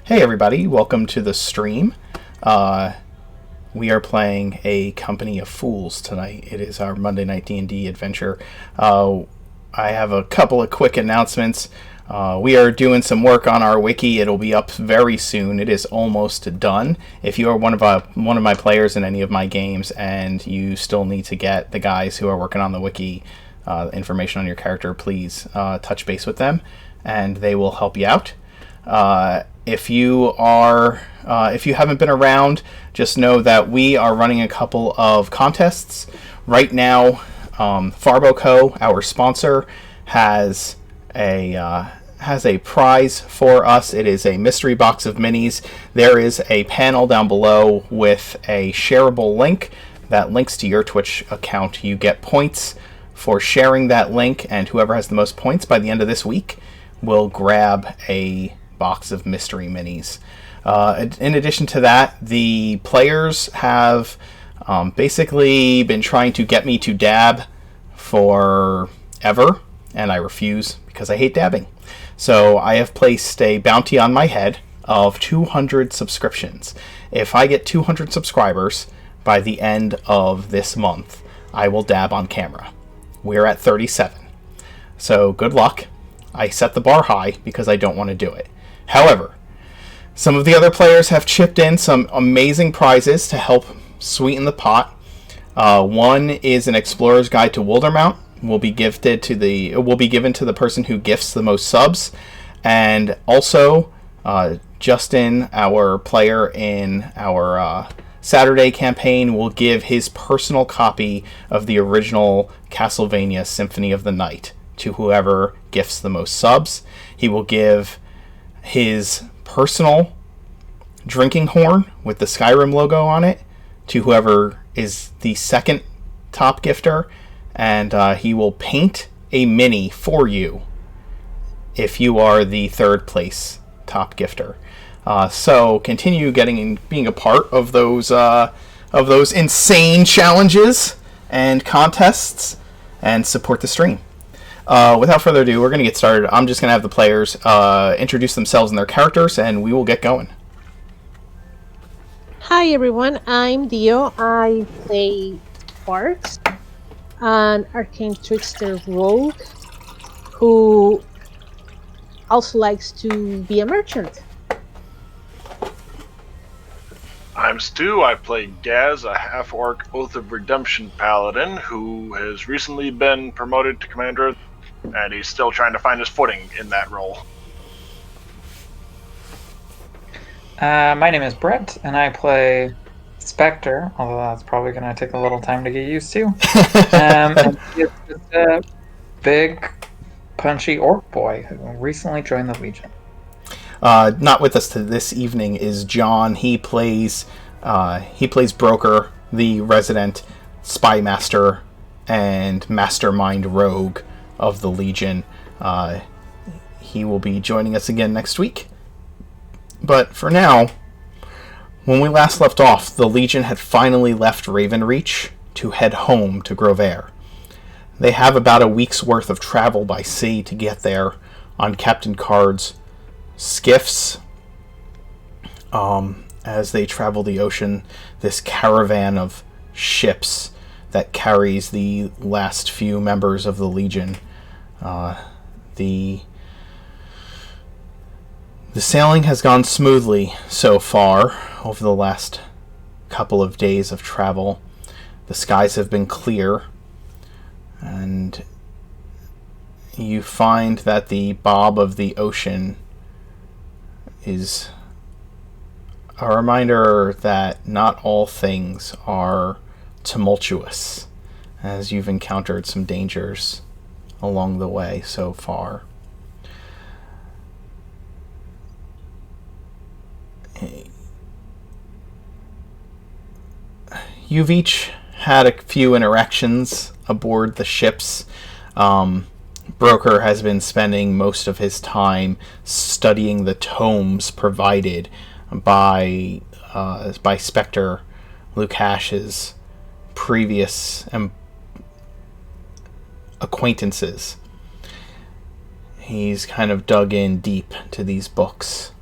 Hey everybody, welcome to the stream. We are playing a Company of Fools tonight. It is our Monday Night D&D adventure. I have a couple of quick announcements. We are doing some work on our wiki. It'll be up very soon. It is almost done. If you are one of my players in any of my games and you still need to get the guys who are working on the wiki information on your character, please touch base with them and they will help you out. If you haven't been around, just know that we are running a couple of contests right now. Farbo.co, our sponsor, has a prize for us. It is a mystery box of minis. There is a panel down below with a shareable link that links to your Twitch account. You get points for sharing that link, and whoever has the most points by the end of this week will grab a box of mystery minis. In addition to that, the players have basically been trying to get me to dab forever, and I refuse because I hate dabbing. So I have placed a bounty on my head of 200 subscriptions. If I get 200 subscribers by the end of this month, I will dab on camera. We're at 37. So good luck. I set the bar high because I don't want to do it. However, some of the other players have chipped in some amazing prizes to help sweeten the pot. One is an Explorer's Guide to Wildermount. Will be given to the person who gifts the most subs, and also Justin, our player in our Saturday campaign, will give his personal copy of the original Castlevania Symphony of the Night to whoever gifts the most subs. He will give his personal drinking horn with the Skyrim logo on it to whoever is the second top gifter, and he will paint a mini for you if you are the third place top gifter. So continue being a part of those insane challenges and contests, and support the stream. Without further ado, we're going to get started. I'm just going to have the players introduce themselves and their characters, and we will get going. Hi everyone, I'm Dio. I play Sparks, an arcane trickster rogue who also likes to be a merchant. I'm Stu. I play Gaz, a half-orc Oath of Redemption paladin who has recently been promoted to commander, and he's still trying to find his footing in that role. My name is Brett, and I play Spectre, although that's probably going to take a little time to get used to. And he's just a big, punchy orc boy who recently joined the Legion. Not with us this evening is John. He plays Broker, the resident spy master and mastermind rogue of the Legion. He will be joining us again next week. But for now, when we last left off, the Legion had finally left Ravenreach to head home to Grovhaire. They have about a week's worth of travel by sea to get there on Captain Card's skiffs. As they travel the ocean, this caravan of ships that carries the last few members of the Legion. The sailing has gone smoothly so far over the last couple of days of travel. The skies have been clear, and you find that the bob of the ocean is a reminder that not all things are tumultuous, as you've encountered some dangers along the way so far. You've each had a few interactions aboard the ships. Broker has been spending most of his time studying the tomes provided by Spectre, Lukash's previous acquaintances. He's kind of dug in deep to these books.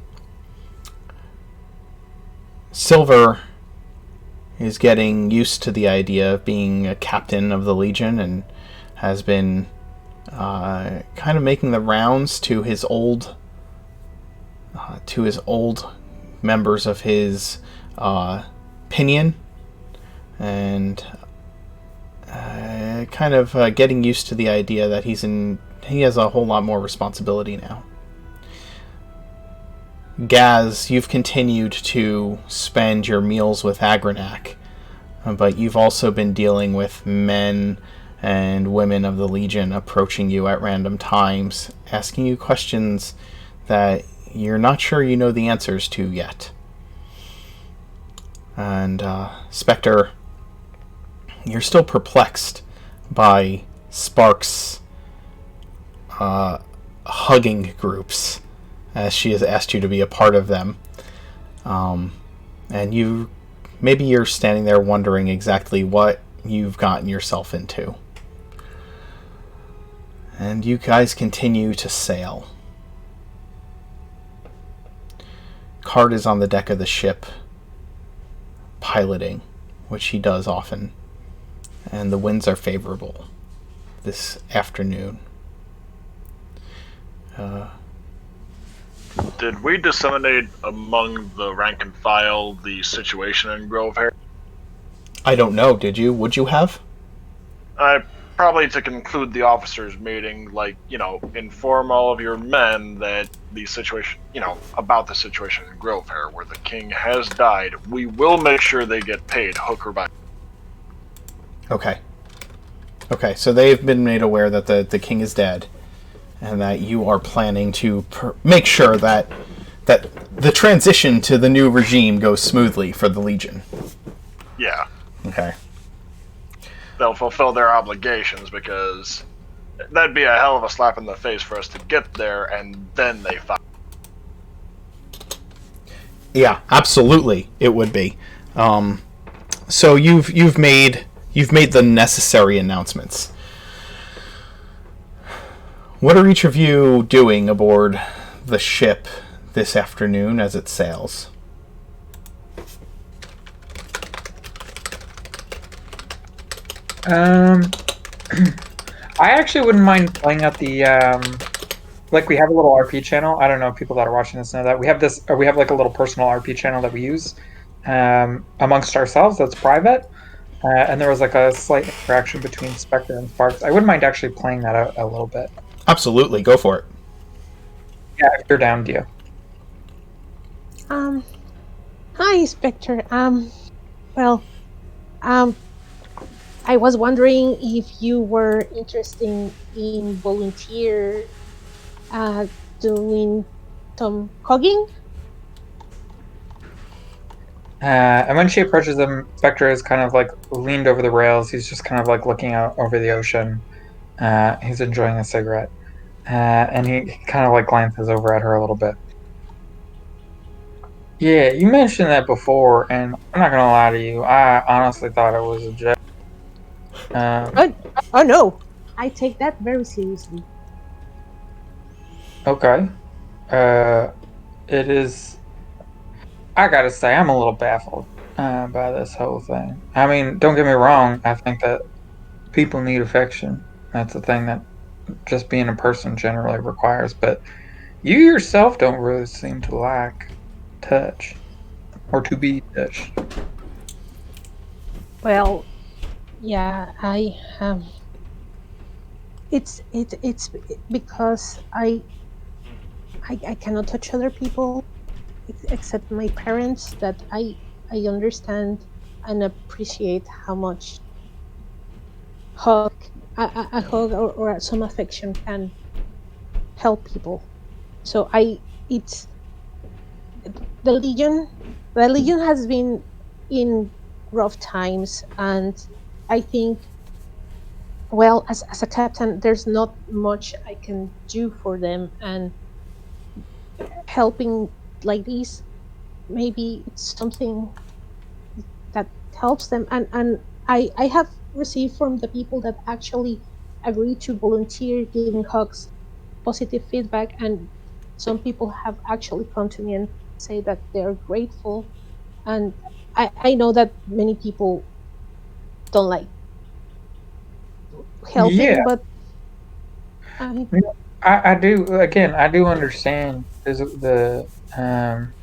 Silver is getting used to the idea of being a captain of the Legion and has been kind of making the rounds to his old members of his pinion, and kind of getting used to the idea that he has a whole lot more responsibility now. Gaz, you've continued to spend your meals with Agranak, but you've also been dealing with men and women of the Legion approaching you at random times, asking you questions that you're not sure you know the answers to yet. And Spectre, you're still perplexed by Spark's hugging groups, as she has asked you to be a part of them. And you're standing there wondering exactly what you've gotten yourself into. And you guys continue to sail. Card is on the deck of the ship, piloting, which he does often. And the winds are favorable this afternoon. Did we disseminate among the rank and file the situation in Grovhaire? I don't know, did you? Would you have? Probably to conclude the officers' meeting, inform all of your men that the situation, about the situation in Grovhaire, where the king has died. We will make sure they get paid, hook or by. Okay, so they've been made aware that the king is dead, and that you are planning to make sure that the transition to the new regime goes smoothly for the Legion. Yeah. Okay. They'll fulfill their obligations, because that'd be a hell of a slap in the face for us to get there and then they fight. Yeah, absolutely, it would be. So you've made the necessary announcements. What are each of you doing aboard the ship this afternoon as it sails? I actually wouldn't mind playing at the we have a little RP channel. I don't know if people that are watching this know that we have like a little personal RP channel that we use amongst ourselves. That's private, and there was like a slight interaction between Spectre and Sparks. I wouldn't mind actually playing that out a little bit. Absolutely, go for it. Yeah, if you're down, Dio. Hi, Spectre. I was wondering if you were interested in volunteer doing some hugging. And when she approaches him, Spectre is kind of like leaned over the rails. He's just kind of like looking out over the ocean. He's enjoying a cigarette. And he kind of like glances over at her a little bit. Yeah, you mentioned that before, and I'm not gonna lie to you. I honestly thought it was a joke. Oh no, I take that very seriously. Okay. It is. I gotta say, I'm a little baffled by this whole thing. I mean, don't get me wrong. I think that people need affection. That's the thing that just being a person generally requires. But you yourself don't really seem to lack touch or to be touched. Well, yeah, I it's because I cannot touch other people except my parents, that I understand and appreciate how much a hug or some affection can help people. So it's the Legion has been in rough times, and I think, well, as a captain, there's not much I can do for them, and helping like this, maybe it's something that helps them. And I have received from the people that actually agree to volunteer giving hugs positive feedback, and some people have actually come to me and say that they're grateful and I know that many people don't like Yeah, helping, but I I do. Again, I do understand um,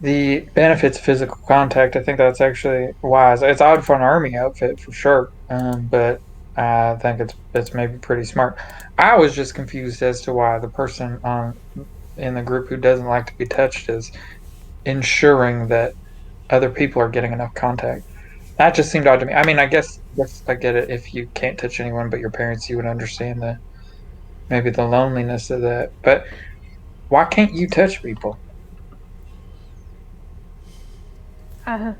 the benefits of physical contact. I think that's actually wise. It's odd for an army outfit for sure, but I think it's maybe pretty smart. I was just confused as to why the person in the group who doesn't like to be touched is ensuring that other people are getting enough contact. That just seemed odd to me. I mean, I guess I get it. If you can't touch anyone but your parents, you would understand maybe the loneliness of that. But why can't you touch people? uh,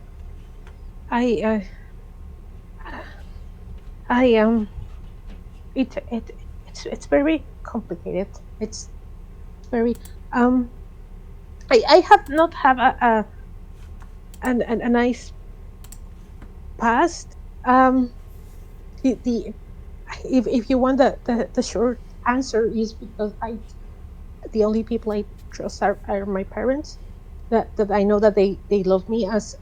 I I it it's very complicated. It's very um I have not have a nice past. The if you want the short answer is because I the only people I trust are my parents, that I know that they love me as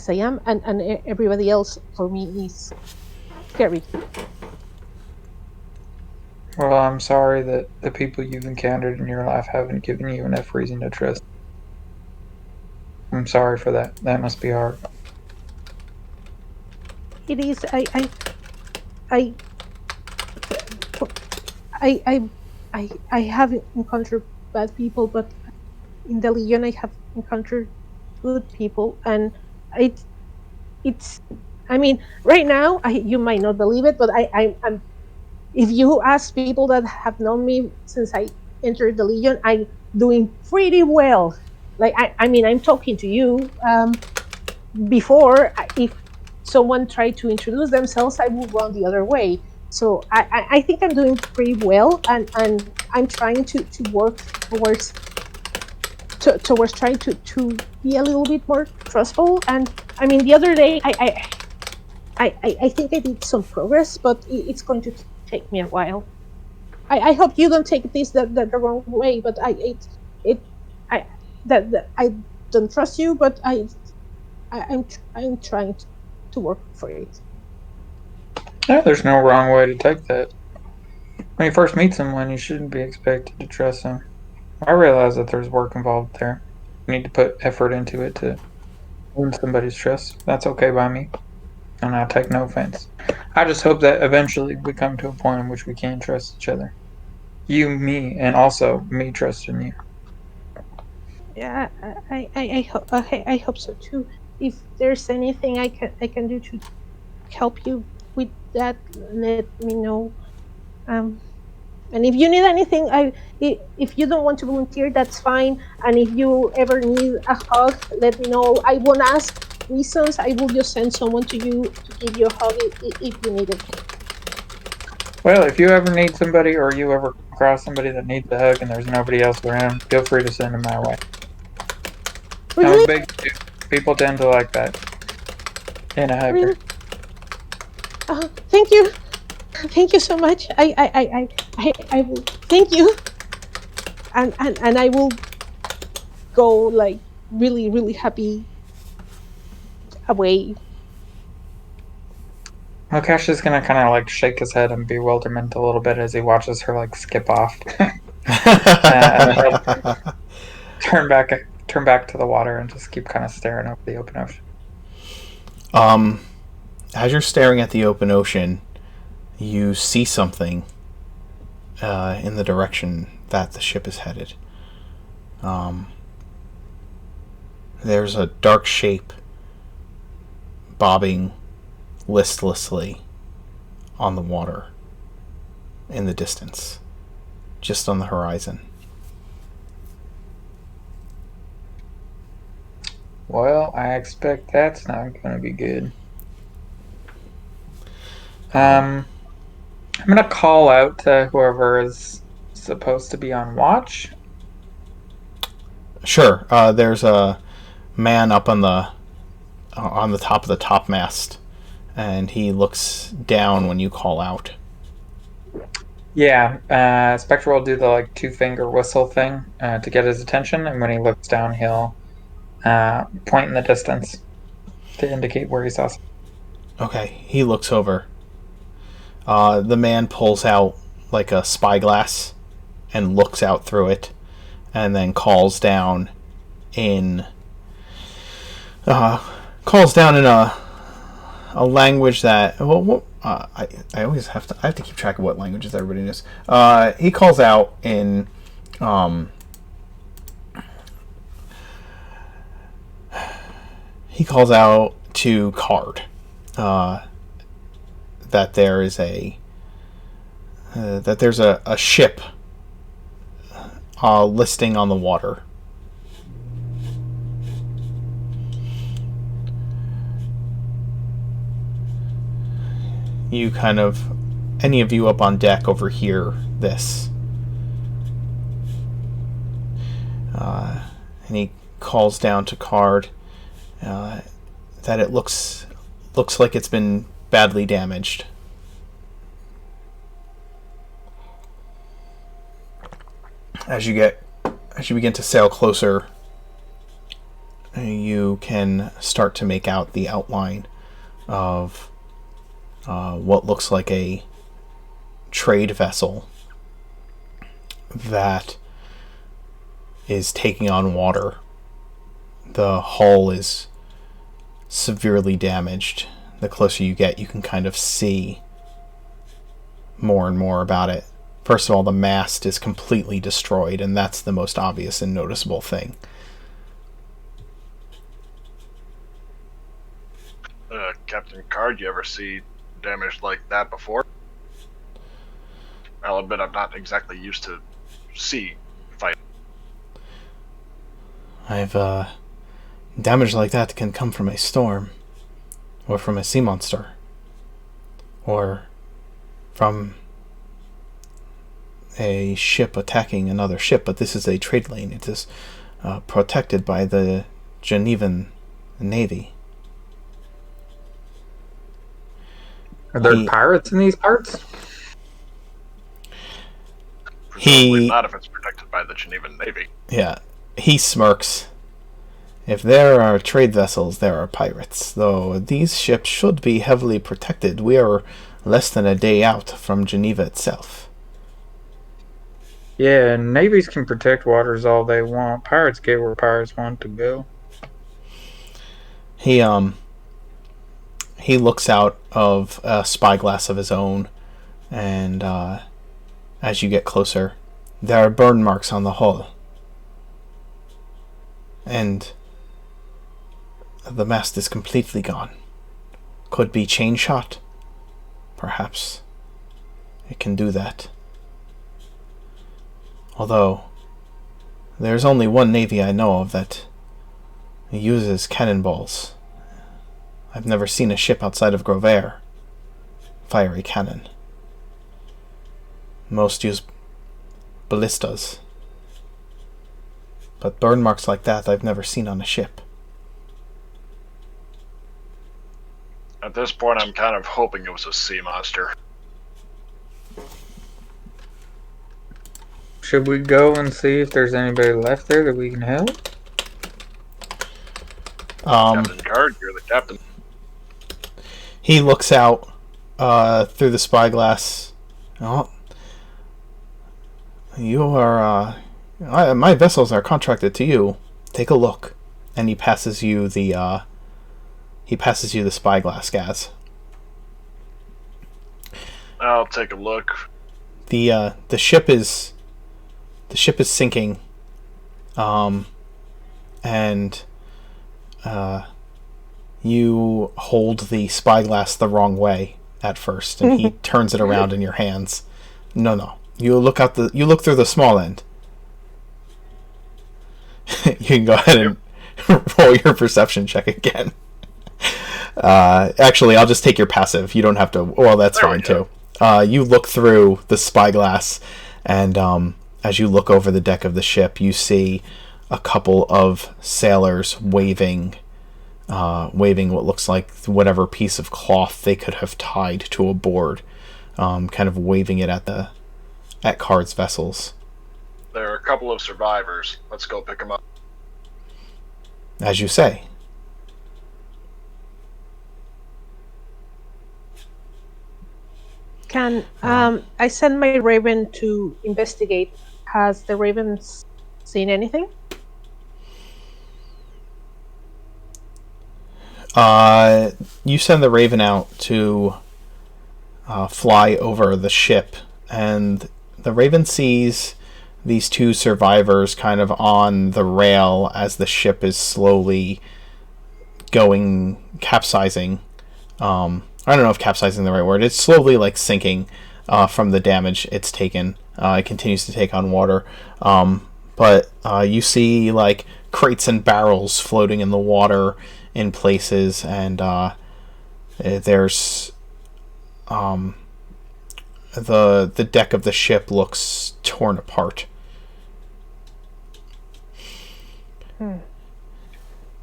I am, and everybody else for me is scary. Well, I'm sorry that the people you've encountered in your life haven't given you enough reason to trust. I'm sorry for that. That must be hard. It is I I I I have encountered bad people, but in the Legion I have encountered good people, and it's it's. I mean, right now you might not believe it, but I'm. If you ask people that have known me since I entered the Legion, I'm doing pretty well. Like I mean, I'm talking to you. Before, if someone tried to introduce themselves, I would run the other way. So I think I'm doing pretty well, and I'm trying to work towards trying to be a little bit more trustful. And I mean, the other day I think I did some progress, but it's going to take me a while. I hope you don't take this the wrong way, but it I that I don't trust you, but I'm trying to work for it. Yeah, there's no wrong way to take that. When you first meet someone, you shouldn't be expected to trust them. I realize that there's work involved there. You need to put effort into it to win somebody's trust. That's okay by me, and I take no offense. I just hope that eventually we come to a point in which we can trust each other. You, me, and also me trusting you. Yeah, I hope so too. If there's anything I can do to help you with that, let me know. Um, and if you need anything, if you don't want to volunteer, that's fine. And if you ever need a hug, let me know. I won't ask reasons. I will just send someone to you to give you a hug if you need it. Well, if you ever need somebody or you ever come across somebody that needs a hug and there's nobody else around, feel free to send them my way. I'm a Really, big dude. People tend to like that in a hugger. really. Thank you, thank you so much. I will thank you, and I will go like really happy away. Mukesh is gonna kind of like shake his head in bewilderment a little bit as he watches her like skip off, and he'll turn back to the water and just keep kind of staring over the open ocean. As you're staring at the open ocean, you see something in the direction that the ship is headed. There's a dark shape bobbing listlessly on the water in the distance, just on the horizon. Well, I expect that's not going to be good. I'm gonna call out to whoever is supposed to be on watch. Sure. There's a man up on the top of the topmast, and he looks down when you call out. Yeah, Spectre will do the like 2-finger whistle thing to get his attention, and when he looks down, he'll point in the distance to indicate where he saw something. Okay, he looks over. The man pulls out like a spyglass and looks out through it, and then calls down in a language that I always have to keep track of what languages everybody knows. He calls out in he calls out to Card that there's a ship listing on the water. Any of you up on deck overhear this. And he calls down to Card that it looks like it's been badly damaged. As you begin to sail closer, you can start to make out the outline of what looks like a trade vessel that is taking on water. The hull is severely damaged. The closer you get, you can kind of see more and more about it. First of all, the mast is completely destroyed, and that's the most obvious and noticeable thing. Captain Card, you ever see damage like that before? I'll admit I'm not exactly used to sea fight. I've damage like that can come from a storm, or from a sea monster, or from a ship attacking another ship, but this is a trade lane. It is protected by the Genevan Navy. Are there pirates in these parts? Presumably not if it's protected by the Genevan Navy. Yeah, he smirks. If there are trade vessels, there are pirates. Though these ships should be heavily protected. We are less than a day out from Geneva itself. Yeah, navies can protect waters all they want. Pirates get where pirates want to go. He looks out of a spyglass of his own, and as you get closer, there are burn marks on the hull. And the mast is completely gone. Could be chain shot. Perhaps it can do that. Although, there's only one navy I know of that uses cannonballs. I've never seen a ship outside of Grovhaire fire a cannon. Most use ballistas. But burn marks like that I've never seen on a ship. At this point, I'm kind of hoping it was a sea monster. Should we go and see if there's anybody left there that we can help? Captain Card, you're the captain. He looks out through the spyglass. Oh, you are. My vessels are contracted to you. Take a look, and he passes you the. He passes you the spyglass, Gaz. I'll take a look. The ship is sinking. And you hold the spyglass the wrong way at first, and he turns it around in your hands. No. You look through the small end. You can go ahead and roll your perception check again. Actually, I'll just take your passive. You don't have to. Well, that's fine too. You look through the spyglass, and as you look over the deck of the ship, you see a couple of sailors waving what looks like whatever piece of cloth they could have tied to a board, kind of waving it at Card's vessels. There are a couple of survivors. Let's go pick them up. As you say. Can I send my raven to investigate? Has the raven seen anything? You send the raven out to fly over the ship, and the raven sees these two survivors kind of on the rail as the ship is slowly capsizing. I don't know if capsizing is the right word. It's slowly like sinking from the damage it's taken. It continues to take on water. But you see like crates and barrels floating in the water in places, and there's the deck of the ship looks torn apart.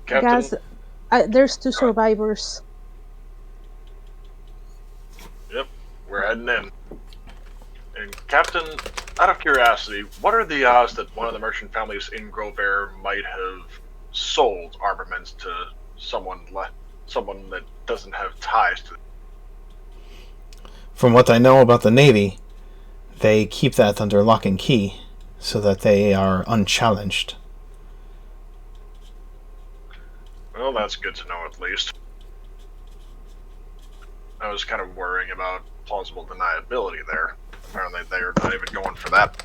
Captain, Guys, there's two survivors. Yep, we're heading in. And Captain, out of curiosity, what are the odds that one of the merchant families in Grovhaire might have sold armaments to someone that doesn't have ties to them? From what I know about the Navy, they keep that under lock and key so that they are unchallenged. Well, that's good to know at least. I was kind of worrying about plausible deniability there. Apparently they're not even going for that.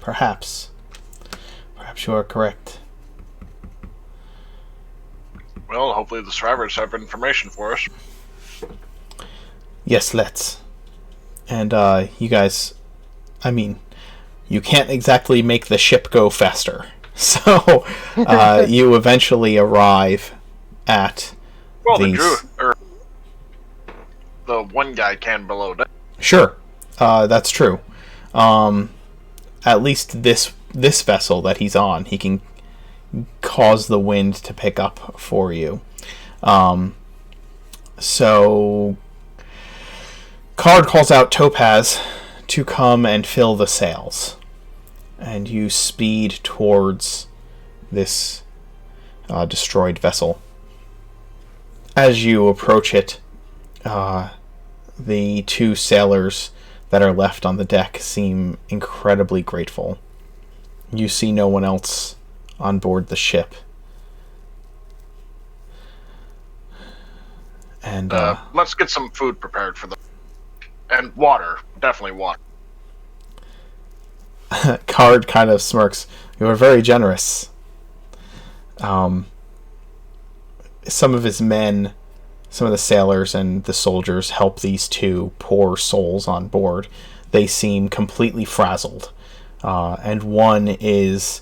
Perhaps. Perhaps you are correct. Well, hopefully the survivors have information for us. Yes, let's. And you guys, I mean, you can't exactly make the ship go faster. So you eventually arrive at these... the one guy can below deck. Sure, that's true. At least this vessel that he's on, he can cause the wind to pick up for you. So Card calls out Topaz to come and fill the sails, and you speed towards this destroyed vessel. As you approach it, the two sailors that are left on the deck seem incredibly grateful. You see no one else on board the ship. And let's get some food prepared for them. And water. Definitely water. Card kind of smirks. You are very generous. Some of his men, some of the sailors and the soldiers help these two poor souls on board. They seem completely frazzled. And one is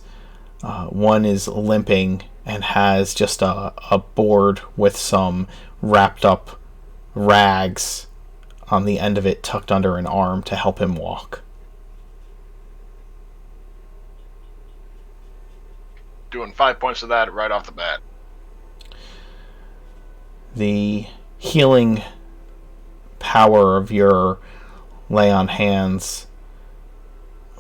limping and has just a board with some wrapped up rags on the end of it tucked under an arm to help him walk. Doing 5 points of that right off the bat. The healing power of your lay on hands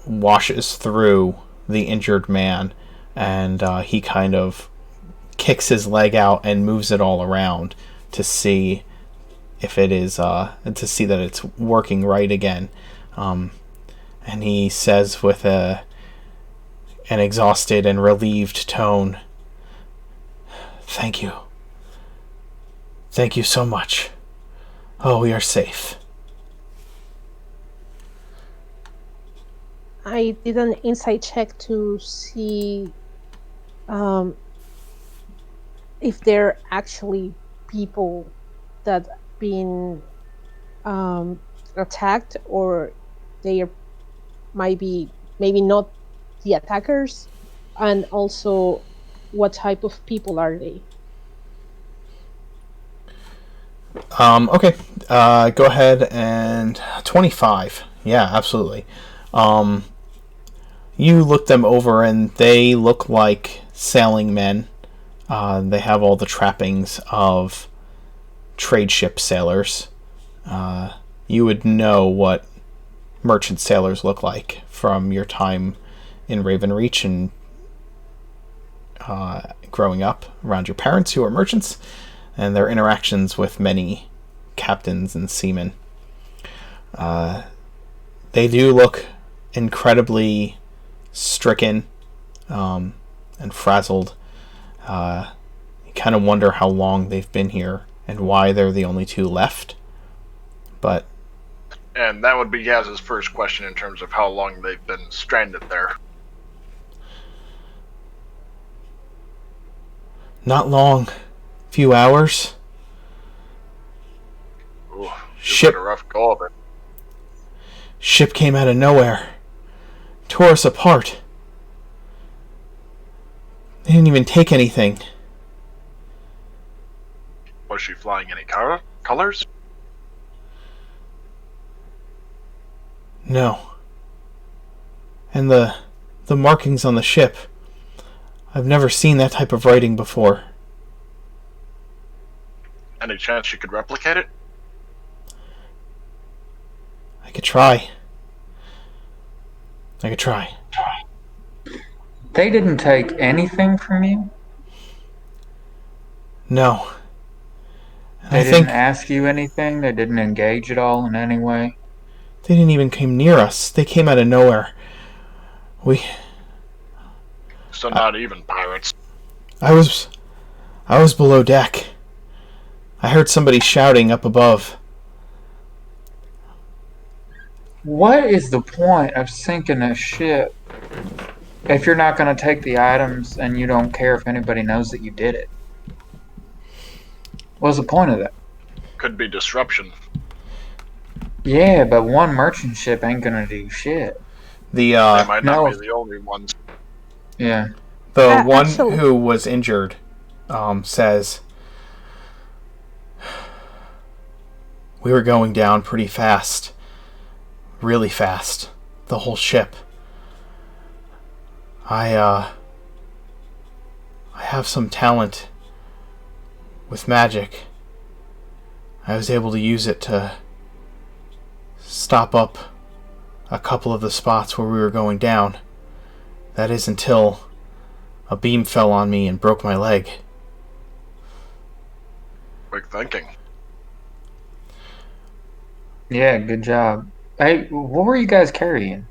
washes through the injured man, and he kind of kicks his leg out and moves it all around to see if it is to see that it's working right again. And he says with an exhausted and relieved tone, "Thank you. Thank you so much. Oh, we are safe." I did an insight check to see if they're actually people that been attacked, or they might be maybe not the attackers, and also what type of people are they. Okay. Go ahead and 25. Yeah, absolutely. You look them over and they look like sailing men. They have all the trappings of trade ship sailors. you would know what merchant sailors look like from your time in Ravenreach and growing up around your parents who are merchants and their interactions with many captains and seamen. They do look incredibly stricken and frazzled. You kind of wonder how long they've been here and why they're the only two left. But And that would be Yaz's first question in terms of how long they've been stranded there. not long. Few hours. Ooh, Ship. a rough go of it. Ship came out of nowhere. Tore us apart. They didn't even take anything. Was she flying any colors? No. And the markings on the ship. I've never seen that type of writing before. Any chance she could replicate it? I could try. They didn't take anything from you? No. They didn't ask you anything? They didn't engage at all in any way? They didn't even come near us. They came out of nowhere. So not even pirates. I was below deck. I heard somebody shouting up above. What is the point of sinking a ship if you're not going to take the items and you don't care if anybody knows that you did it? What's the point of that? Could be disruption. Yeah, but one merchant ship ain't going to do shit. They might not be the only ones. Yeah. The one actually- who was injured says, we were going down pretty fast. Really fast. The whole ship. I have some talent with magic. I was able to use it to stop up a couple of the spots where we were going down. That is until a beam fell on me and broke my leg. Quick thinking. Yeah, good job. Hey, what were you guys carrying?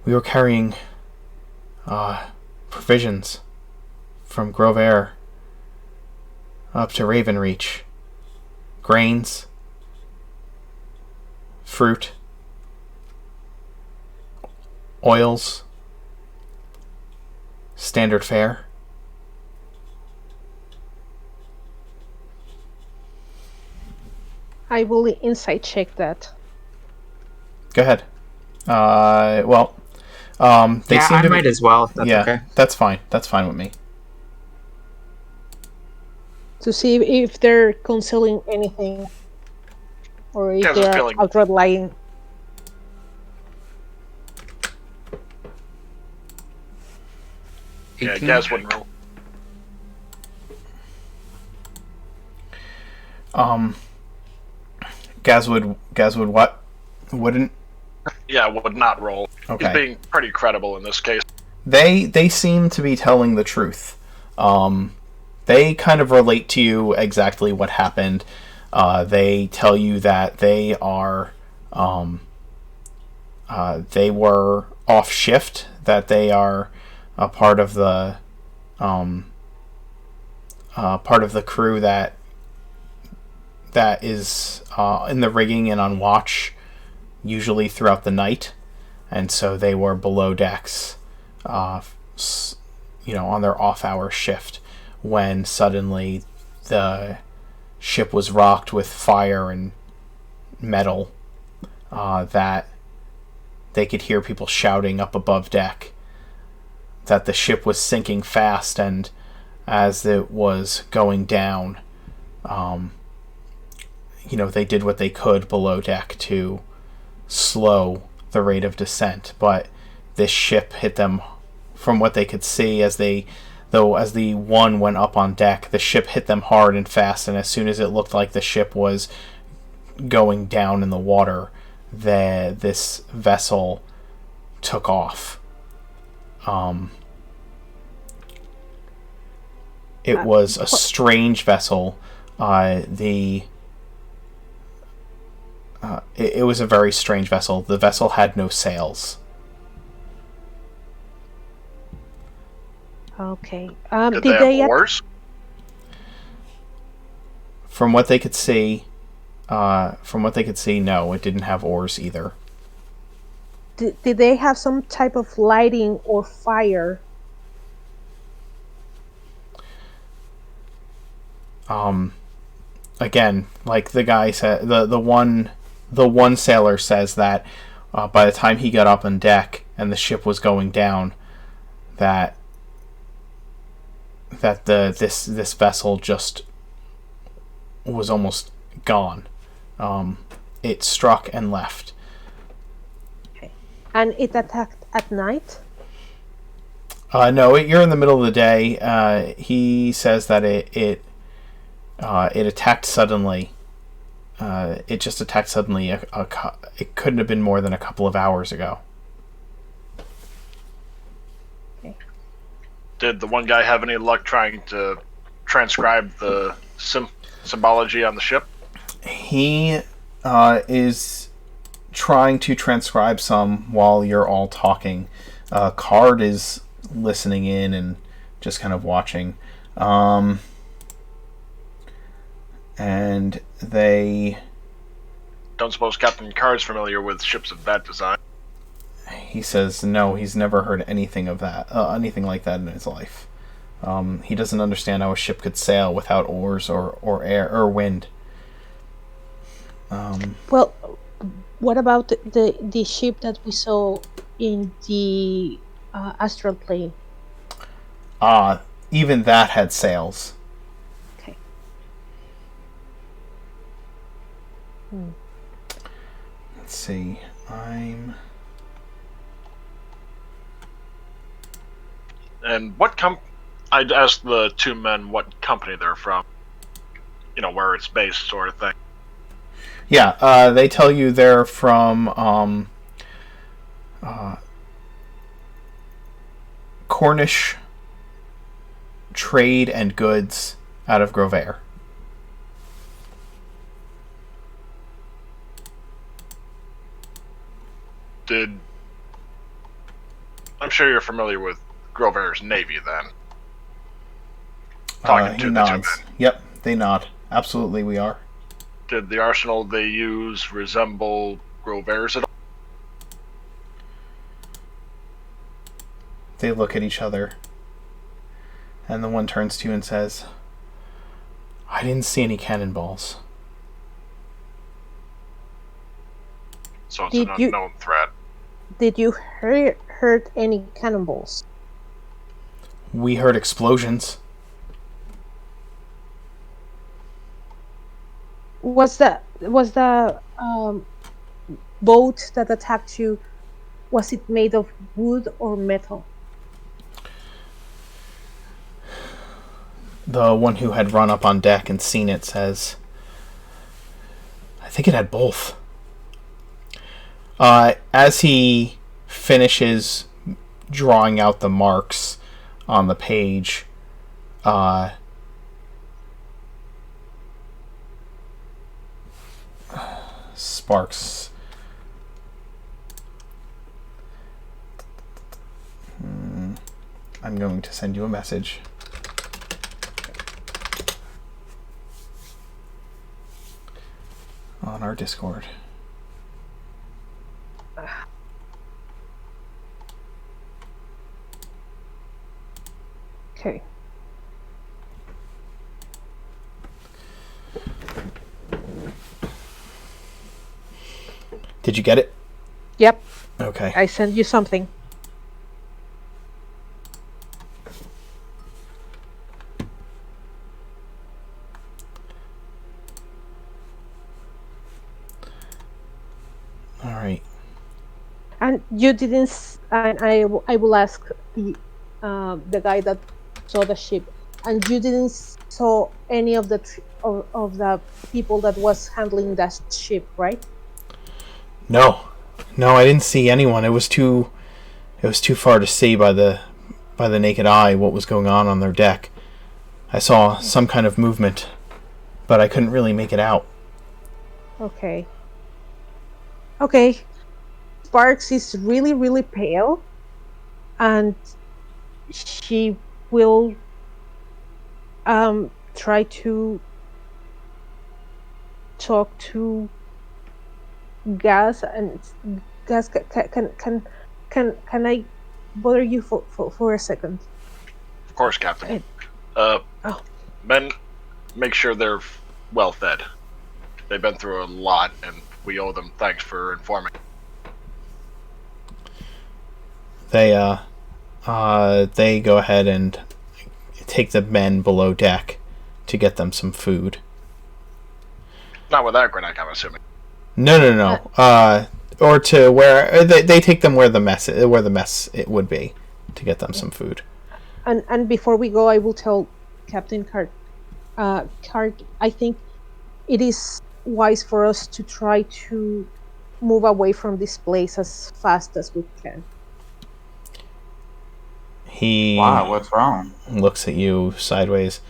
We were carrying provisions from Grovhaire up to Ravenreach. Grains, fruit, oils, standard fare. I will insight check that. Go ahead. They Yeah, seem I to might be, as well, if that's yeah, okay. that's fine. That's fine with me. To see if they're concealing anything. Or if Yeah, there's a they're feeling. outright lying. Yeah, 18? Gaz wouldn't roll. Gaz would what? Wouldn't? Yeah, would not roll. Okay. He's being pretty credible in this case. They seem to be telling the truth. They kind of relate to you exactly what happened. They tell you that they were off shift, that they are a part of the crew that is in the rigging and on watch usually throughout the night, and so they were below decks, on their off-hour shift when suddenly the ship was rocked with fire and metal, that they could hear people shouting up above deck that the ship was sinking fast, and as it was going down, they did what they could below deck to slow the rate of descent, but this ship hit them. From what they could see, as the one went up on deck, the ship hit them hard and fast, and as soon as it looked like the ship was going down in the water, this vessel took off. It was a strange vessel. It was a very strange vessel. The vessel had no sails. Okay. Did they have oars? From what they could see, no, it didn't have oars either. Did they have some type of lighting or fire? Again, like the guy said, the one sailor says that by the time he got up on deck and the ship was going down, that this vessel just was almost gone. It struck and left. Okay. And it attacked at night? No, you're in the middle of the day. He says that it attacked suddenly. It just attacked suddenly. It couldn't have been more than a couple of hours ago. Okay. Did the one guy have any luck trying to transcribe the symbology on the ship? He is trying to transcribe some while you're all talking. Card is listening in and just kind of watching. And they... Don't suppose Captain Card's familiar with ships of that design? He says no, he's never heard anything of that, anything like that in his life. He doesn't understand how a ship could sail without oars or air or wind. Well, what about the ship that we saw in the astral plane? Even that had sails. Okay. Let's see. And I'd ask the two men what company they're from. You know, where it's based, sort of thing. Yeah, they tell you they're from Cornish Trade and Goods out of Grovhaire. I'm sure you're familiar with Grovhaire's navy, then. Talking to he the nods. two men. Yep, they nod. Absolutely, we are. Did the arsenal they use resemble Grovhaire's at all? They look at each other, and the one turns to you and says, "I didn't see any cannonballs." So it's an unknown threat. Did you heard any cannonballs? We heard explosions. Was the boat that attacked you, was it made of wood or metal? The one who had run up on deck and seen it says, "I think it had both." As he finishes drawing out the marks on the page, Sparks. I'm going to send you a message. On our Discord. Okay. Did you get it? Yep. Okay. I sent you something. All right. And you didn't. And I will ask the guy that saw the ship. And you didn't saw any of the of the people that was handling that ship, right? No, no, I didn't see anyone. It was too far to see by the naked eye what was going on their deck. I saw some kind of movement, but I couldn't really make it out. Okay. Okay. Sparks is really, really pale, and she will try to talk to Gas, and Gas, can I bother you for a second? Of course, Captain. Oh. Men, make sure they're well fed. They've been through a lot, and we owe them thanks for informing. They go ahead and take the men below deck to get them some food. Not with that grenade, I'm assuming. No. Or to where they take them where the mess it would be to get them some food. And before we go, I will tell Captain Cart. I think it is wise for us to try to move away from this place as fast as we can. He Wow, what's wrong? looks at you sideways.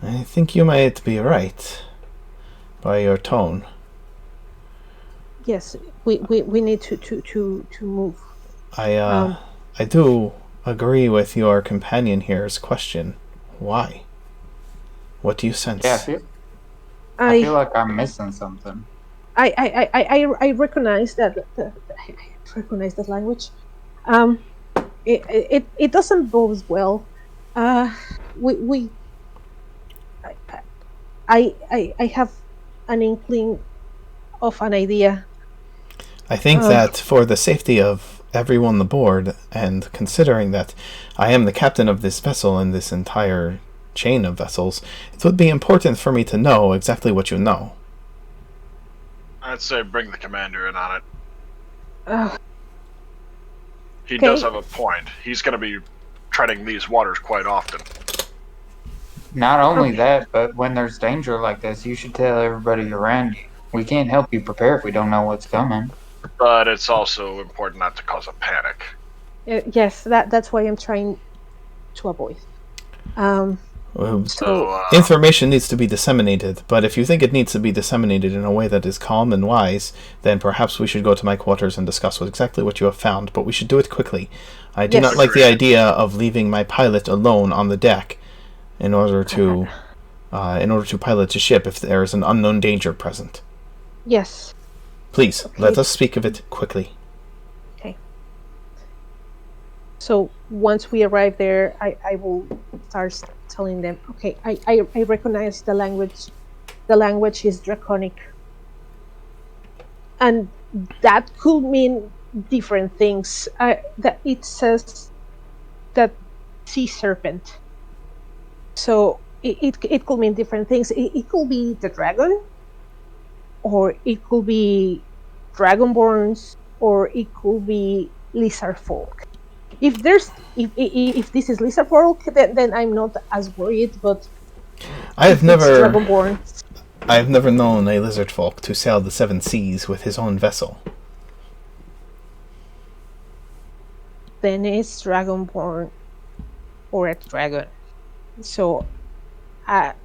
I think you might be right by your tone. Yes, we need to move. I do agree with your companion here's question. Why? What do you sense? Yeah, I feel like I'm missing something. I recognize that. I recognize that language. It doesn't bode well. I have an inkling of an idea. I think that for the safety of everyone aboard, and considering that I am the captain of this vessel and this entire chain of vessels, it would be important for me to know exactly what you know. I'd say bring the commander in on it. He Okay. does have a point. He's going to be treading these waters quite often. Not only that, but when there's danger like this, you should tell everybody around you. We can't help you prepare if we don't know what's coming. But it's also important not to cause a panic. Yes, that's why I'm trying to avoid. So, Information needs to be disseminated, but if you think it needs to be disseminated in a way that is calm and wise, then perhaps we should go to my quarters and discuss exactly what you have found, but we should do it quickly. I do Yes. not like the idea of leaving my pilot alone on the deck in order to pilot a ship if there is an unknown danger present. Yes. Please, Okay. let us speak of it quickly. So once we arrive there, I will start telling them, okay, I recognize the language. The language is draconic. And that could mean different things. That it says that sea serpent. So it could mean different things. It could be the dragon, or it could be dragonborns, or it could be lizard folk. If this is lizard folk, then I'm not as worried. But I have if it's never dragonborns, known a lizard folk to sail the seven seas with his own vessel. then it's dragonborn or a dragon. So or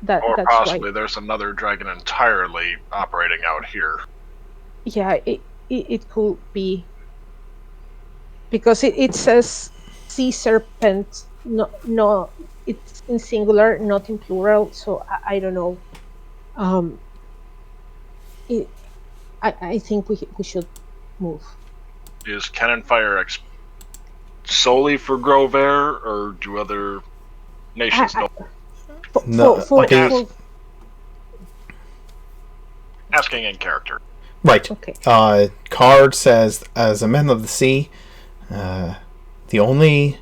that's possibly why. there's another dragon entirely operating out here. Yeah, it could be, because it says sea serpent. No, it's in singular, not in plural. So I don't know. I think we should move. Is cannon fire solely for Grovhaire, or do other nations know? No, Asking in character. Right. Okay. Card says, as a man of the sea, the only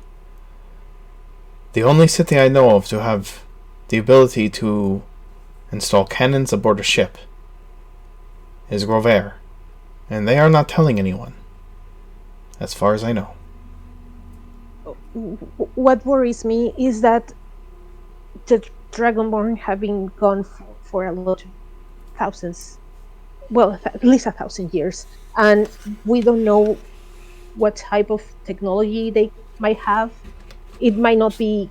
city I know of to have the ability to install cannons aboard a ship is Grovhaire, and they are not telling anyone. as far as I know. What worries me is that the Dragonborn have been gone for a lot of thousands, well, at least 1,000 years, and we don't know what type of technology they might have. It might not be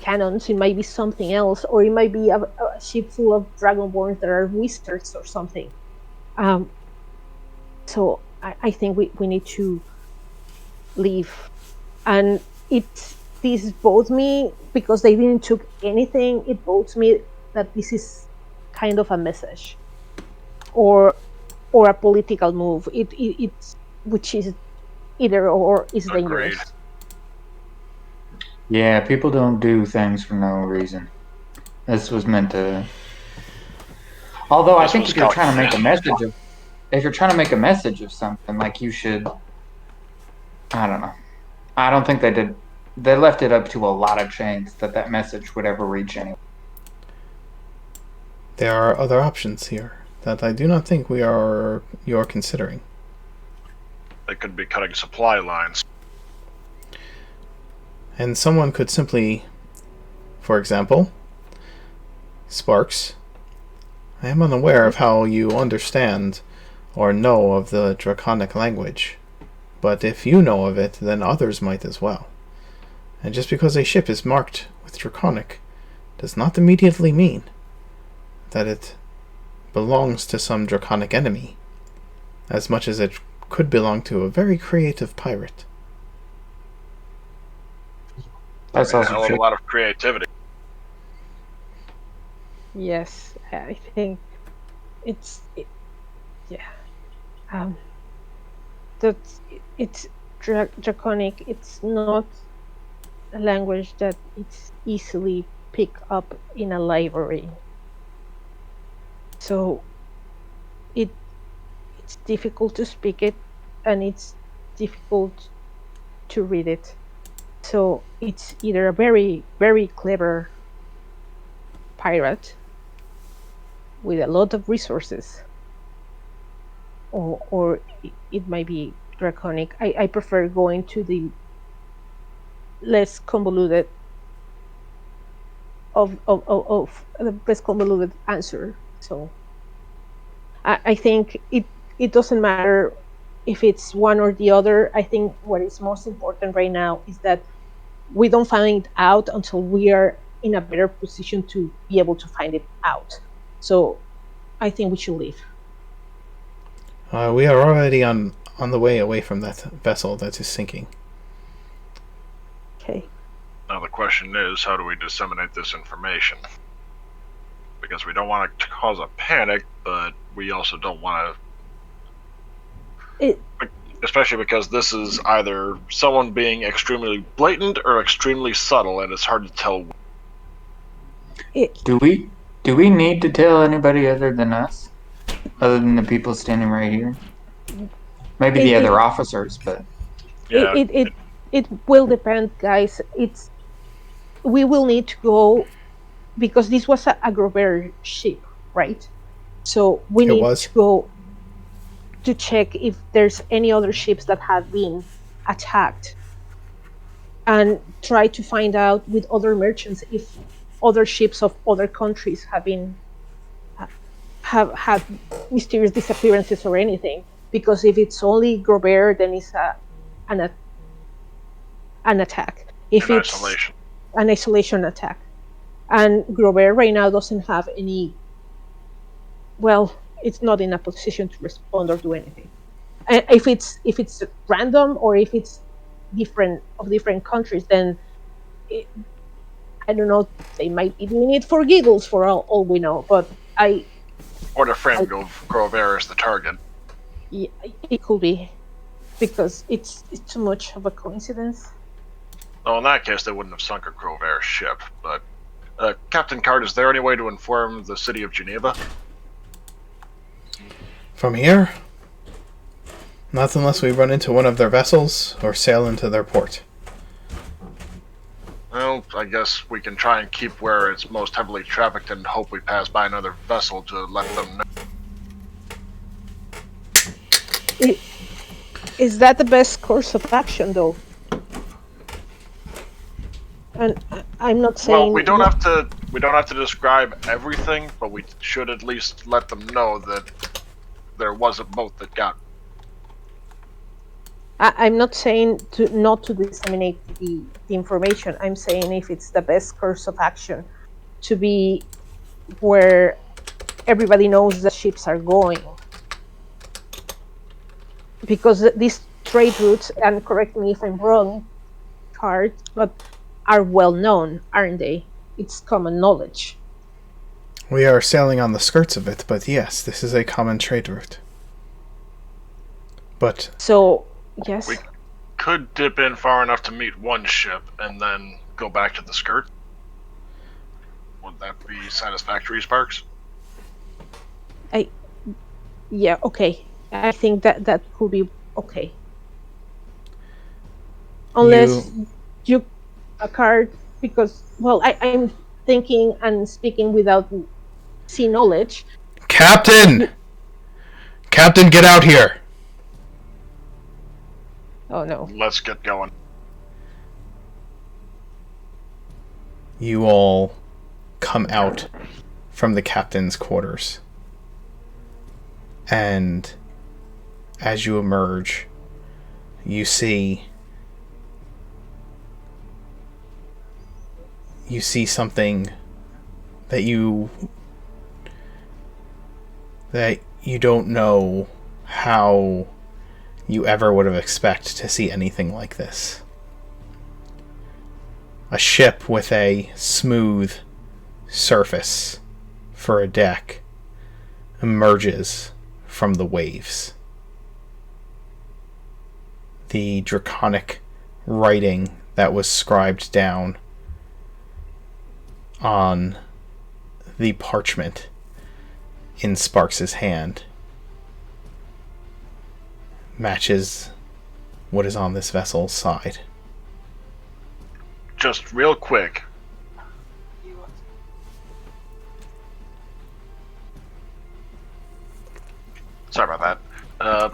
cannons, it might be something else, or it might be a ship full of Dragonborns that are wizards or something. So I think we need to leave. And this bothers me because they didn't took anything. It bothers me that this is kind of a message or a political move. It's which is either or is dangerous. Agreed. Yeah, people don't do things for no reason. This was meant to. Although I This think was if you're trying to make a calculated. message of something, like you should. I don't know. I don't think they did. They left it up to a lot of chance that message would ever reach anyone. There are other options here that I do not think you're considering. They could be cutting supply lines. And someone could simply, for example, Sparks, I am unaware of how you understand or know of the Draconic language, but if you know of it, then others might as well. And just because a ship is marked with Draconic does not immediately mean that it belongs to some Draconic enemy, as much as it could belong to a very creative pirate. That's A also hell of a true. lot of creativity. Yes, I think yeah. That it's Draconic. It's not a language that it's easily picked up in a library. So it's difficult to speak it, and it's difficult to read it. So it's either a very, very clever pirate with a lot of resources, or it might be Draconic. I prefer going to the less convoluted of the less convoluted answer. So I think it doesn't matter if it's one or the other. I think what is most important right now is that we don't find out until we are in a better position to be able to find it out. So I think we should leave. We are already on the way away from that vessel that is sinking. Okay. Now the question is, how do we disseminate this information? Because we don't want to cause a panic, but we also don't want to... Especially because this is either someone being extremely blatant or extremely subtle, and it's hard to tell. Do we need to tell anybody other than us? Other than the people standing right here? Maybe the other officers, but Yeah, it will depend, guys. We will need to go because this was a Grovhaire ship, right? So we need to go to check if there's any other ships that have been attacked, and try to find out with other merchants if other ships of other countries have had mysterious disappearances or anything. Because if it's only Grovhaire, then it's an attack. If it's isolation. an isolation attack, and Grovhaire right now doesn't have any. Well, it's not in a position to respond or do anything. And if it's random or if it's different countries, then I don't know. They might be doing it for giggles, for all we know. But Or the frame Grovhaire is the target. Yeah, it could be, because it's too much of a coincidence. Well, in that case, they wouldn't have sunk a Grovhaire ship. But Captain Card, is there any way to inform the city of Geneva? From here? Not unless we run into one of their vessels or sail into their port. Well, I guess we can try and keep where it's most heavily trafficked and hope we pass by another vessel to let them know. Is that the best course of action, though? And I'm not saying. Well, we don't have to. We don't have to describe everything, but we should at least let them know that there was a boat that got. I'm not saying not to disseminate the information. I'm saying if it's the best course of action to be where everybody knows the ships are going. Because these trade routes, and correct me if I'm wrong, Card, but are well known, aren't they? It's common knowledge. We are sailing on the skirts of it, but yes, this is a common trade route. But so, yes. We could dip in far enough to meet one ship and then go back to the skirt. Would that be satisfactory, Sparks? Yeah, okay. I think that could be okay. Unless you a card, because, well, I'm thinking and speaking without sea knowledge. Captain! Captain, get out here! Oh no. Let's get going. You all come out from the captain's quarters. And as you emerge, you see something that you don't know how you ever would have expected to see anything like this. A ship with a smooth surface for a deck emerges from the waves. The draconic writing that was scribed down on the parchment in Sparks' hand matches what is on this vessel's side. Just real quick. Sorry about that.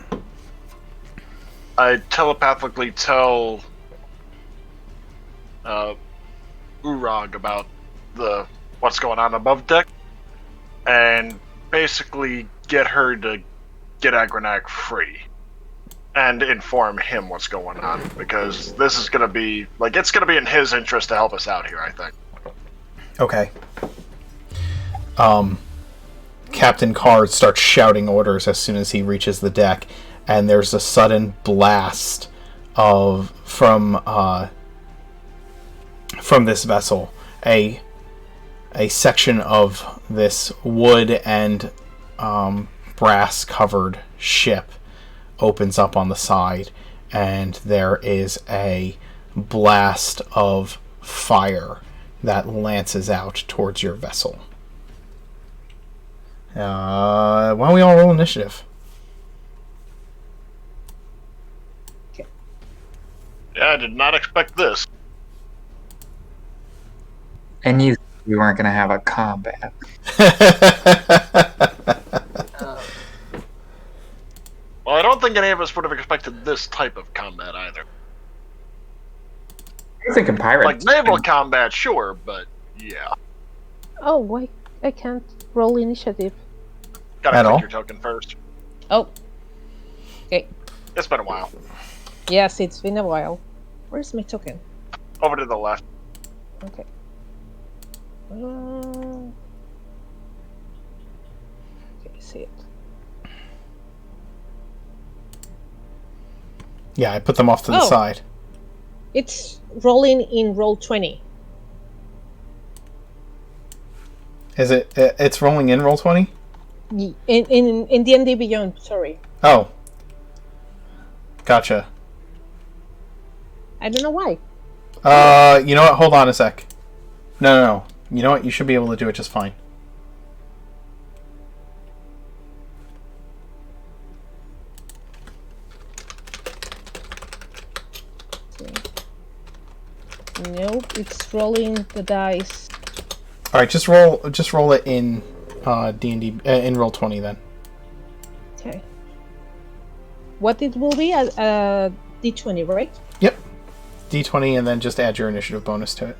I telepathically tell Urag about what's going on above deck, and basically get her to get Agranak free, and inform him what's going on, because this is gonna be it's gonna be in his interest to help us out here, I think. Okay. Captain Card starts shouting orders as soon as he reaches the deck, and there's a sudden blast from this vessel. A section of this wood and brass covered ship opens up on the side, and there is a blast of fire that lances out towards your vessel. Why don't we all roll initiative? Yeah, I did not expect this. And you we weren't going to have a combat. Well, I don't think any of us would have expected this type of combat either. I was thinking pirates. Like naval combat, sure, but yeah. Oh, wait. I can't roll initiative. Gotta At click all? your token first. Oh. Okay. It's been a while. Yes, it's been a while. Where's my token? Over to the left. Okay. Okay, see it. Yeah, I put them off to the side. It's rolling in roll 20. Is it? It's rolling in roll 20? In D&D Beyond, sorry. Oh. Gotcha. I don't know why. You know what? Hold on a sec. No. You know what? You should be able to do it just fine. Nope, it's rolling the dice. All right, just roll it in D&D in roll 20 then. Okay. what it will be? A D20, right? Yep. D20, and then just add your initiative bonus to it.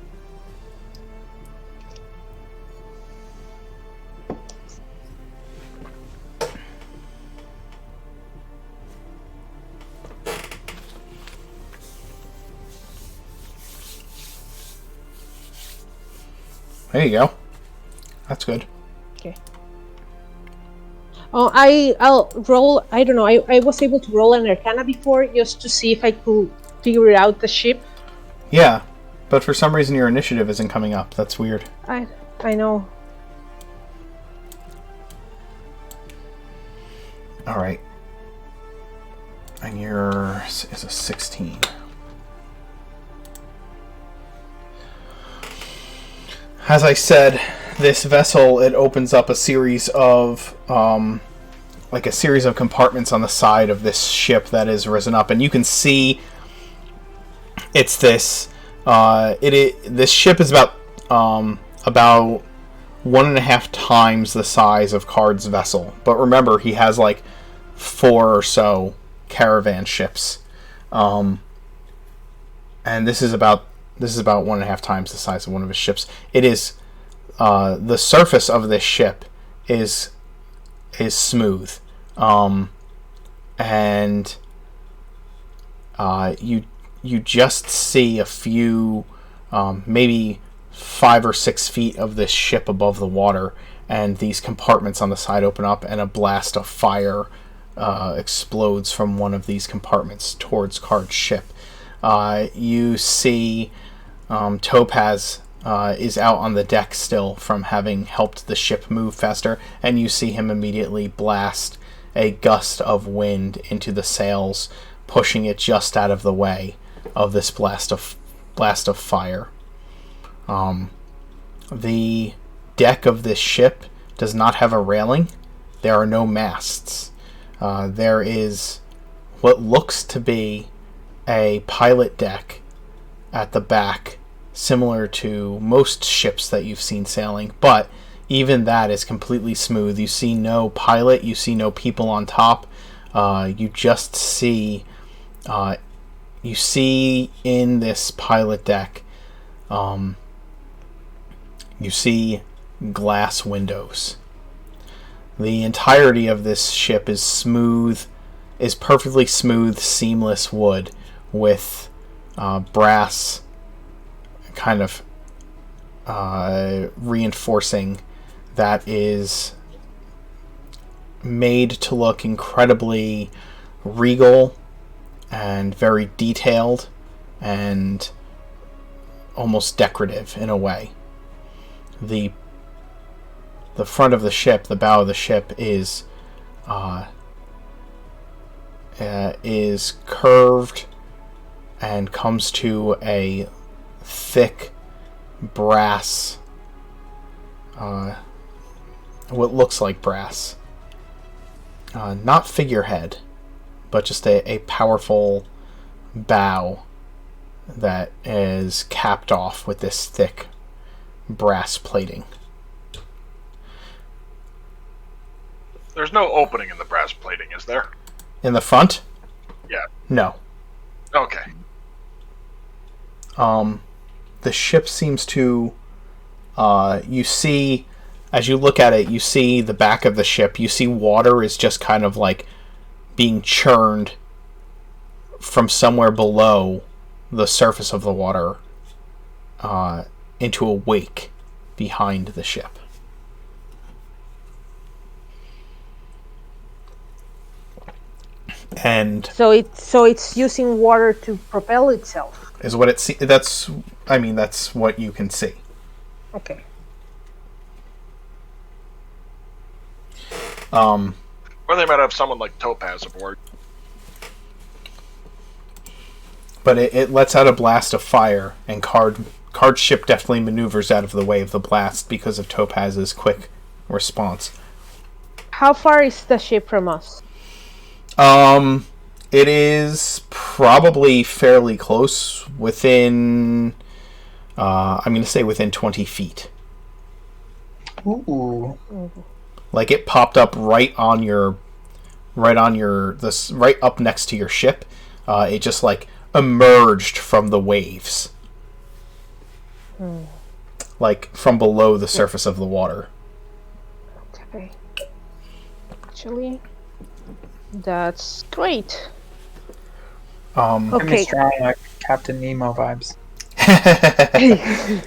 There you go. That's good. Okay. Oh, I'll roll. I don't know. I was able to roll an Arcana before just to see if I could figure out the ship. Yeah, but for some reason your initiative isn't coming up. That's weird. I know. All right. And yours is a 16. As I said, this vessel, it opens up a series of a series of compartments on the side of this ship that is risen up, and you can see it's this. This ship is about 1.5 times the size of Card's vessel. But remember, he has like 4 or so caravan ships, and this is about 1.5 times the size of one of his ships. It is the surface of this ship is smooth, and you just see a few, maybe 5 or 6 feet of this ship above the water, and these compartments on the side open up, and a blast of fire explodes from one of these compartments towards Card's ship. You see Topaz is out on the deck still from having helped the ship move faster, and you see him immediately blast a gust of wind into the sails, pushing it just out of the way of this blast of fire. The deck of this ship does not have a railing. There are no masts. There is what looks to be a pilot deck at the back, similar to most ships that you've seen sailing, but even that is completely smooth. You see no pilot, you see no people on top. You just see in this pilot deck, you see glass windows. The entirety of this ship is perfectly smooth, seamless wood with brass kind of reinforcing that is made to look incredibly regal and very detailed and almost decorative in a way. The front of the ship, the bow of the ship, is curved and comes to a thick brass, what looks like brass, not figurehead, but just a powerful bow that is capped off with this thick brass plating. There's no opening in the brass plating, is there? In the front? Yeah. No. Okay. The ship seems to, you see, as you look at it, you see the back of the ship, you see water is just kind of like being churned from somewhere below the surface of the water into a wake behind the ship. And so it's using water to propel itself. Is what it that's what you can see. Okay. Or they might have someone like Topaz aboard. But it lets out a blast of fire, and Card's ship definitely maneuvers out of the way of the blast because of Topaz's quick response. How far is the ship from us? It is probably fairly close, within, I'm going to say within 20 feet. Ooh. Like, it popped up right on your right on right up next to your ship. It just like emerged from the waves, like from below the surface of the water. Okay. Actually, that's great. Give me Okay. strong like Captain Nemo vibes.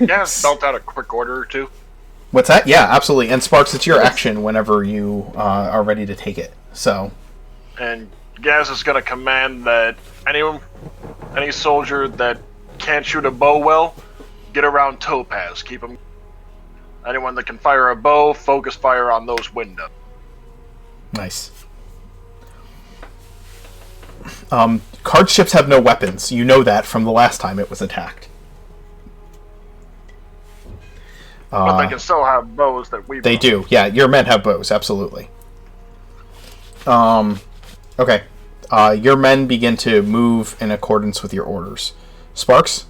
Yeah, spelt out a quick order or two. What's that? Yeah, absolutely. And Sparks, it's your action whenever you are ready to take it. So. And Gaz is going to command that any soldier that can't shoot a bow well, get around Topaz. Keep them. Anyone that can fire a bow, focus fire on those windows. Nice. Card ships have no weapons. You know that from the last time it was attacked. But they can still have bows that we... They do, yeah. Your men have bows, absolutely. Okay. Your men begin to move in accordance with your orders. Sparks?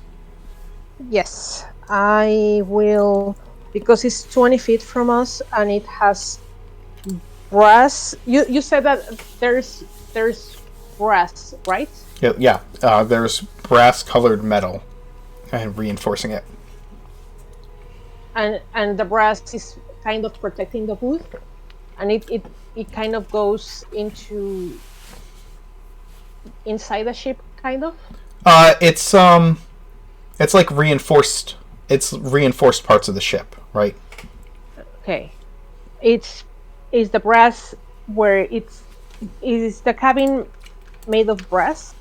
Yes, I will, because it's 20 feet from us and it has brass. You said that there's brass, right? Yeah. There's brass-colored metal and reinforcing it. And the brass is kind of protecting the wood, and it kind of goes inside the ship, kind of. It's like reinforced. It's reinforced parts of the ship, right? Okay, is the brass where is the cabin made of brass?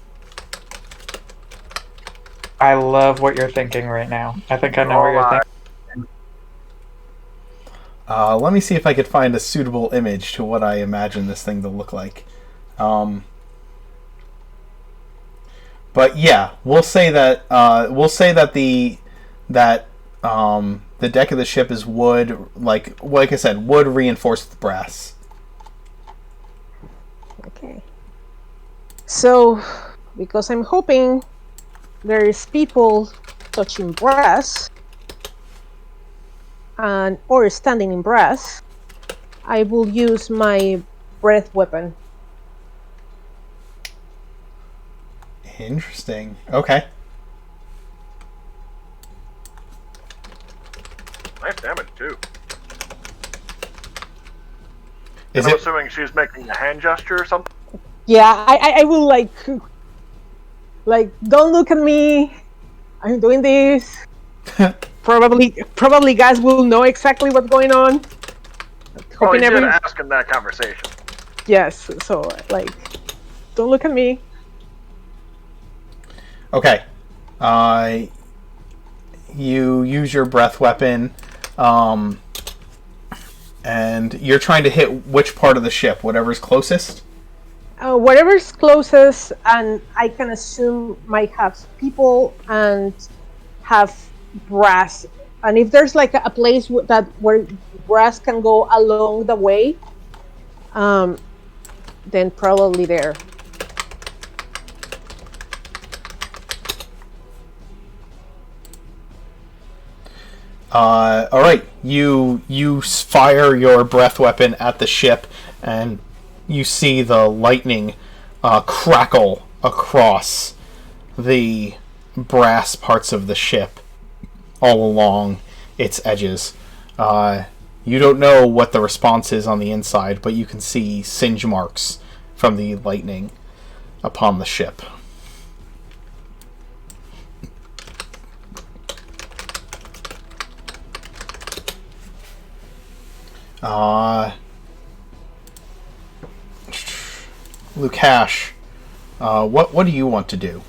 I love what you're thinking right now. I think I know what you're thinking. Let me see if I could find a suitable image to what I imagine this thing to look like. But yeah, we'll say that the deck of the ship is wood, like I said, wood reinforced with brass. Okay. So, because I'm hoping there's people touching brass or standing in brass, I will use my breath weapon. Interesting. Okay. Nice damage, too. Is I'm it? assuming she's making a hand gesture or something? Yeah, I will like, don't look at me. I'm doing this. Probably guys will know exactly what's going on. Oh, you did ask in that conversation. Yes, so, don't look at me. Okay. You use your breath weapon, and you're trying to hit which part of the ship? Whatever's closest? Whatever's closest, and I can assume might have people and have brass. And if there's like a place where brass can go along the way, then probably there. All right. You fire your breath weapon at the ship, and you see the lightning crackle across the brass parts of the ship all along its edges. You don't know what the response is on the inside, but you can see singe marks from the lightning upon the ship. Lukash, what do you want to do?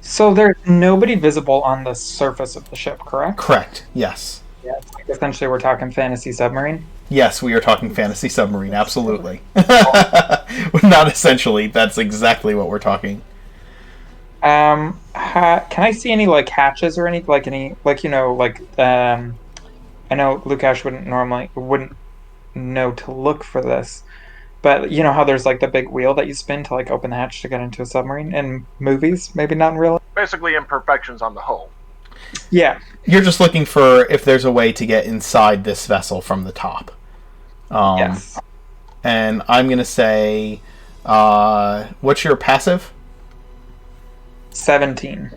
So there's nobody visible on the surface of the ship, correct? Correct. Yes. Yeah. Essentially, we're talking fantasy submarine. Yes, we are talking fantasy submarine. Absolutely. Not essentially. That's exactly what we're talking. Can I see any hatches or any I know Lukash wouldn't know to look for this, but you know how there's the big wheel that you spin to open the hatch to get into a submarine in movies, maybe not in real life. Basically imperfections on the hull. Yeah. You're just looking for if there's a way to get inside this vessel from the top. Yes. and I'm going to say, what's your passive? 17.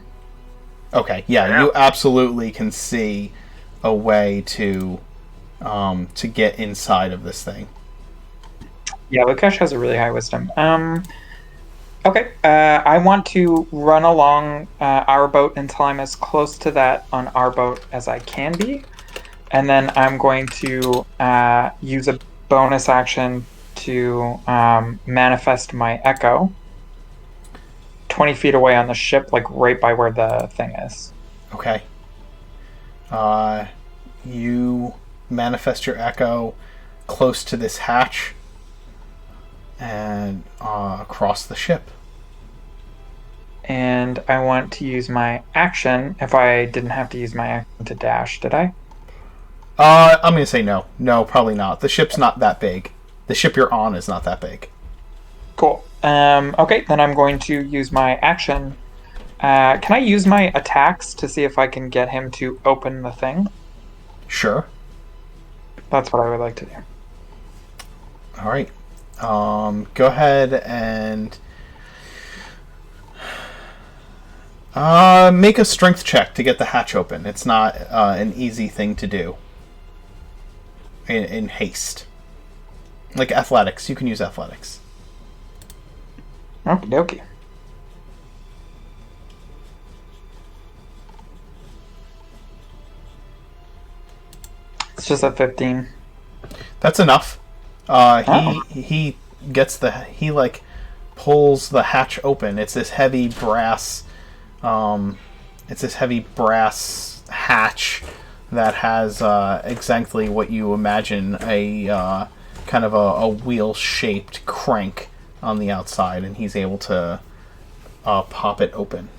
Okay, yeah, you absolutely can see a way to get inside of this thing. Yeah, Lukesh has a really high wisdom. Okay, I want to run along our boat until I'm as close to that on our boat as I can be. And then I'm going to use a bonus action to manifest my echo 20 feet away on the ship, like right by where the thing is. Okay. You manifest your echo close to this hatch and across the ship. And I want to use my action if I didn't have to use my action to dash, did I? I'm going to say no. No, probably not. The ship's not that big. The ship you're on is not that big. Cool. Okay, then I'm going to use my action. Can I use my attacks to see if I can get him to open the thing? Sure. That's what I would like to do. All right. Go ahead and make a strength check to get the hatch open. It's not an easy thing to do in haste. Like athletics. You can use athletics. Okie dokie. It's just a 15. That's enough. He gets he like pulls the hatch open. It's this heavy brass hatch that has exactly what you imagine a kind of a wheel-shaped crank on the outside, and he's able to pop it open.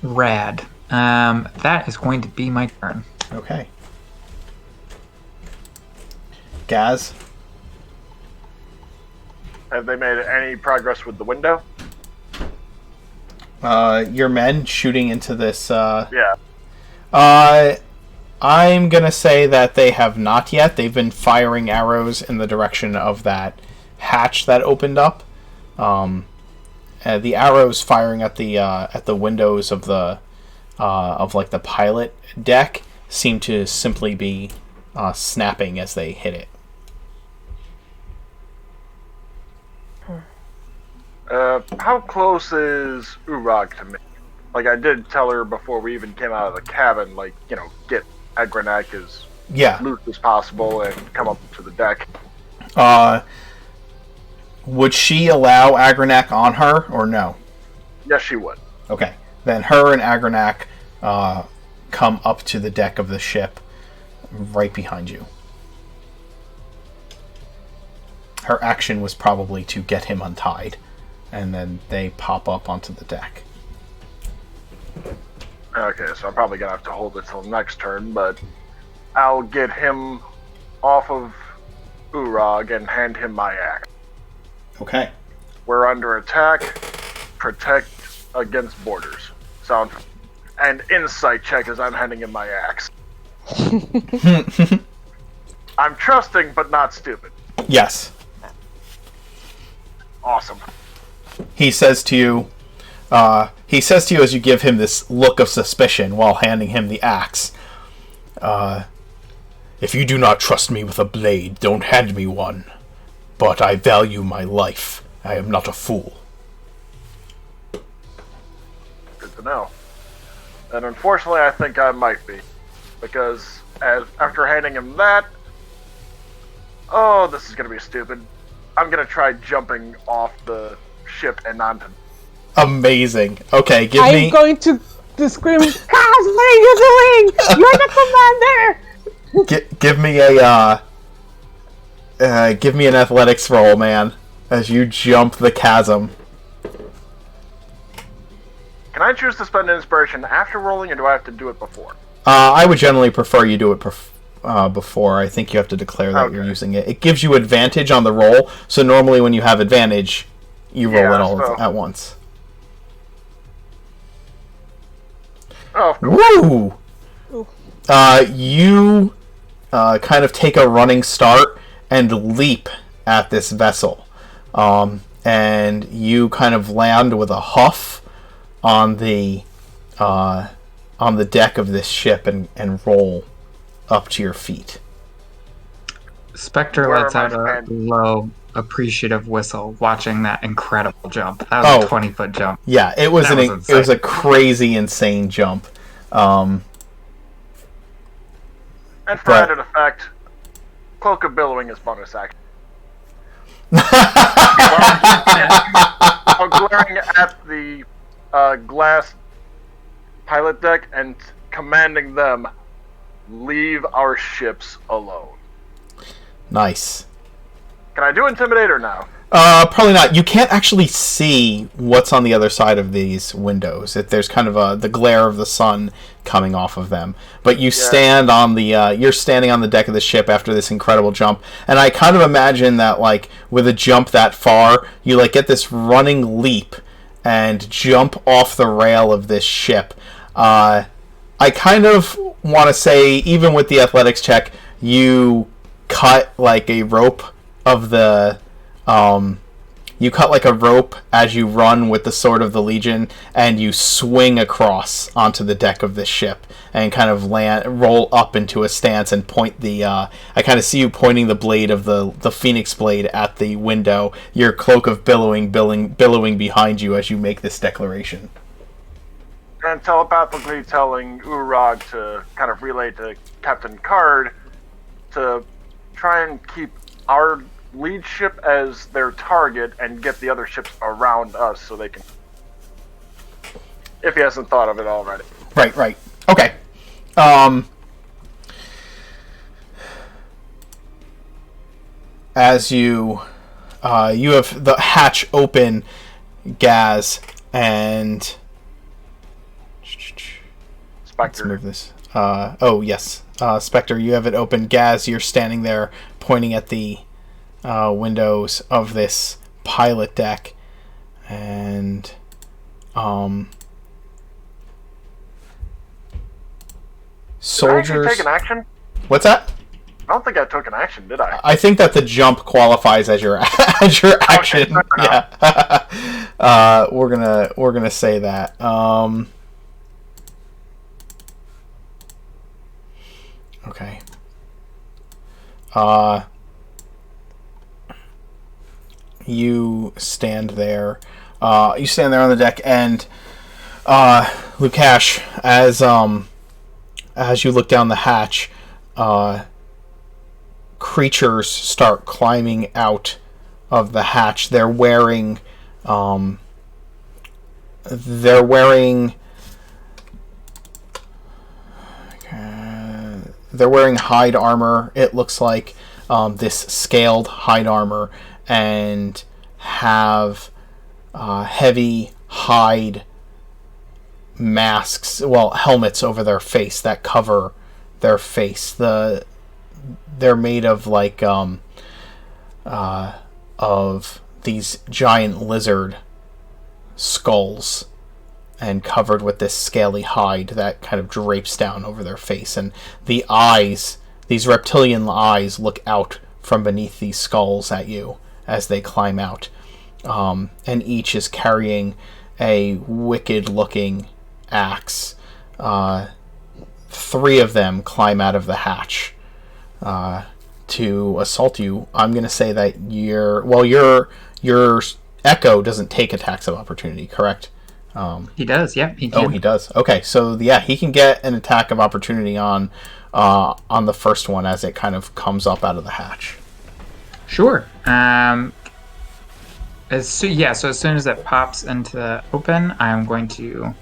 Rad. That is going to be my turn. Okay. Gaz? Have they made any progress with the window? Your men shooting into this... Yeah. I'm gonna say that they have not yet. They've been firing arrows in the direction of that hatch that opened up. The arrows firing at the windows of the like the pilot deck seem to simply be snapping as they hit it. How close is Urag to me? Like, I did tell her before we even came out of the cabin, like, get Agranak as loose as possible and come up to the deck. Would she allow Agranak on her, or no? Yes, she would. Okay. Then her and Agranak come up to the deck of the ship right behind you. Her action was probably to get him untied, and then they pop up onto the deck. Okay, so I'm probably going to have to hold it till next turn, but I'll get him off of Urag and hand him my axe. Okay. We're under attack. Protect against borders. Sound. And insight check as I'm handing him my axe. I'm trusting, but not stupid. Yes. Awesome. He says to you as you give him this look of suspicion while handing him the axe, if you do not trust me with a blade, don't hand me one. But I value my life. I am not a fool. Good to know. And unfortunately, I think I might be. Because after handing him that... Oh, this is going to be stupid. I'm going to try jumping off the ship and onto... Amazing. Okay, I'm going to scream, Kaz, what are you doing? You're the commander! Give me an athletics roll, man, as you jump the chasm. Can I choose to spend inspiration after rolling, or do I have to do it before? I would generally prefer you do it before. I think you have to declare that you're using it. It gives you advantage on the roll, so normally when you have advantage, you roll it all at once. Oh, of course. Woo! You kind of take a running start and leap at this vessel. And you kind of land with a huff on the deck of this ship and roll up to your feet. Spectre Where lets am I out a standing? low, appreciative whistle watching that incredible jump. That was a 20-foot jump. Yeah, it was That was it was insane. a crazy, insane jump. And for But- added effect, Cloak of Billowing is bonus action. While glaring at the glass pilot deck and commanding them, leave our ships alone. Nice. Can I do Intimidator now? Probably not. You can't actually see what's on the other side of these windows. There's kind of the glare of the sun coming off of them. But you stand on the you're standing on the deck of the ship after this incredible jump, and I kind of imagine that like with a jump that far, you like get this running leap and jump off the rail of this ship. I kind of want to say, even with the athletics check, you cut like a rope of the you cut like a rope as you run with the Sword of the Legion, and you swing across onto the deck of this ship and kind of roll up into a stance and point the I kind of see you pointing the blade of the Phoenix blade at the window, your Cloak of Billowing behind you as you make this declaration. And telepathically telling Urag to kind of relay to Captain Card to try and keep our lead ship as their target and get the other ships around us so they can... If he hasn't thought of it already. Right. Okay. As you have the hatch open, Gaz, and let's Spectre. move this. Yes. Spectre, you have it open. Gaz, you're standing there pointing at the windows of this pilot deck, and soldiers. Did I actually take an action? What's that? I don't think I took an action, did I? I think that the jump qualifies as your as your action. fair enough. Yeah. We're gonna say that. Okay. You stand there. You stand there on the deck, and Lukash, as you look down the hatch, creatures start climbing out of the hatch. They're wearing hide armor. It looks like this scaled hide armor, and have heavy hide masks, helmets over their face that cover their face. They're made of like of these giant lizard skulls, and covered with this scaly hide that kind of drapes down over their face. And the eyes, these reptilian eyes, look out from beneath these skulls at you as they climb out. And each is carrying a wicked-looking axe. 3 of them climb out of the hatch to assault you. I'm going to say that your Echo doesn't take attacks of opportunity, correct? He does, yeah. He can. Oh, he does. Okay, so yeah, he can get an attack of opportunity on the first one as it kind of comes up out of the hatch. Sure. So as soon as it pops into the open, I'm going to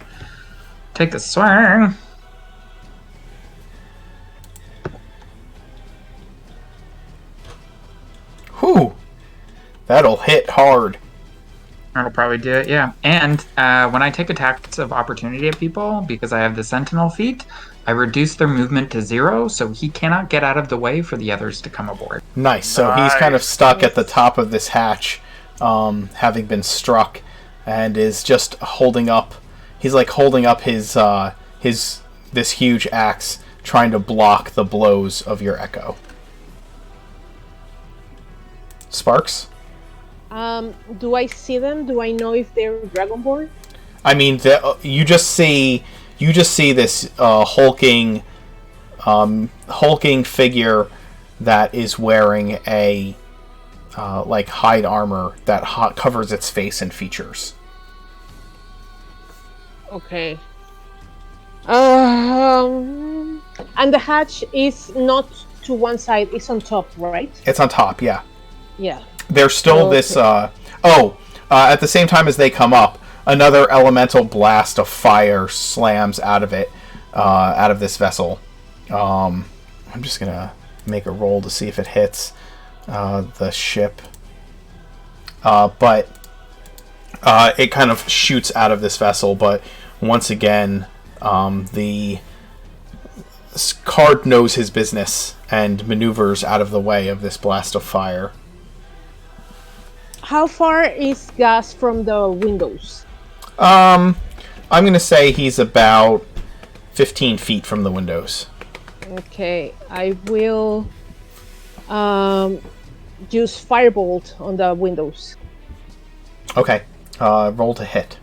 take the swing. Whew! That'll hit hard. That'll probably do it, yeah. And when I take attacks of opportunity at people, because I have the Sentinel feat, I reduce their movement to 0, so he cannot get out of the way for the others to come aboard. Nice. So he's kind of stuck at the top of this hatch, having been struck, and is just holding up. He's like holding up his this huge axe, trying to block the blows of your Echo. sparks. Do I see them? Do I know if they're Dragonborn? I mean, you just see this hulking figure that is wearing a like hide armor that covers its face and features. Okay. And the hatch is not to one side; it's on top, right? It's on top, yeah. Yeah. There's still this. At the same time as they come up, another elemental blast of fire slams out of it, out of this vessel. I'm just gonna make a roll to see if it hits the ship. But it kind of shoots out of this vessel. But once again, the card knows his business and maneuvers out of the way of this blast of fire. How far is Gas from the windows? I'm gonna say he's about 15 feet from the windows. Okay, I will use Firebolt on the windows. Okay, roll to hit.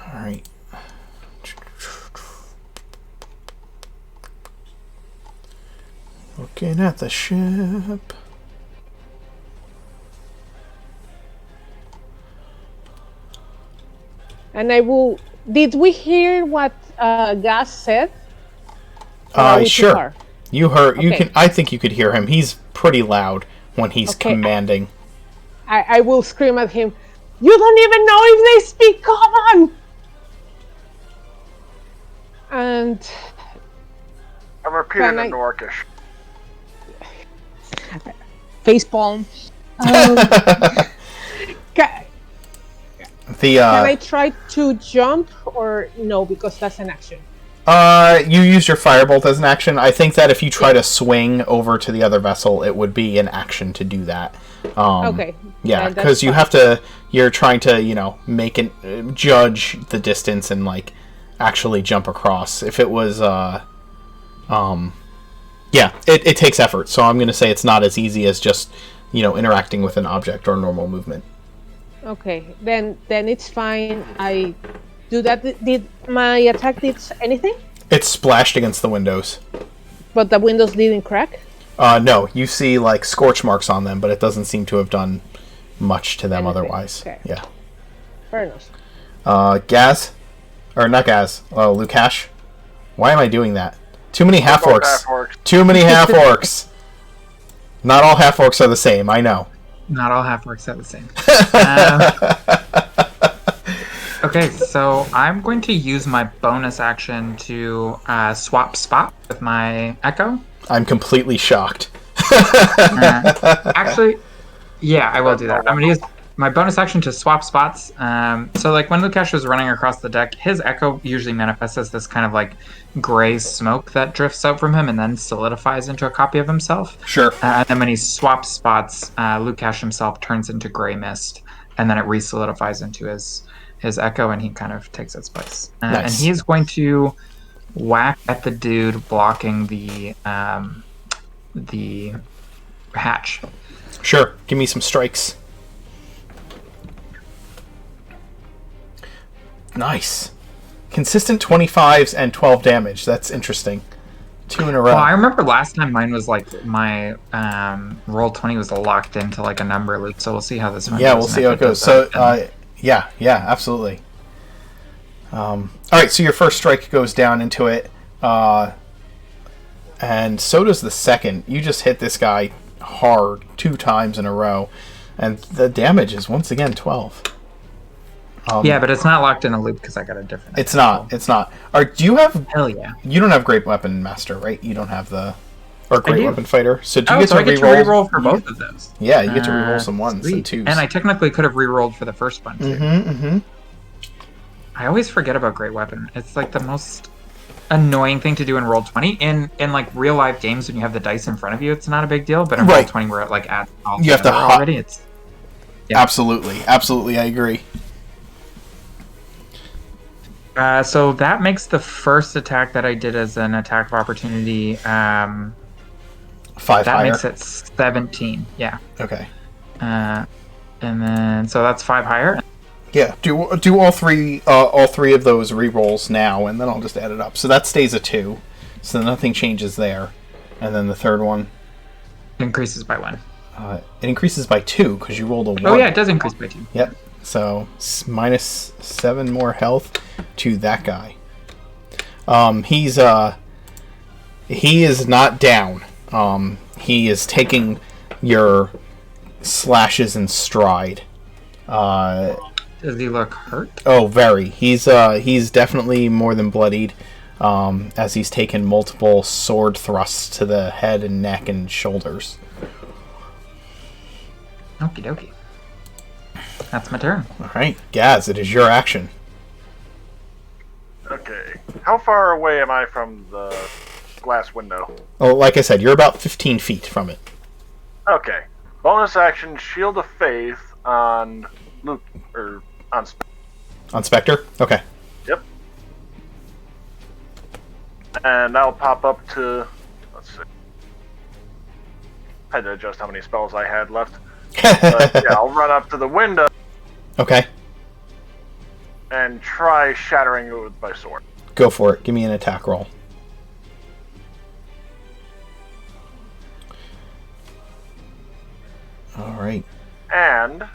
All right. Looking at the ship. And I will. Did we hear what Gas said? Or are we too Sure. far? You heard. You Okay. can. I think you could hear him. He's pretty loud when he's Okay. commanding. I will scream at him. You don't even know if they speak common. And I'm repeating Can in I- Orcish. facepalm. Can I try to jump or no? Because that's an action. You use your firebolt as an action. I think that if you try to swing over to the other vessel, it would be an action to do that. Okay. Yeah, that's because you fine. have to. You're trying to, make it judge the distance and actually jump across. If it was, it takes effort. So I'm going to say it's not as easy as just, interacting with an object or normal movement. Okay, then it's fine. I do that. Did my attack did anything? It splashed against the windows. But the windows didn't crack. No, you see scorch marks on them, but it doesn't seem to have done much to them Anything. otherwise. Okay. Yeah. Fair enough. Gaz, or not Gaz. Lukash. Why am I doing that? Too many half orcs. Half-orcs. Too many half orcs. Not all half orcs are the same. I know. Not all half works out the same. Okay, so I'm going to use my bonus action to swap spot with my Echo. I'm completely shocked. Actually, yeah, I will do that. I'm going to use my bonus action to swap spots. So, when Lukash was running across the deck, his Echo usually manifests as this kind of gray smoke that drifts out from him and then solidifies into a copy of himself. Sure. And then when he swaps spots, Lukash himself turns into gray mist, and then it re-solidifies into his Echo, and he kind of takes its place. Nice. And he's going to whack at the dude blocking the hatch. Sure. Give me some strikes. Nice. Consistent 25s and 12 damage. That's interesting. 2 in a row. Well, I remember last time mine was my roll 20 was locked into a number loop, so we'll see how this one goes. Yeah, we'll see how it goes. So, yeah, absolutely. All right, so your first strike goes down into it, and so does the second. You just hit this guy hard 2 times in a row, and the damage is once again 12. Yeah, but it's not locked in a loop because I got a different. It's not. Do you have? Hell yeah. You don't have Great Weapon Master, right? You don't have the Great do. Weapon Fighter. So do you Oh, get so to I get to reroll? reroll for both of those. Yeah, you get to reroll some ones and Sweet. twos. And I technically could have rerolled for the first one too. Mm-hmm. I always forget about Great Weapon. It's the most annoying thing to do in roll 20. In real life games when you have the dice in front of you, it's not a big deal. But in roll Right. 20 where it adds all You have to together already, it's Absolutely, I agree. So that makes the first attack that I did as an attack of opportunity. 5 That higher. makes it 17. Yeah. Okay. And then so that's 5 higher. Yeah. Do all three of those re-rolls now, and then I'll just add it up. So that stays a 2. So nothing changes there. And then the third one. It increases by 1. It increases by 2 because you rolled a 1. Oh yeah, it does increase by 2. Yep. So minus 7 more health to that guy. He is not down. He is taking your slashes in stride. Does he look hurt? Oh, very. He's definitely more than bloodied. As he's taken multiple sword thrusts to the head and neck and shoulders. Okie dokie. That's my turn. All right, Gaz, it is your action. Okay. How far away am I from the glass window? Oh, like I said, you're about 15 feet from it. Okay. Bonus action, Shield of Faith on Luke, or on On Spectre? Okay. Yep. And I'll pop up to, let's see. I had to adjust how many spells I had left. But yeah, I'll run up to the window Okay. and try shattering it with my sword. Go for it. Give me an attack roll. All right. And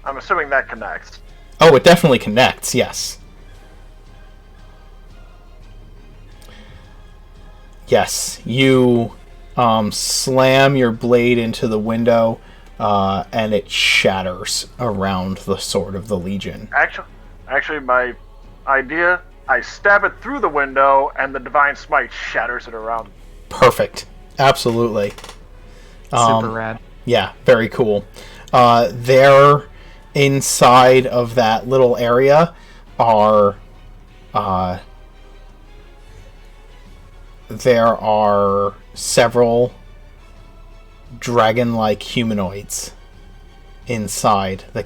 I'm assuming that connects. Oh, it definitely connects, yes. Yes, you slam your blade into the window, and it shatters around the sword of the Legion. Actually, my idea, I stab it through the window, and the Divine Smite shatters it around. Perfect. Absolutely. Super rad. Yeah, very cool. There, inside of that little area, are there are several dragon-like humanoids inside the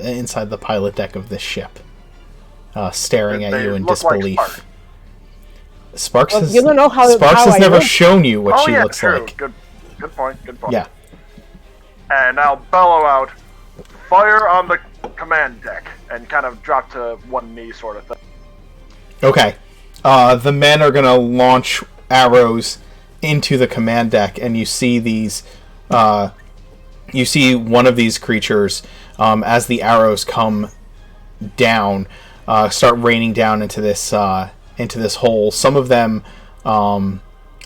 inside the pilot deck of this ship, staring at you in disbelief. Like Sparks has, you don't know how Sparks has I never look. shown you what she yeah, looks true. like. Good point. Yeah. And I'll bellow out, fire on the command deck, and kind of drop to one knee sort of thing. Okay. The men are going to launch arrows into the command deck, and you see these. You see one of these creatures, as the arrows come down, start raining down into this hole. Some of them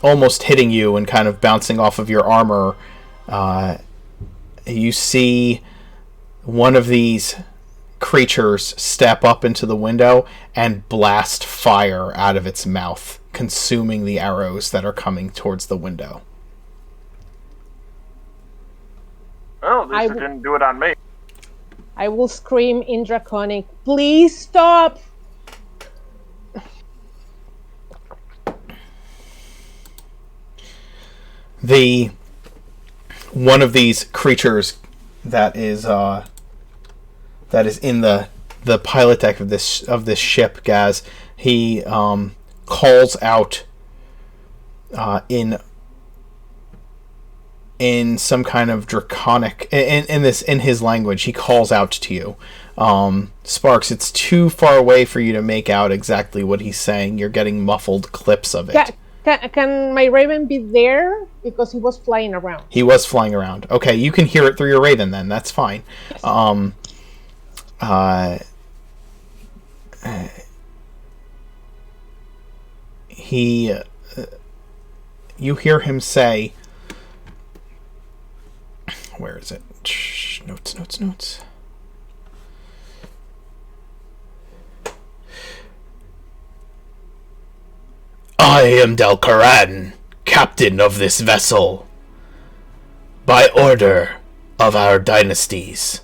almost hitting you and kind of bouncing off of your armor. You see one of these creatures step up into the window and blast fire out of its mouth, consuming the arrows that are coming towards the window. Oh, at least it didn't do it on me. I will scream in Draconic, please stop! One of these creatures that is in the pilot deck of this ship, Gaz, he calls out in some kind of draconic in his language. He calls out to you. Sparks, it's too far away for you to make out exactly what he's saying. You're getting muffled clips of it. Can my raven be there? Because he was flying around. He was flying around. Okay, you can hear it through your raven then. That's fine. Yes. You hear him say, where is it? Notes. I am Delcaran, captain of this vessel. By order of our dynasties.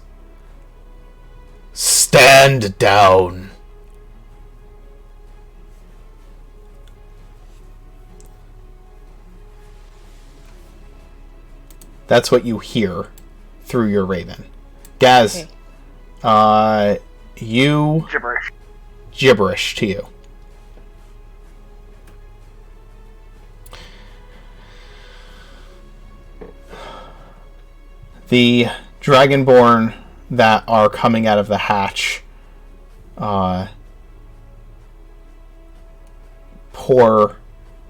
Stand down. That's what you hear through your raven. Gaz, Okay. You gibberish to you. The Dragonborn that are coming out of the hatch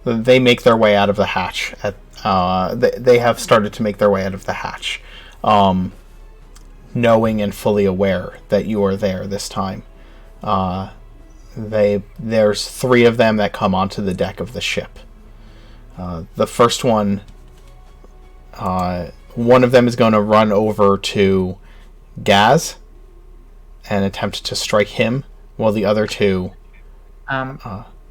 they make their way out of the hatch. They have started to make their way out of the hatch, knowing and fully aware that you are there this time. There's 3 of them that come onto the deck of the ship. The first one of them is going to run over to Gaz and attempt to strike him, while the other 2...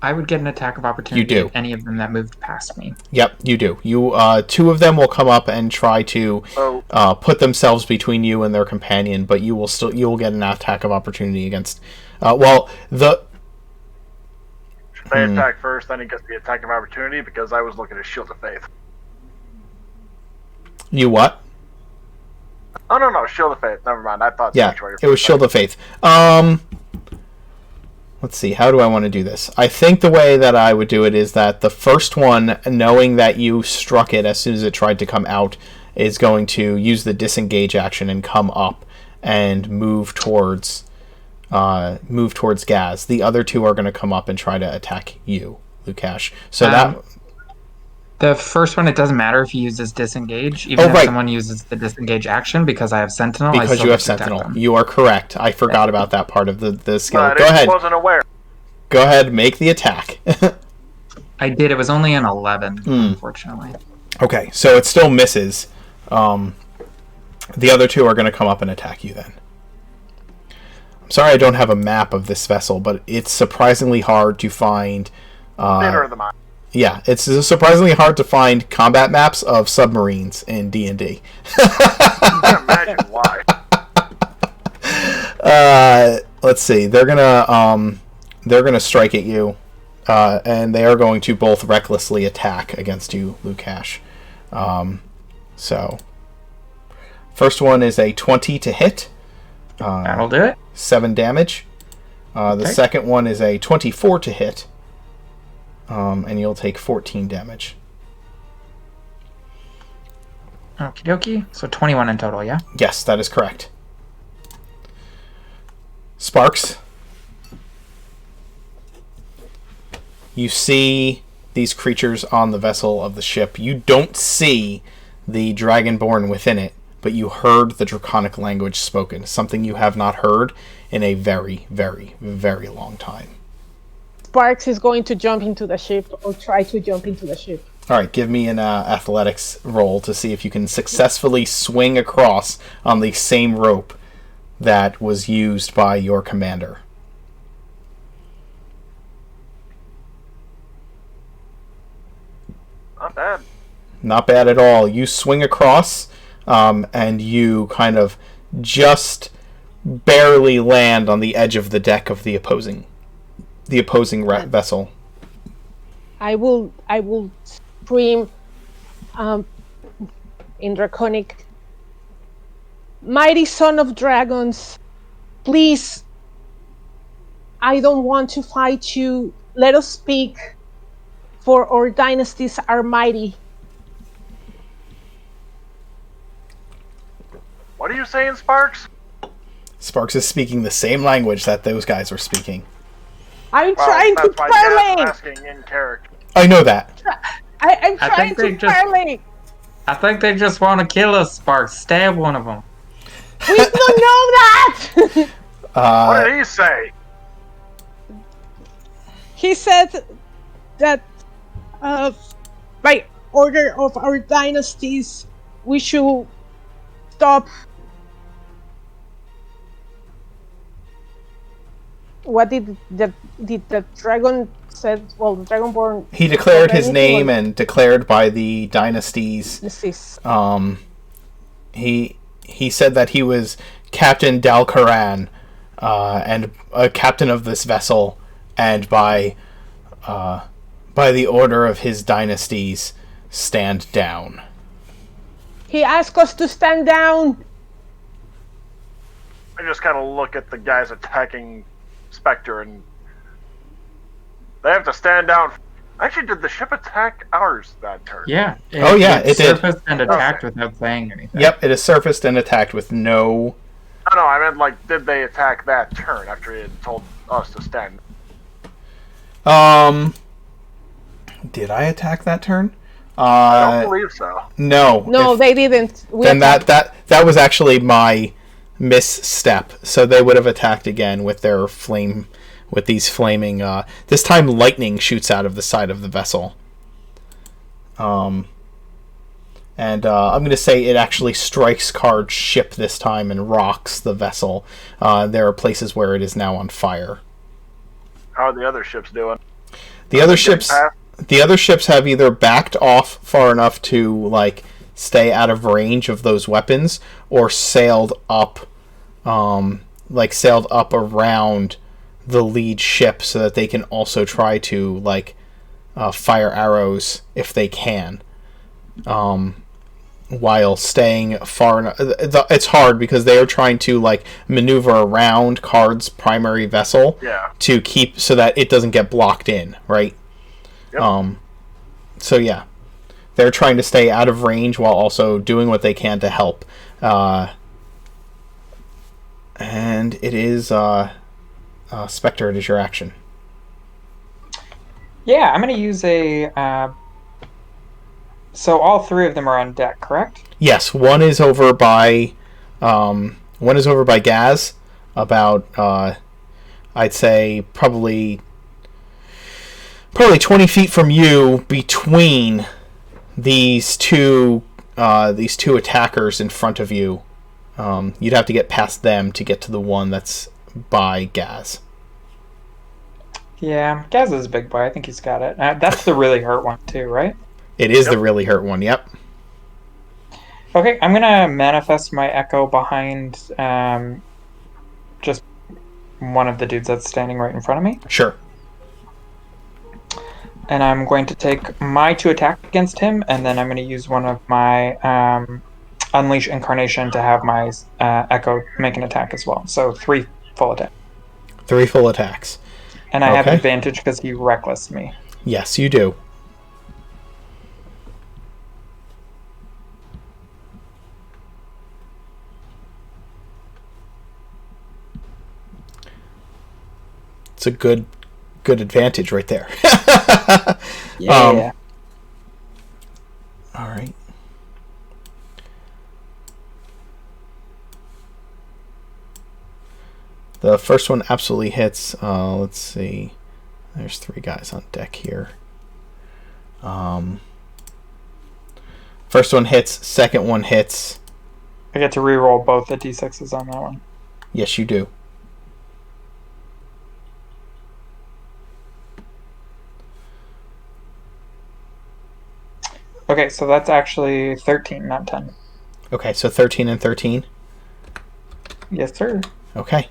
I would get an attack of opportunity You do. at any of them that moved past me. Yep, you do. 2 of them will come up and try to put themselves between you and their companion, but you will get an attack of opportunity against... Should they attack first, then he gets the attack of opportunity? Because I was looking at Shield of Faith. You what? Oh, no, Shield of Faith. Never mind. I thought... Yeah, it was Shield of Faith. Let's see, how do I want to do this? I think the way that I would do it is that the first one, knowing that you struck it as soon as it tried to come out, is going to use the disengage action and come up and move towards Gaz. The other 2 are going to come up and try to attack you, Lukash. So the first one, it doesn't matter if he uses disengage, even if someone uses the disengage action, because I have Sentinel. Because you have Sentinel. You are correct. I forgot about that part of the skill. Go ahead. I wasn't aware. Go ahead, make the attack. I did. It was only an 11, unfortunately. Okay, so it still misses. The other 2 are going to come up and attack you then. I'm sorry I don't have a map of this vessel, but it's surprisingly hard to find... Theater of the Mind. Yeah, it's surprisingly hard to find combat maps of submarines in D&D. I can't imagine why. Let's see. They're gonna strike at you, and they are going to both recklessly attack against you, Lukash. So, first one is a 20 to hit. That'll do it. 7 damage. The second one is a 24 to hit. And you'll take 14 damage. Okie dokie. So 21 in total, yeah? Yes, that is correct. Sparks. You see these creatures on the vessel of the ship. You don't see the Dragonborn within it, but you heard the Draconic language spoken, something you have not heard in a very, very, very long time. Sparks is going to jump into the ship, or try to jump into the ship. All right, give me an athletics roll to see if you can successfully swing across on the same rope that was used by your commander. Not bad. Not bad at all. You swing across, and you kind of just barely land on the edge of the deck of the opposing vessel. I will scream in Draconic, "Mighty son of dragons, please, I don't want to fight you. Let us speak, for our dynasties are mighty." What are you saying, Sparks? Sparks is speaking the same language that those guys were speaking. I'm trying to parlay. Asking in character. I know that. I'm trying to parlay. I think they just want to kill us, Sparks. Stab one of them. We don't know that! What did he say? He said that by order of our dynasties, we should stop. What did the dragon said? Well, the Dragonborn. He declared his name and declared by the dynasties. He said that he was Captain Dalcaran, and a captain of this vessel, and by the order of his dynasties, stand down. He asked us to stand down. I just kind of look at the guys attacking Spectre, and they have to stand down. Actually, did the ship attack ours that turn? Yeah. It did. Surfaced and attacked Okay. without saying anything. Yep, it has surfaced and attacked with no... No, I meant like, did they attack that turn after he had told us to stand? Did I attack that turn? I don't believe so. No. No, they didn't. Then that was actually my misstep. So they would have attacked again with their flame, with these flaming. This time, lightning shoots out of the side of the vessel. And I'm going to say it actually strikes Card's ship this time and rocks the vessel. There are places where it is now on fire. How are the other ships doing? The other ships have either backed off far enough to like stay out of range of those weapons, or sailed up around the lead ship so that they can also try to like fire arrows if they can. While staying far enough. It's hard because they are trying to like maneuver around Card's primary vessel to keep so that it doesn't get blocked in, right? Yep. So yeah, they're trying to stay out of range while also doing what they can to help. And it is Spectre. It is your action. Yeah, I'm going to use a... So all three of them are on deck, correct? Yes, one is over by Gaz, about I'd say probably 20 feet from you, between these two attackers in front of you. You'd have to get past them to get to the one that's by Gaz. Yeah, Gaz is a big boy. I think he's got it. That's the really hurt one too, right? It is the really hurt one, yep. Okay, I'm going to manifest my echo behind just one of the dudes that's standing right in front of me. Sure. And I'm going to take my 2 attack against him, and then I'm going to use one of my Unleash Incarnation to have my Echo make an attack as well. So 3 full attacks. 3 full attacks. And I have advantage because he recklessed me. Yes, you do. It's a good advantage right there. Yeah. All right. The first one absolutely hits. Let's see. There's 3 guys on deck here. First one hits. Second one hits. I get to reroll both the d6s on that one. Yes, you do. Okay, so that's actually 13, not 10. Okay, so 13 and 13. Yes, sir. Okay.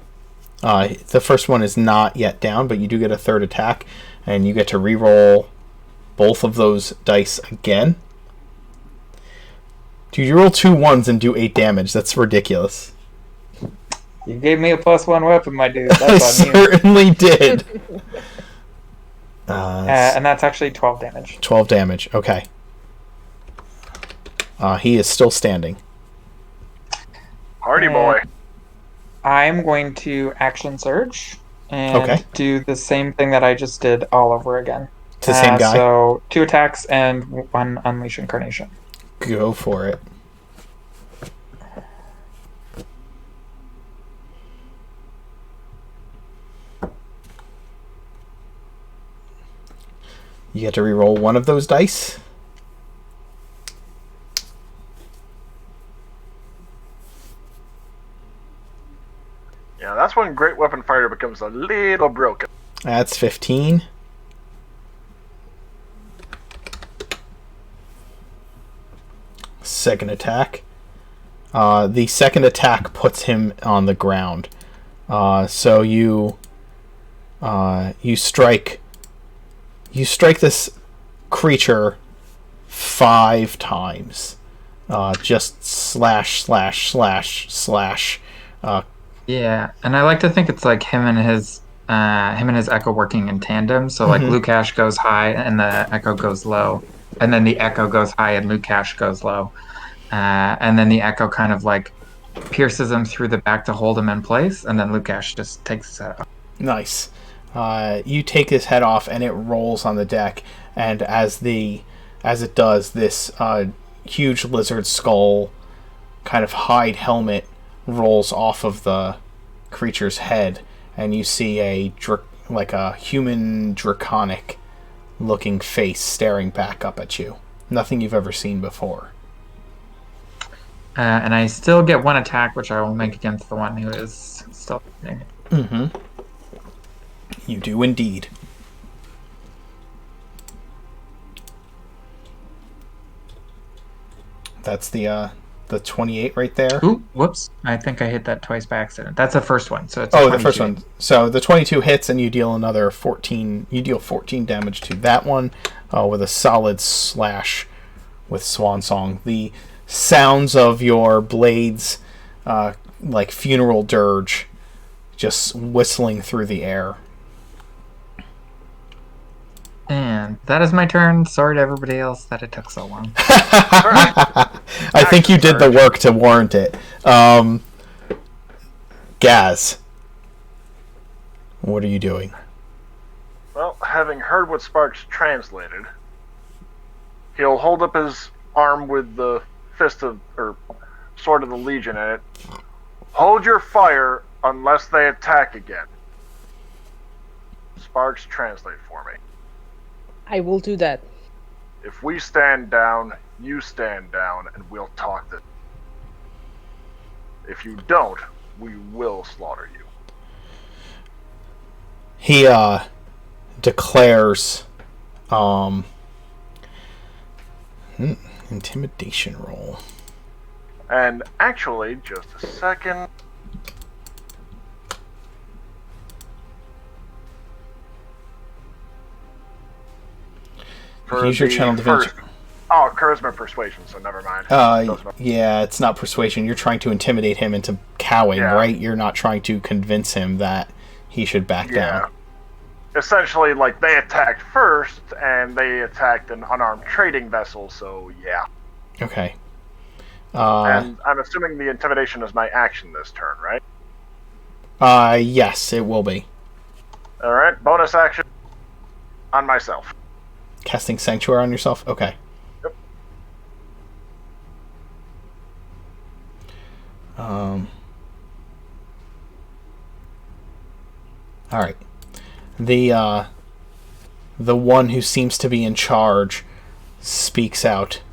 The first one is not yet down, but you do get a third attack, and you get to reroll both of those dice again. Dude, you roll 2 1s and do 8 damage. That's ridiculous. You gave me a +1 weapon, my dude. I That's on you. certainly did. And that's actually 12 damage. 12 damage. Okay. He is still standing. Hardy boy. I'm going to action surge and do the same thing that I just did all over again. It's the same guy? So 2 attacks and 1 Unleash Incarnation. Go for it. You get to reroll one of those dice. Yeah, that's when Great Weapon Fighter becomes a little broken. That's 15. Second attack. The second attack puts him on the ground. So you strike this creature 5 times. Just slash. Yeah, and I like to think it's like him and his echo working in tandem. So like Mhm. Lukash goes high and the echo goes low, and then the echo goes high and Lukash goes low, and then the echo kind of like pierces him through the back to hold him in place, and then Lukash just takes his head off. Nice. You take his head off, and it rolls on the deck. And as it does, this huge lizard skull kind of hide helmet rolls off of the creature's head, and you see like a human draconic looking face staring back up at you. Nothing you've ever seen before. And I still get one attack, which I will make against the one who is still hitting. Mm-hmm. You do indeed. That's the 28 right there. Ooh, whoops. I think I hit that twice by accident. That's the first one. So it's the first one. So the 22 hits, and you deal another 14. You deal 14 damage to that one with a solid slash with Swan Song. The sounds of your blades, like funeral dirge, just whistling through the air. And that is my turn. Sorry to everybody else that it took so long. I think you did the work to warrant it. Gaz, what are you doing? Well, having heard what Sparks translated, he'll hold up his arm with the fist of, or sword of the Legion in it. Hold your fire unless they attack again. Sparks, translate for me. I will do that. If we stand down, you stand down, and we'll talk this. If you don't, we will slaughter you. He declares intimidation roll. And actually, just a second. Use your channel divinity. Oh, charisma persuasion, so never mind. Yeah, it's not persuasion. You're trying to intimidate him into cowing, right? You're not trying to convince him that he should back down. Essentially, like, they attacked first, and they attacked an unarmed trading vessel, so yeah. Okay. And I'm assuming the intimidation is my action this turn, right? Yes, it will be. Alright, bonus action on myself. Casting Sanctuary on yourself? Okay. Yep. Alright. The one who seems to be in charge speaks out.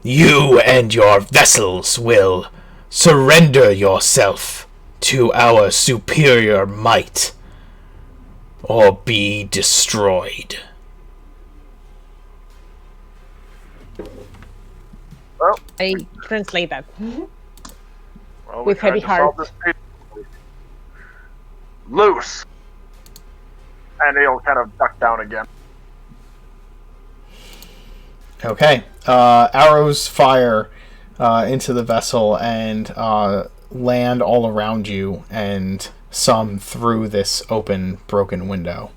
You and your vessels will surrender yourself to our superior might, or be destroyed. Well, I translate that. well, With heavy heart. Loose! And he'll kind of duck down again. Okay. Arrows fire into the vessel and land all around you, and some through this open, broken window.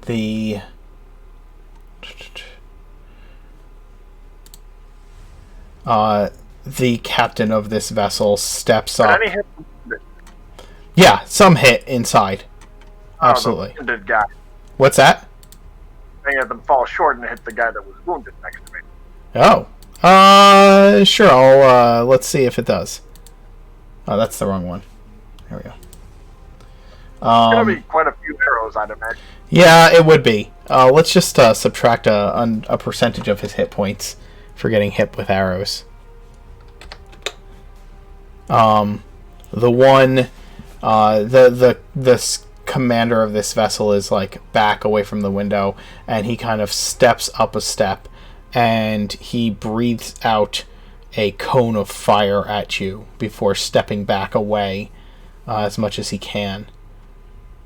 The captain of this vessel steps up. Any hit? Yeah, some hit inside. Absolutely. The wounded guy. What's that? They had them fall short and hit the guy that was wounded next to me. Oh. Sure, let's see if it does. Oh, that's the wrong one. There we go. It's gonna be quite a few arrows, I'd imagine. Yeah, it would be. Let's just subtract a percentage of his hit points for getting hit with arrows. The one, the commander of this vessel is like back away from the window, and he kind of steps up a step, and he breathes out a cone of fire at you before stepping back away as much as he can.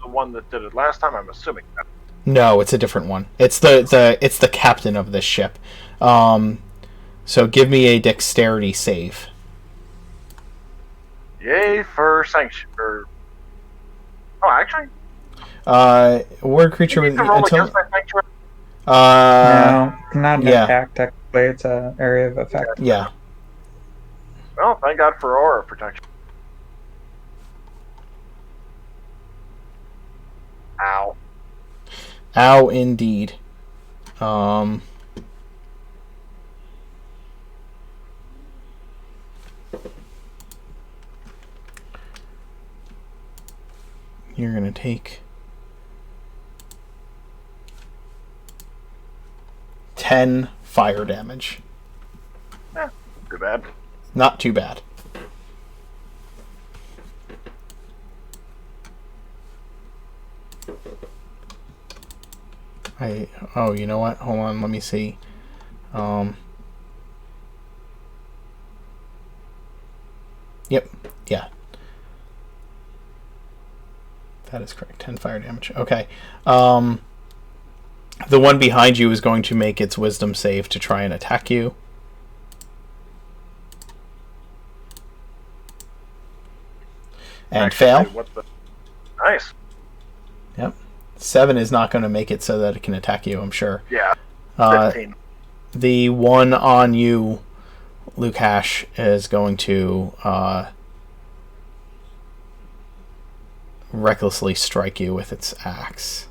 The one that did it last time, I'm assuming that. No, it's a different one. It's the captain of this ship. So give me a dexterity save. Yay for sanction. Oh, actually, Word creature you with need to roll until against my sanctuary. No, not an yeah. attack technically. It's an area of effect. Yeah. Well, thank God for aura protection. Ow. Ow, indeed. You're gonna take 10 fire damage. Too bad. Not too bad. Oh, you know what? Hold on, let me see. Yep, yeah. That is correct. 10 fire damage. Okay. The one behind you is going to make its wisdom save to try and attack you. And Actually, fail. what the... Nice. Yep. 7 is not going to make it so that it can attack you, I'm sure. Yeah. 15. The one on you, Lukash, is going to recklessly strike you with its axe.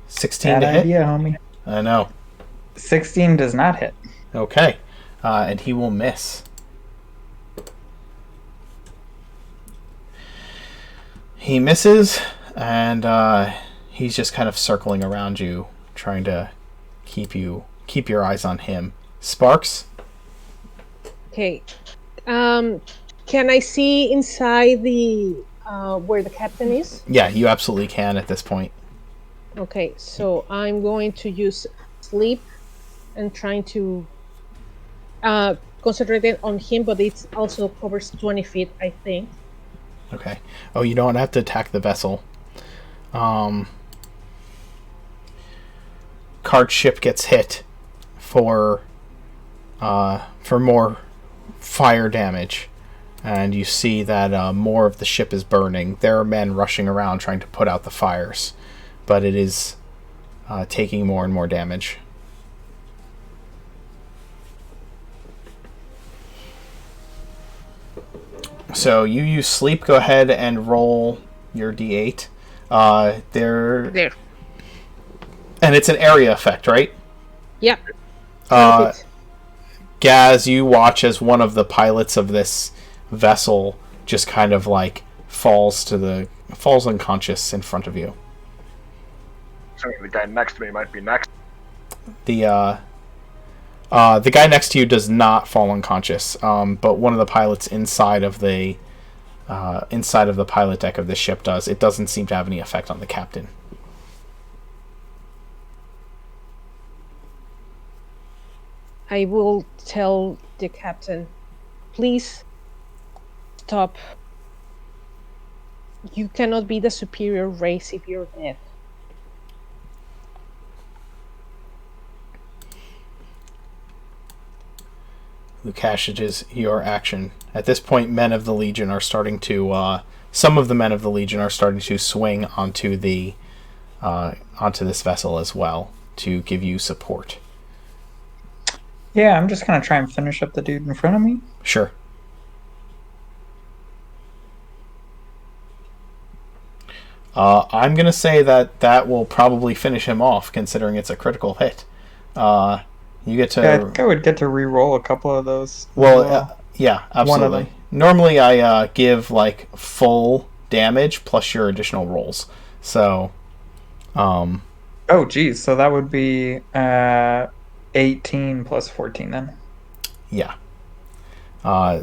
16 Bad to hit? idea, homie. I know. 16 does not hit. Okay. And he will miss. He misses, and he's just kind of circling around you, trying to keep your eyes on him. Sparks? Okay. Can I see inside the where the captain is? Yeah, you absolutely can at this point. Okay, so I'm going to use sleep and trying to concentrate it on him, but it also covers 20 feet, I think. Okay. Oh, you don't have to attack the vessel. Card ship gets hit for more fire damage, and you see that more of the ship is burning. There are men rushing around trying to put out the fires, but it is taking more and more damage. So you use sleep. Go ahead and roll your d8. There. And it's an area effect, right? Yep. Gaz, you watch as one of the pilots of this vessel just kind of like falls unconscious in front of you. So the guy next to me might be next. The guy next to you does not fall unconscious, but one of the pilots inside of the pilot deck of this ship does. It doesn't seem to have any effect on the captain. I will tell the captain, please stop. You cannot be the superior race if you're dead. Lukash, it is your action. At this point, men of the Legion are starting to... some of the men of the Legion are starting to swing onto this vessel as well to give you support. Yeah, I'm just going to try and finish up the dude in front of me. Sure. I'm going to say that will probably finish him off, considering it's a critical hit. You get to... Yeah, I think I would get to re-roll a couple of those. Well, yeah, absolutely. One of them. Normally I give like full damage plus your additional rolls. So... Oh, geez. So that would be 18 plus 14 then. Yeah.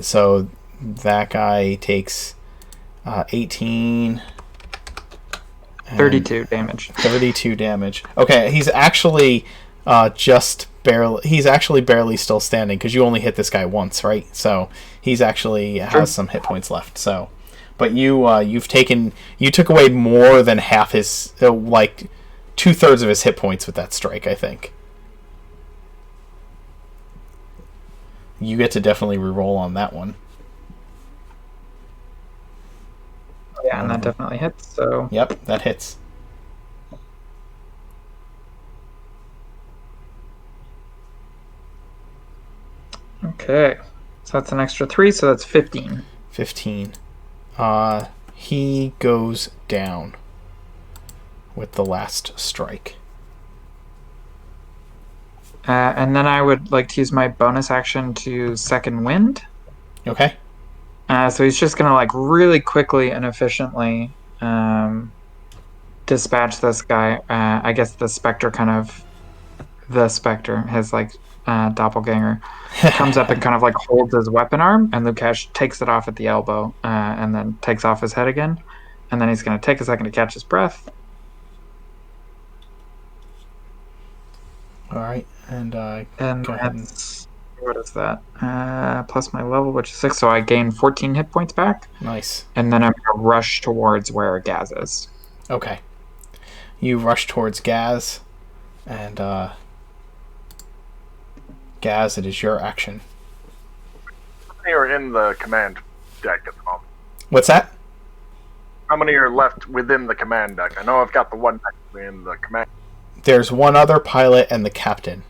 So that guy takes 18... 32 damage. 32 damage. Okay, he's actually barely still standing because you only hit this guy once, right? So he's actually has some hit points left. So but you took away more than half his, like 2/3 of his hit points with that strike. I think you get to definitely reroll on that one. Yeah, and that definitely hits. So Yep, that hits. okay, so that's an extra 3, so that's 15. 15. He goes down with the last strike. And then I would like to use my bonus action to second wind. Okay. So he's just gonna like really quickly and efficiently dispatch this guy. I guess the specter his like doppelganger, comes up and kind of like holds his weapon arm, and Lukash takes it off at the elbow, and then takes off his head again, and then he's gonna take a second to catch his breath. All right, and And go ahead. that's what is that? Plus my level, which is 6, so I gain 14 hit points back. Nice. And then I'm gonna rush towards where Gaz is. Okay. You rush towards Gaz, and Gaz, it is your action. How many are in the command deck at the moment? What's that? How many are left within the command deck? I know I've got the one technically in the command. There's one other pilot and the captain.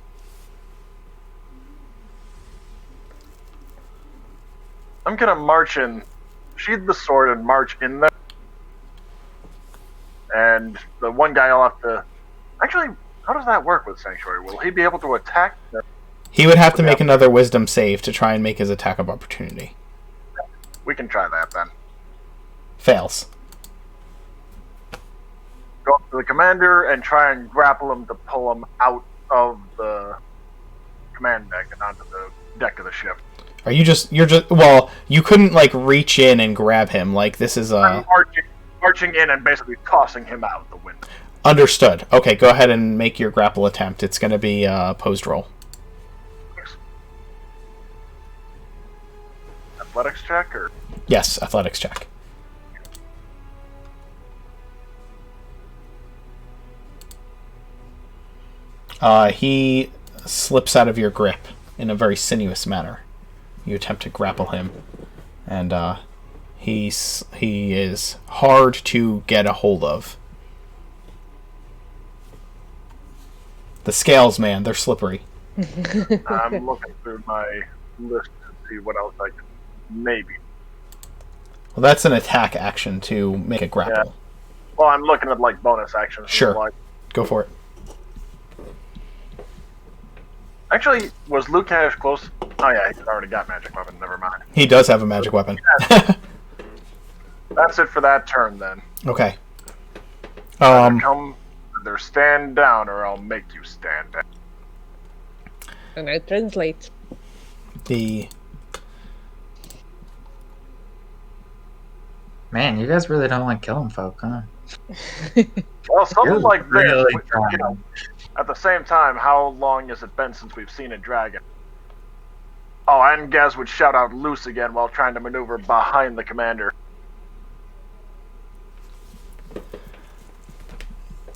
I'm gonna march in, sheathe the sword and march in there. And the one guy I'll have to... Actually, how does that work with Sanctuary? Will he be able to attack? He would have to make another wisdom save to try and make his attack of opportunity. We can try that then. Fails. Go up to the commander and try and grapple him to pull him out of the command deck and onto the deck of the ship. You're just well, you couldn't like reach in and grab him. Like this is I'm marching in and basically tossing him out the window. Understood. Okay, go ahead and make your grapple attempt. It's going to be a opposed roll. Athletics check or? Yes, athletics check. He slips out of your grip in a very sinuous manner. You attempt to grapple him, and he is hard to get a hold of. The scales, man, they're slippery. I'm looking through my list to see what else I can maybe. Well, that's an attack action to make a grapple. Yeah. Well, I'm looking at like bonus actions. Sure. Like... Go for it. Actually, was Lukash close? Oh yeah, he's already got magic weapon. Never mind. He does have a magic weapon. That's it for that turn then. Okay. Either stand down or I'll make you stand down. And I translate. Man, you guys really don't like killing folk, huh? Well, something You're like this. really You know, at the same time, how long has it been since we've seen a dragon? Oh, and Gaz would shout out loose again while trying to maneuver behind the commander.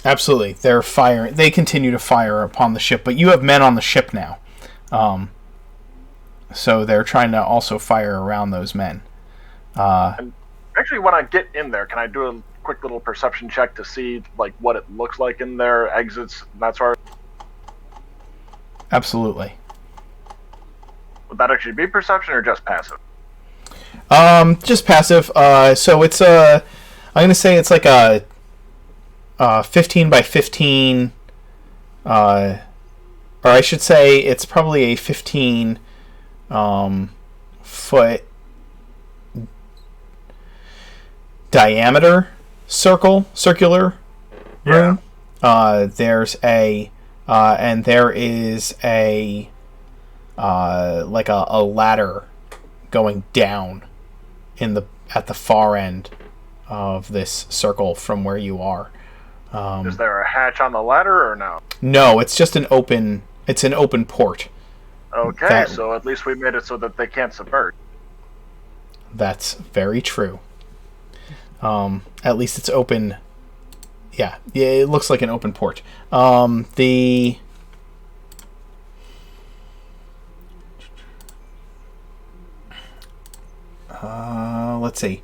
Absolutely. They're firing. They continue to fire upon the ship, but you have men on the ship now. So they're trying to also fire around those men. And actually, when I get in there, can I do a quick little perception check to see like what it looks like in their exits and that sort of... Absolutely. Would that actually be perception or just passive? Just passive. So it's I'm going to say it's like a 15 by 15, or I should say it's probably a 15 foot diameter circular room. There's a and there is a like a ladder going down at the far end of this circle from where you are. Is there a hatch on the ladder or no? No, it's just an open port. Okay, so at least we made it so that they can't subvert. That's very true. At least it's open. Yeah, it looks like an open port. Let's see.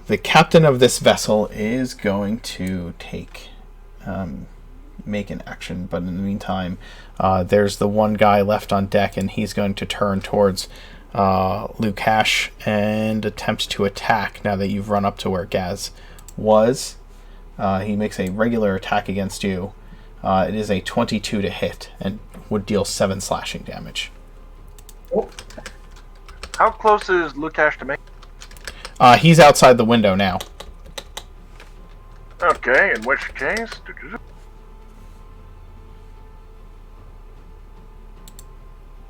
The captain of this vessel is going to make an action, but in the meantime, there's the one guy left on deck, and he's going to turn towards Lukash and attempt to attack now that you've run up to where Gaz was. He makes a regular attack against you. It is a 22 to hit and would deal 7 slashing damage. How close is Lukash to me? He's outside the window now. Okay, in which case...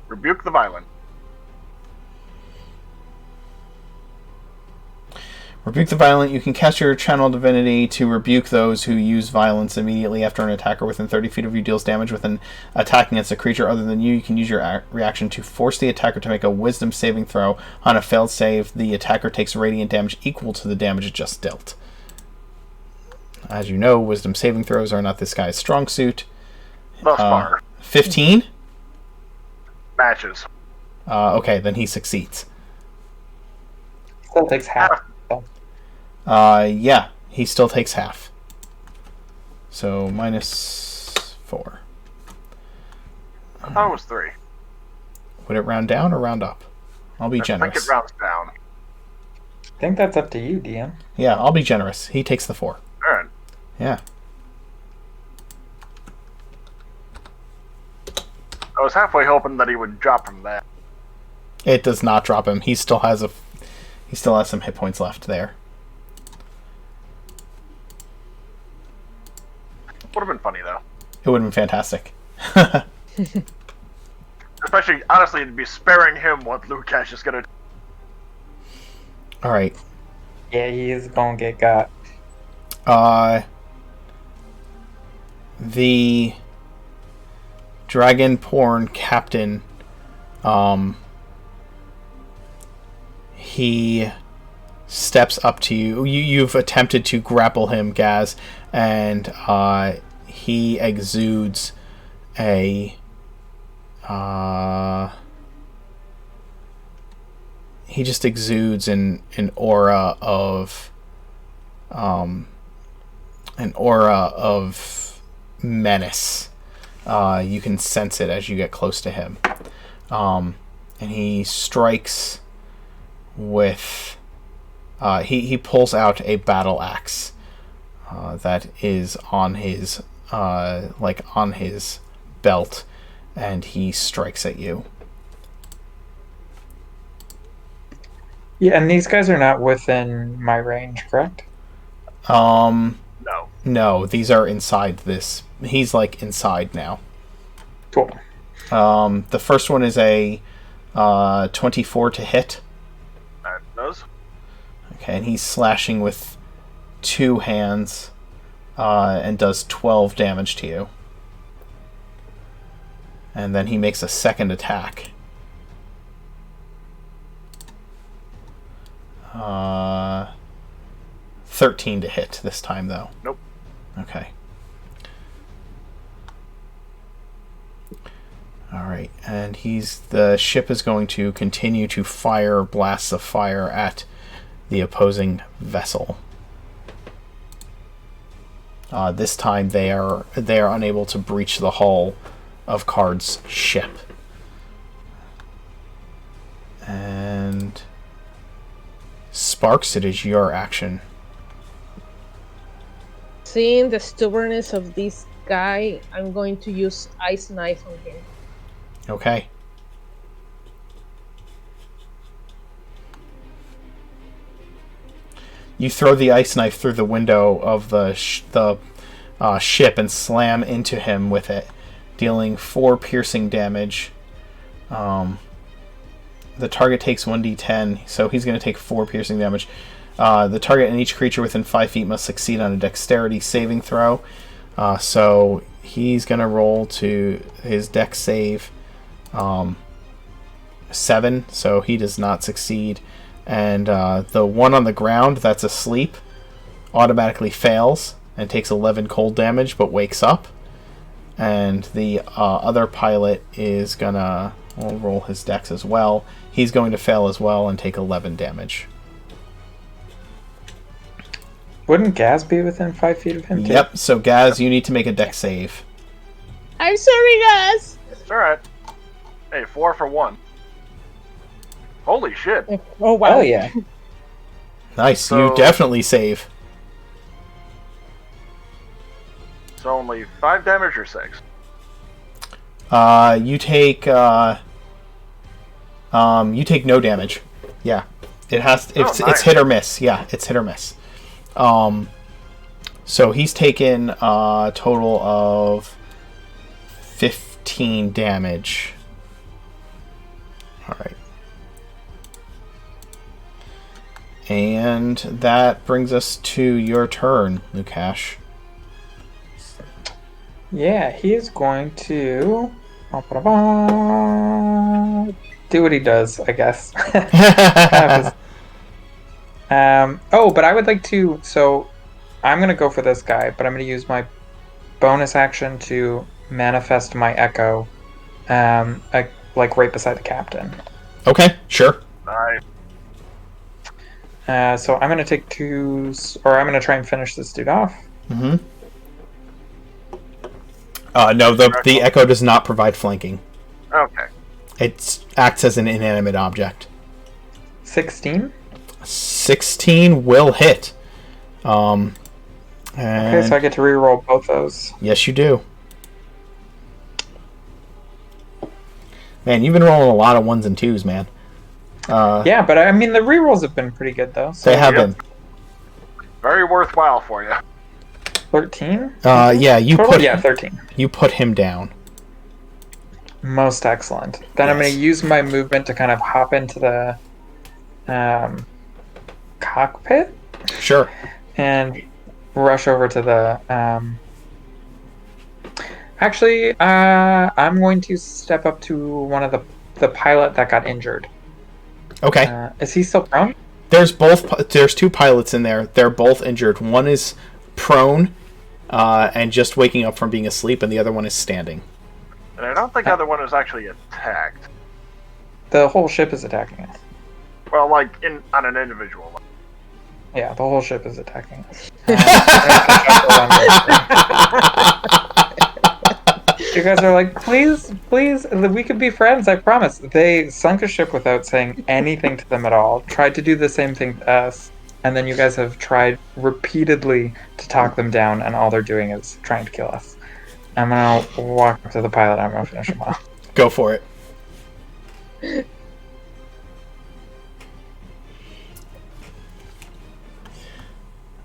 Rebuke the violent. Rebuke the violent. You can cast your channel divinity to rebuke those who use violence immediately after an attacker within 30 feet of you deals damage with an attack against a creature other than you. You can use your reaction to force the attacker to make a wisdom saving throw. On a failed save, the attacker takes radiant damage equal to the damage it just dealt. As you know, wisdom saving throws are not this guy's strong suit. Thus far. 15? Matches. Okay, then he succeeds. Still takes half. Yeah, he still takes half. So, -4. I thought it was 3. Would it round down or round up? I'll be I generous. think it rounds down. I think that's up to you, DM. Yeah, I'll be generous. He takes the 4. Alright. Yeah. I was halfway hoping that he would drop from that. It does not drop him. He still has some hit points left there. Would have been funny, though. It would have been fantastic. Especially, honestly, it'd be sparing him what Lukash is gonna... Alright. Yeah, he is gonna get got. The Dragonborn captain, he steps up to you. You've attempted to grapple him, Gaz, and he exudes a he just exudes an aura of menace. You can sense it as you get close to him, and he strikes with he pulls out a battle axe that is on his on his belt, and he strikes at you. Yeah, and these guys are not within my range, correct? No. These are inside this. He's like inside now. Cool. The first one is a 24 to hit. That does. Okay, and he's slashing with 2 hands and does 12 damage to you. And then he makes a second attack. 13 to hit this time, though. Nope. Okay. Alright, and the ship is going to continue to fire blasts of fire at the opposing vessel. This time they are unable to breach the hull of Card's ship. And Sparks, it is your action. Seeing the stubbornness of this guy, I'm going to use Ice Knife on him. Okay. You throw the ice knife through the window of the ship and slam into him with it, dealing 4 piercing damage. The target takes 1d10, so he's going to take 4 piercing damage. The target and each creature within 5 feet must succeed on a dexterity saving throw. So he's going to roll to his dex save 7, so he does not succeed. And the one on the ground that's asleep automatically fails and takes 11 cold damage, but wakes up. And the other pilot is gonna roll his dex as well. He's going to fail as well and take 11 damage. Wouldn't Gaz be within 5 feet of him, too? Yep, so Gaz, you need to make a dex save. I'm sorry, guys. It's alright. Hey, 4 for 1. Holy shit. Oh, wow. Oh, yeah. Nice, So- you definitely save. It's only 5 damage or 6? You take no damage. Yeah. It's nice. hit or miss. Yeah, it's hit or miss. So he's taken a total of 15 damage. Alright. And that brings us to your turn, Lukash. Yeah, he is going to do what he does, I guess. But I would like to. So I'm going to go for this guy, but I'm going to use my bonus action to manifest my echo, like right beside the captain. Okay, sure. Nice. So I'm going to take 2, or I'm going to try and finish this dude off. Mm-hmm. No, the echo does not provide flanking. Okay. It acts as an inanimate object. 16. 16 will hit. And Okay, so I get to reroll both those. yes, you do. Man, you've been rolling a lot of 1s and 2s, man. Yeah, but I mean the rerolls have been pretty good though. So They have Yep. been. Very worthwhile for you. 13. Yeah, you Total? put Yeah, 13. you put him down. Most excellent. Then I'm Yes. going to use my movement to kind of hop into the cockpit Sure. and rush over to the. Actually, I'm going to step up to one of the pilot that got injured. Okay. Is he still prone? There's 2 pilots in there. They're both injured. One is prone and just waking up from being asleep, and the other one is standing. And I don't think the other one is actually attacked. The whole ship is attacking us. Well, like on an individual level. Yeah, the whole ship is attacking us. You guys are like, please, we could be friends, I promise. They sunk a ship without saying anything to them at all, tried to do the same thing to us, and then you guys have tried repeatedly to talk them down, and all they're doing is trying to kill us. I'm gonna walk up to the pilot, I'm gonna finish him off. Go for it.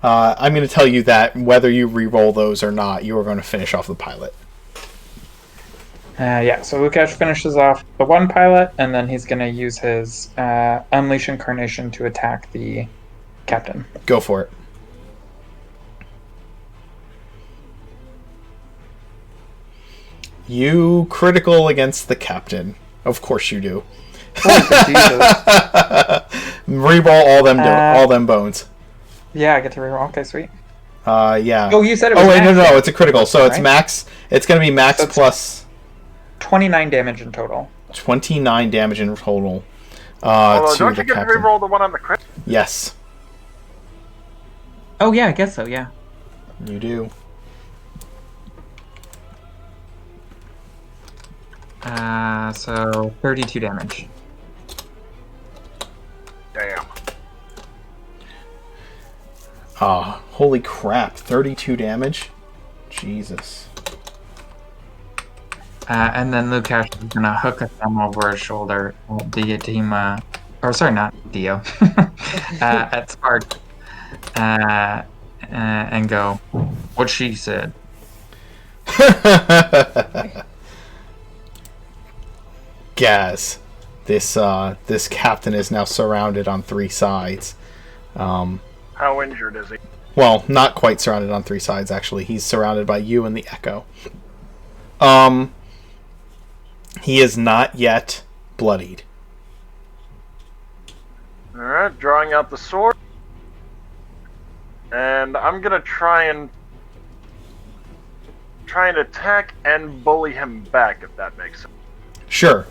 I'm going to tell you that whether you re-roll those or not, you are going to finish off the pilot. Yeah, so Lukash finishes off the one pilot, and then he's gonna use his Unleash Incarnation to attack the captain. Go for it. You critical against the captain. Of course you do. Reroll all them bones. Yeah, I get to reroll. Okay, sweet. Yeah. Oh, you said it was Oh wait, max, no, right? it's a critical. So it's Right? max. It's going to be max So it's- plus 29 damage in total. 29 damage in total. Although, To don't the you get to captain. reroll the one on the crit? Yes, Oh yeah, I guess so. Yeah. you do. So 32 damage. Damn. Holy crap! 32 damage. Jesus. And then Lukash is gonna hook a thumb over his shoulder at Dima, or sorry, not Dio, at Spark, and go, what she said. Gaz, this captain is now surrounded on 3 sides. How injured is he? Well, not quite surrounded on 3 sides, actually. He's surrounded by you and the Echo. He is not yet bloodied. Alright, drawing out the sword. And I'm gonna try and attack and bully him back, if that makes sense. Sure.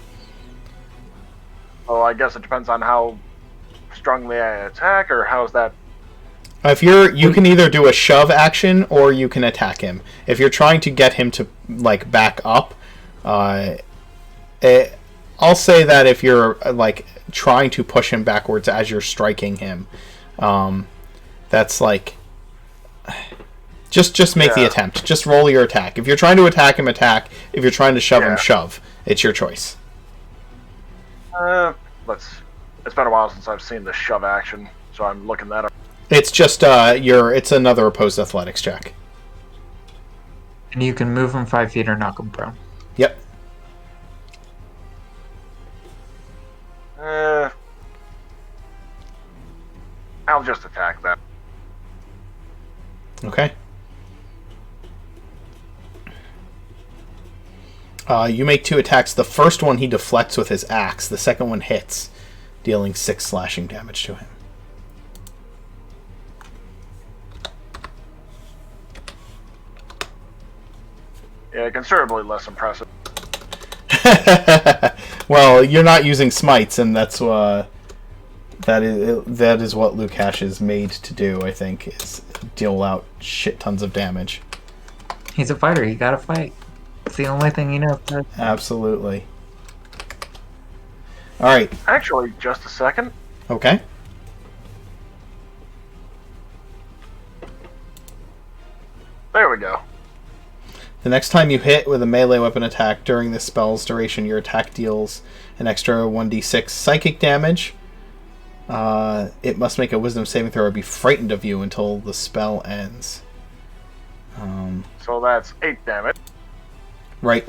Well, I guess it depends on how strongly I attack, or how's that? If you can either do a shove action or you can attack him. If you're trying to get him to like back up, I'll say that if you're like trying to push him backwards as you're striking him, that's like just make the attempt. Just roll your attack. If you're trying to attack him, attack. If you're trying to shove him, shove. It's your choice. It's been a while since I've seen the shove action, so I'm looking that up. It's just it's another opposed athletics check. And you can move him 5 feet or knock him prone. Yep. I'll just attack that. Okay. You make 2 attacks. The first one he deflects with his axe. The second one hits, dealing 6 slashing damage to him. Yeah, considerably less impressive. Well, you're not using smites, and that's that is what Lukash is made to do. I think is deal out shit tons of damage. He's a fighter. You gotta fight. It's the only thing you know. Absolutely. All right. Actually, just a second. Okay. There we go. The next time you hit with a melee weapon attack during this spell's duration, your attack deals an extra 1d6 psychic damage. It must make a wisdom saving throw or be frightened of you until the spell ends. So that's 8 damage. Right.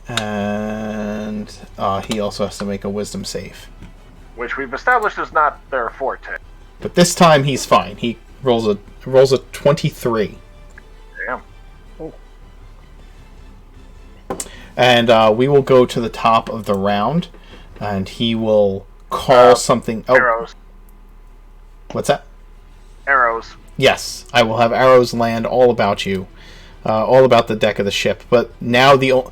And he also has to make a wisdom save. Which we've established is not their forte. But this time he's fine. He rolls a 23. Damn. And we will go to the top of the round, and he will call something. Oh, arrows. What's that? Arrows. Yes, I will have arrows land all about you, all about the deck of the ship. But now you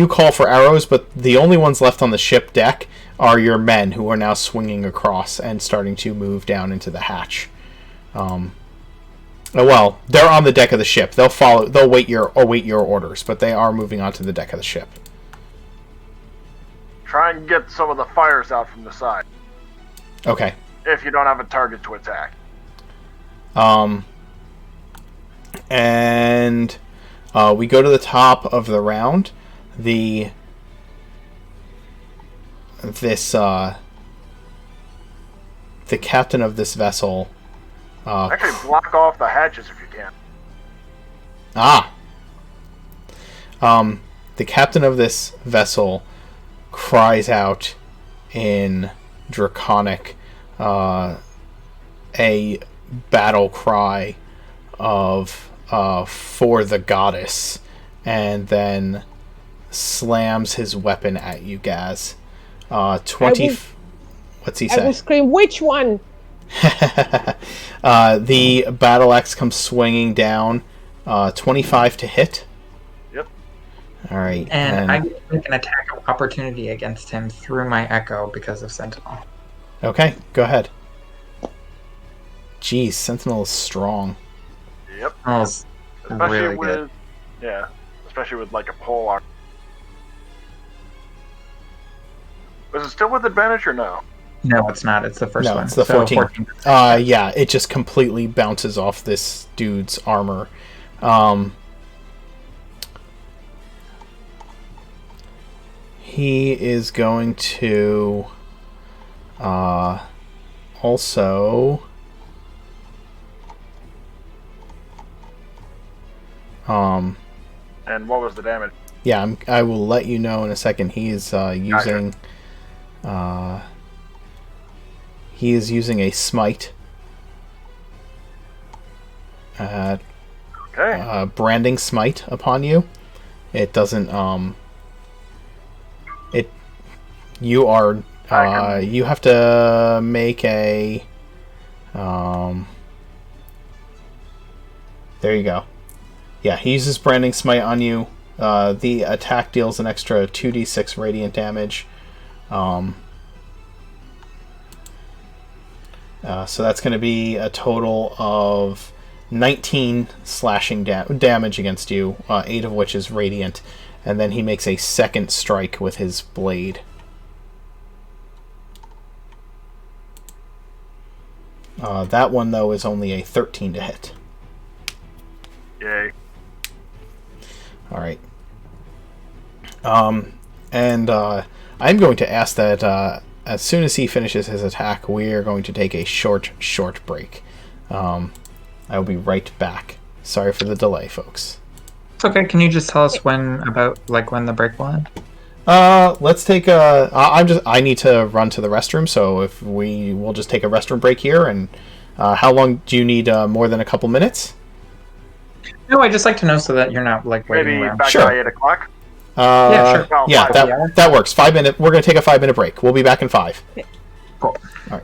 call for arrows, but the only ones left on the ship deck are your men, who are now swinging across and starting to move down into the hatch. Well, they're on the deck of the ship. They'll await your orders, but they are moving onto the deck of the ship. Try and get some of the fires out from the side. Okay. If you don't have a target to attack. And we go to the top of the round. The captain of this vessel. Actually, block off the hatches if you can. The captain of this vessel cries out in Draconic a battle cry of for the goddess, and then slams his weapon at you guys. 20. What's he say? I will scream, which one? The battle axe comes swinging down. 25 to hit. Yep. All right. And I get to make an attack of opportunity against him through my echo because of Sentinel. Okay, go ahead. Jeez, Sentinel is strong. Yep. Smells really good. Especially with like a pole arm. Was it still with advantage or no? No, it's not. It's the first one. No, it's the 14. Yeah, it just completely bounces off this dude's armor. He is going to also and what was the damage? Yeah, I will let you know in a second. He is using he is using a smite. Okay. Branding smite upon you. It doesn't you are You have to make a. There you go. Yeah, he uses Branding Smite on you. The attack deals an extra 2d6 radiant damage. So that's going to be a total of 19 slashing damage against you, 8 of which is radiant. And then he makes a second strike with his blade. That one, though, is only a 13 to hit. Yay. Alright. And I'm going to ask that as soon as he finishes his attack, we are going to take a short break. I will be right back. Sorry for the delay, folks. It's okay. Can you just tell us when the break will end? Let's take a. I need to run to the restroom, so if we'll just take a restroom break here. And how long do you need? More than a couple minutes? No, I just like to know so that you're not like waiting Maybe around. back Sure. by 8 o'clock? Yeah, sure. Oh, Yeah, fine. that works. 5 minute. We're gonna take a 5-minute break. We'll be back in 5. Cool. All right.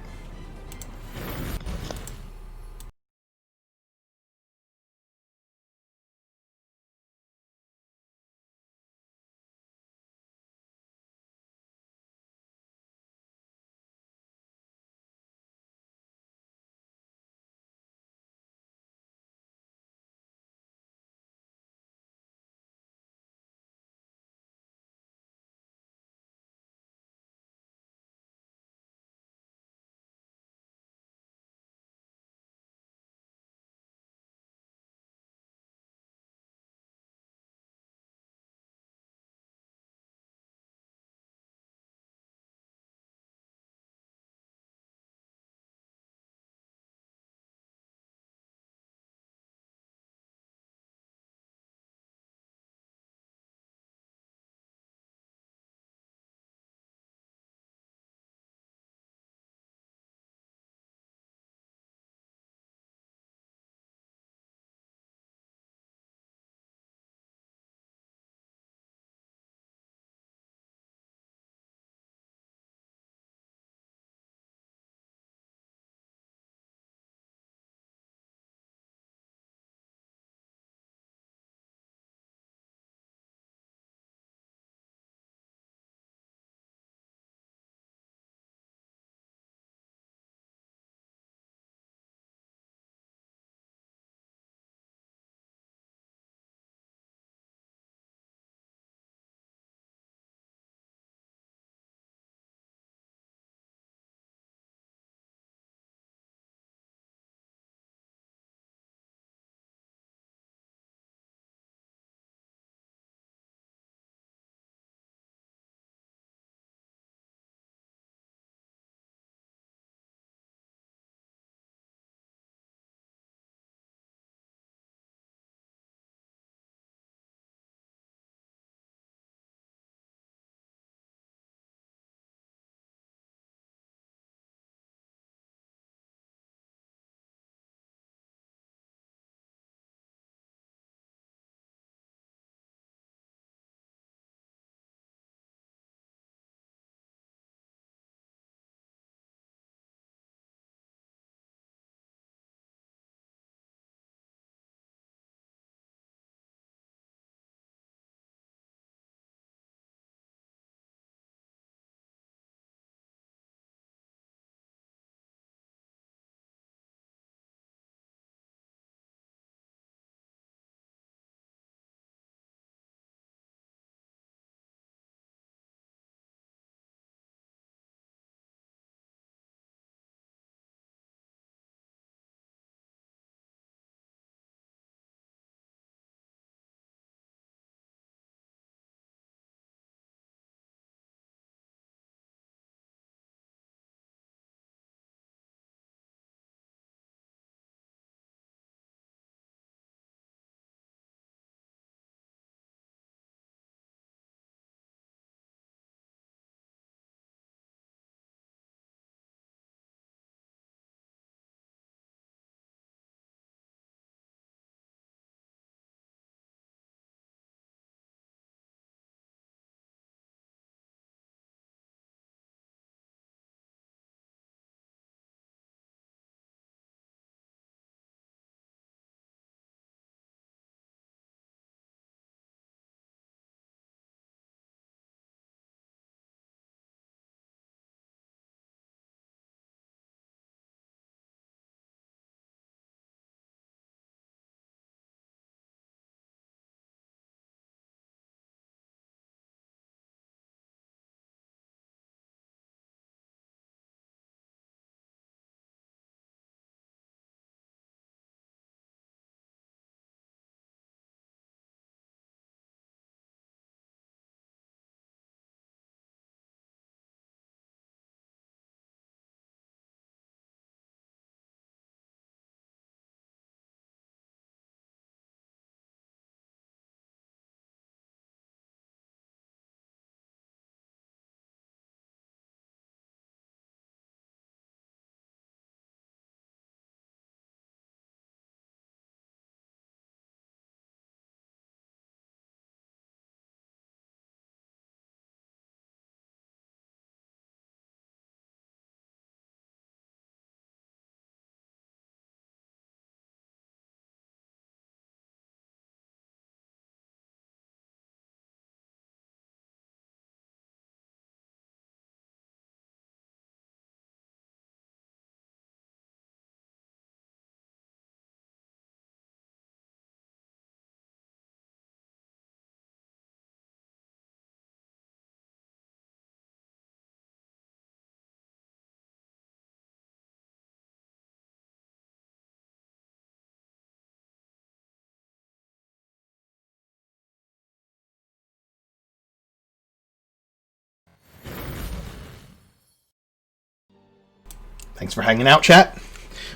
Thanks for hanging out, chat.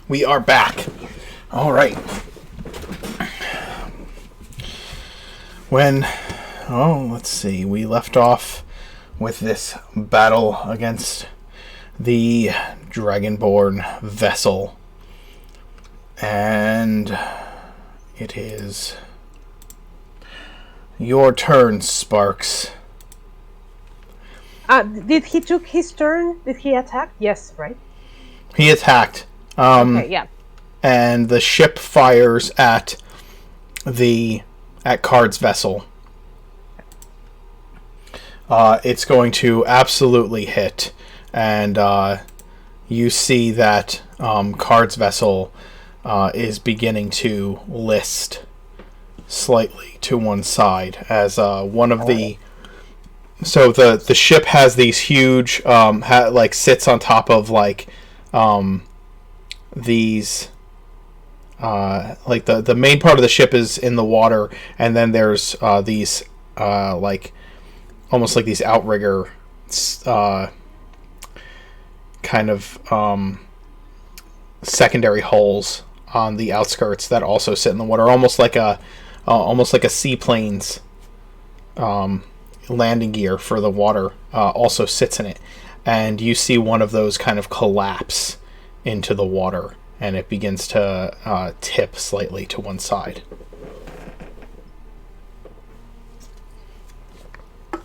We are back. All right. Let's see. We left off with this battle against the Dragonborn vessel. And it is your turn, Sparks. Did he took his turn? Did he attack? Yes, right? He attacked. Okay, yeah. And the ship fires at Card's vessel. It's going to absolutely hit, and you see that Card's vessel is beginning to list slightly to one side as one of the. So the ship has these huge sits on top of these. The main part of the ship is in the water, and then there's these almost like these outrigger secondary hulls on the outskirts that also sit in the water, almost like a seaplane's landing gear for the water also sits in it, and you see one of those kind of collapse into the water, and it begins to tip slightly to one side.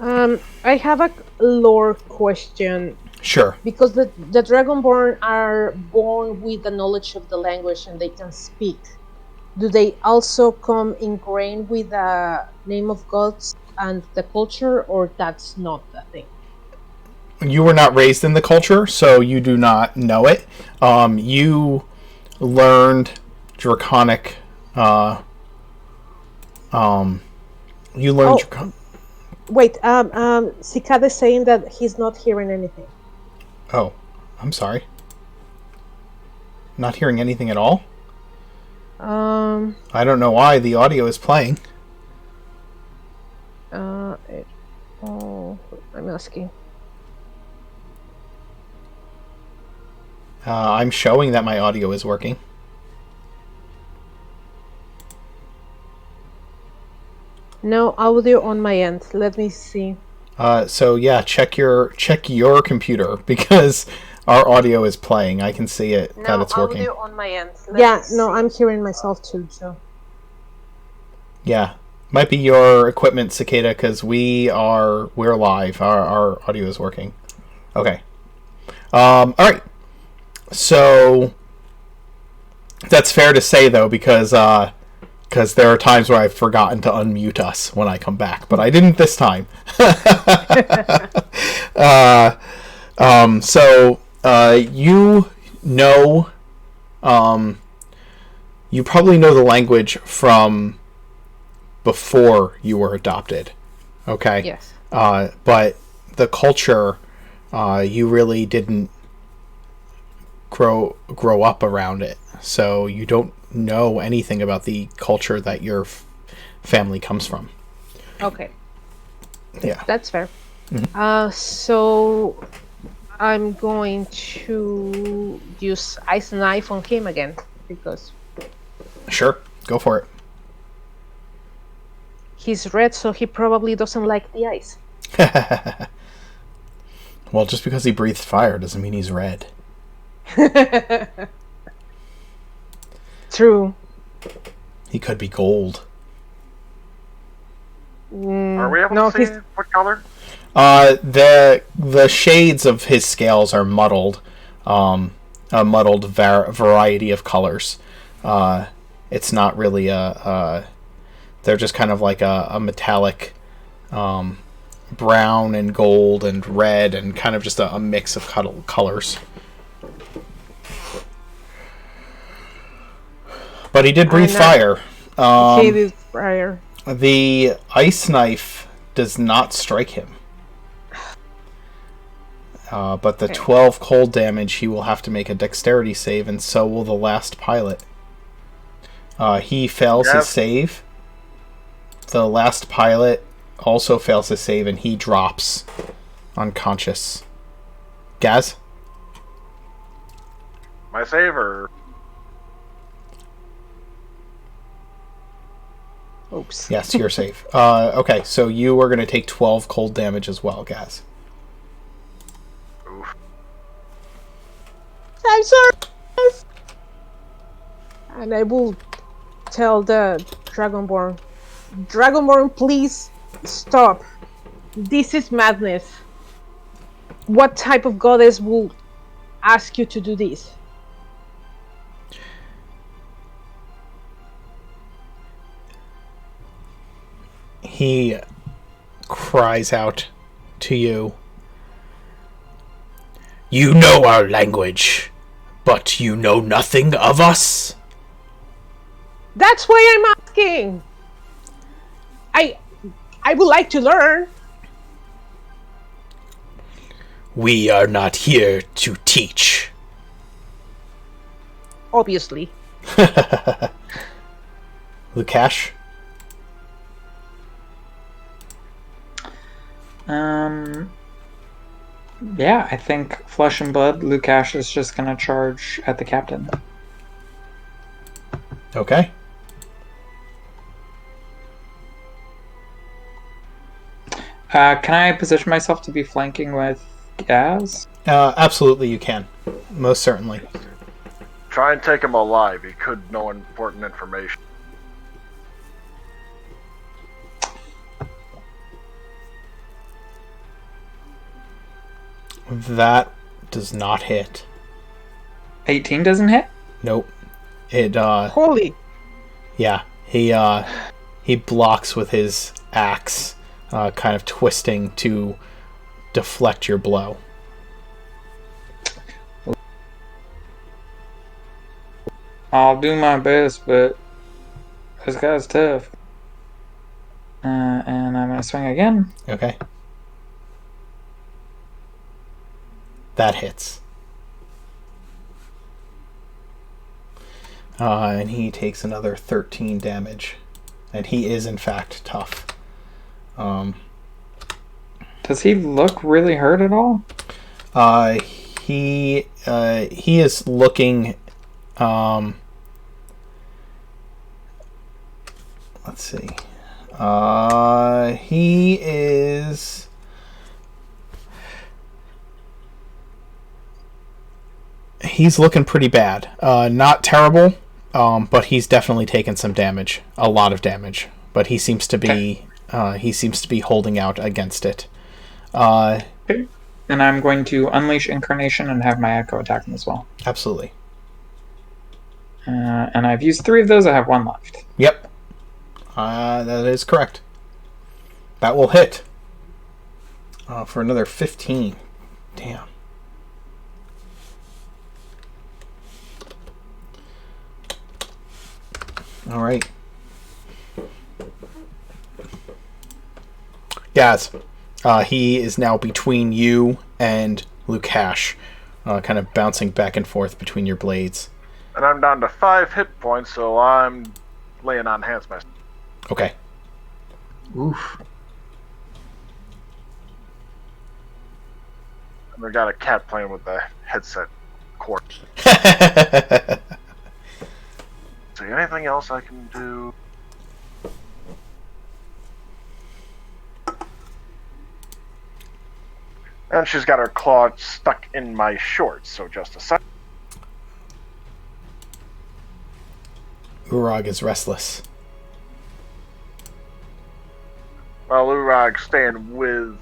I have a lore question. Sure. Because the Dragonborn are born with the knowledge of the language and they can speak. Do they also come ingrained with the name of gods and the culture, or that's not a thing? You were not raised in the culture, so you do not know it. You learned Draconic. Wait, Cicada is saying that he's not hearing anything. Oh, I'm sorry. Not hearing anything at all? I don't know why the audio is playing. I'm asking. I'm showing that my audio is working. No audio on my end. Let me see. So yeah, check your computer because our audio is playing. I can see it that it's working. No audio on my end. I'm hearing myself too. So. Yeah, might be your equipment, Cicada, because we're live. Our audio is working. Okay. All right. So that's fair to say though, because there are times where I've forgotten to unmute us when I come back, but I didn't this time. You probably know the language from before you were adopted, okay? Yes. But the culture, you really didn't grow up around it, so you don't know anything about the culture that your family comes from. Okay. Yeah. That's fair. Mm-hmm. So I'm going to use ice knife on him again because Sure, go for it. he's red, so he probably doesn't like the ice. Well, just because he breathed fire doesn't mean he's red. True. He could be gold. Are we able to see what color? The shades of his scales are muddled. A muddled variety of colors. It's not really they're just kind of like a metallic brown and gold and red and kind of just a mix of colors. But he did breathe fire. He did fire. The ice knife does not strike him. But the 12 cold damage, he will have to make a dexterity save, and so will the last pilot. He fails his save. The last pilot also fails his save, and he drops unconscious. Gaz? My save or Oops. Yes, you're safe. Okay, so you are going to take 12 cold damage as well, Gaz. oof. I'm sorry. And I will tell the Dragonborn, Dragonborn, please stop. This is madness. What type of goddess will ask you to do this? He cries out to you. You know our language, but you know nothing of us? That's why I'm asking. I would like to learn. We are not here to teach. Obviously. Lukash? Yeah, I think Flesh and Blood, Lukash is just gonna charge at the captain. Okay. Can I position myself to be flanking with Gaz? Absolutely you can. Most certainly. Try and take him alive. He could know important information. That does not hit. 18 doesn't hit? Nope. It, Holy. yeah. He blocks with his axe, kind of twisting to deflect your blow. I'll do my best, but this guy's tough. And I'm gonna swing again. Okay. That hits. And he takes another 13 damage. And he is, in fact, tough. Does he look really hurt at all? He is looking... let's see. He is... He's looking pretty bad. Not terrible, but he's definitely taken some damage. A lot of damage. But he seems to be holding out against it. Okay. And I'm going to unleash Incarnation and have my Echo attack him as well. Absolutely. And I've used 3 of those. I have 1 left. Yep. That is correct. That will hit. For another 15. Damn. All right. Gaz, he is now between you and Lukash, kind of bouncing back and forth between your blades. And I'm down to 5 hit points, so I'm laying on hands myself. Okay. Oof. And we got a cat playing with the headset cord. Is there anything else I can do? And she's got her claw stuck in my shorts, so just a sec. Urag is restless. Well, Urag's staying with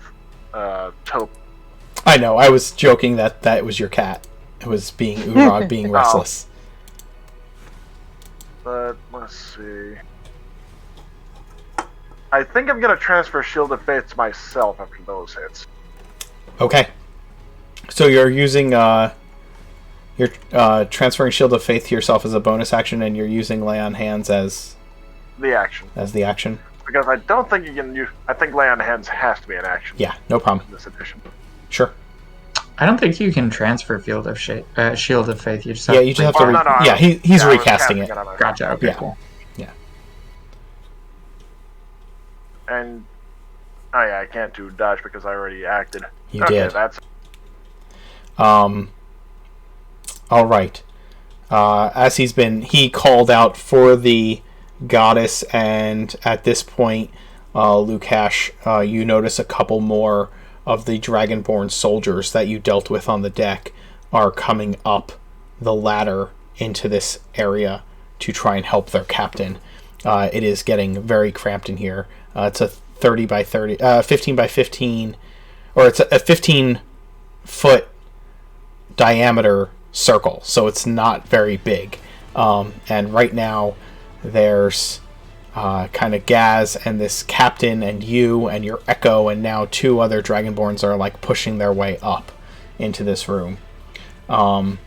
Taupe. I know, I was joking that was your cat. It was being Urag being restless. But let's see. I think I'm gonna transfer Shield of Faith to myself after those hits. Okay. So you're using you're transferring Shield of Faith to yourself as a bonus action, and you're using Lay on Hands as The action. the action. Because I don't think you can use. I think Lay on Hands has to be an action Yeah, no problem. in this edition. Sure. I don't think you can transfer Shield of Faith. You just have Yeah, you just have to. Oh, no, no, yeah, he's I was recasting casting it. on myself. Gotcha. Okay, Yeah. cool. And oh yeah, I can't do dodge because I already acted. You okay, did. That's All right. as he called out for the goddess, and at this point, Lukash, you notice a couple more of the Dragonborn soldiers that you dealt with on the deck are coming up the ladder into this area to try and help their captain. It is getting very cramped in here. It's a 30 by 30, 15 by 15, or it's a 15-foot diameter circle, so it's not very big. And right now, there's kind of Gaz and this captain and you and your Echo, and now 2 other Dragonborns are like pushing their way up into this room. And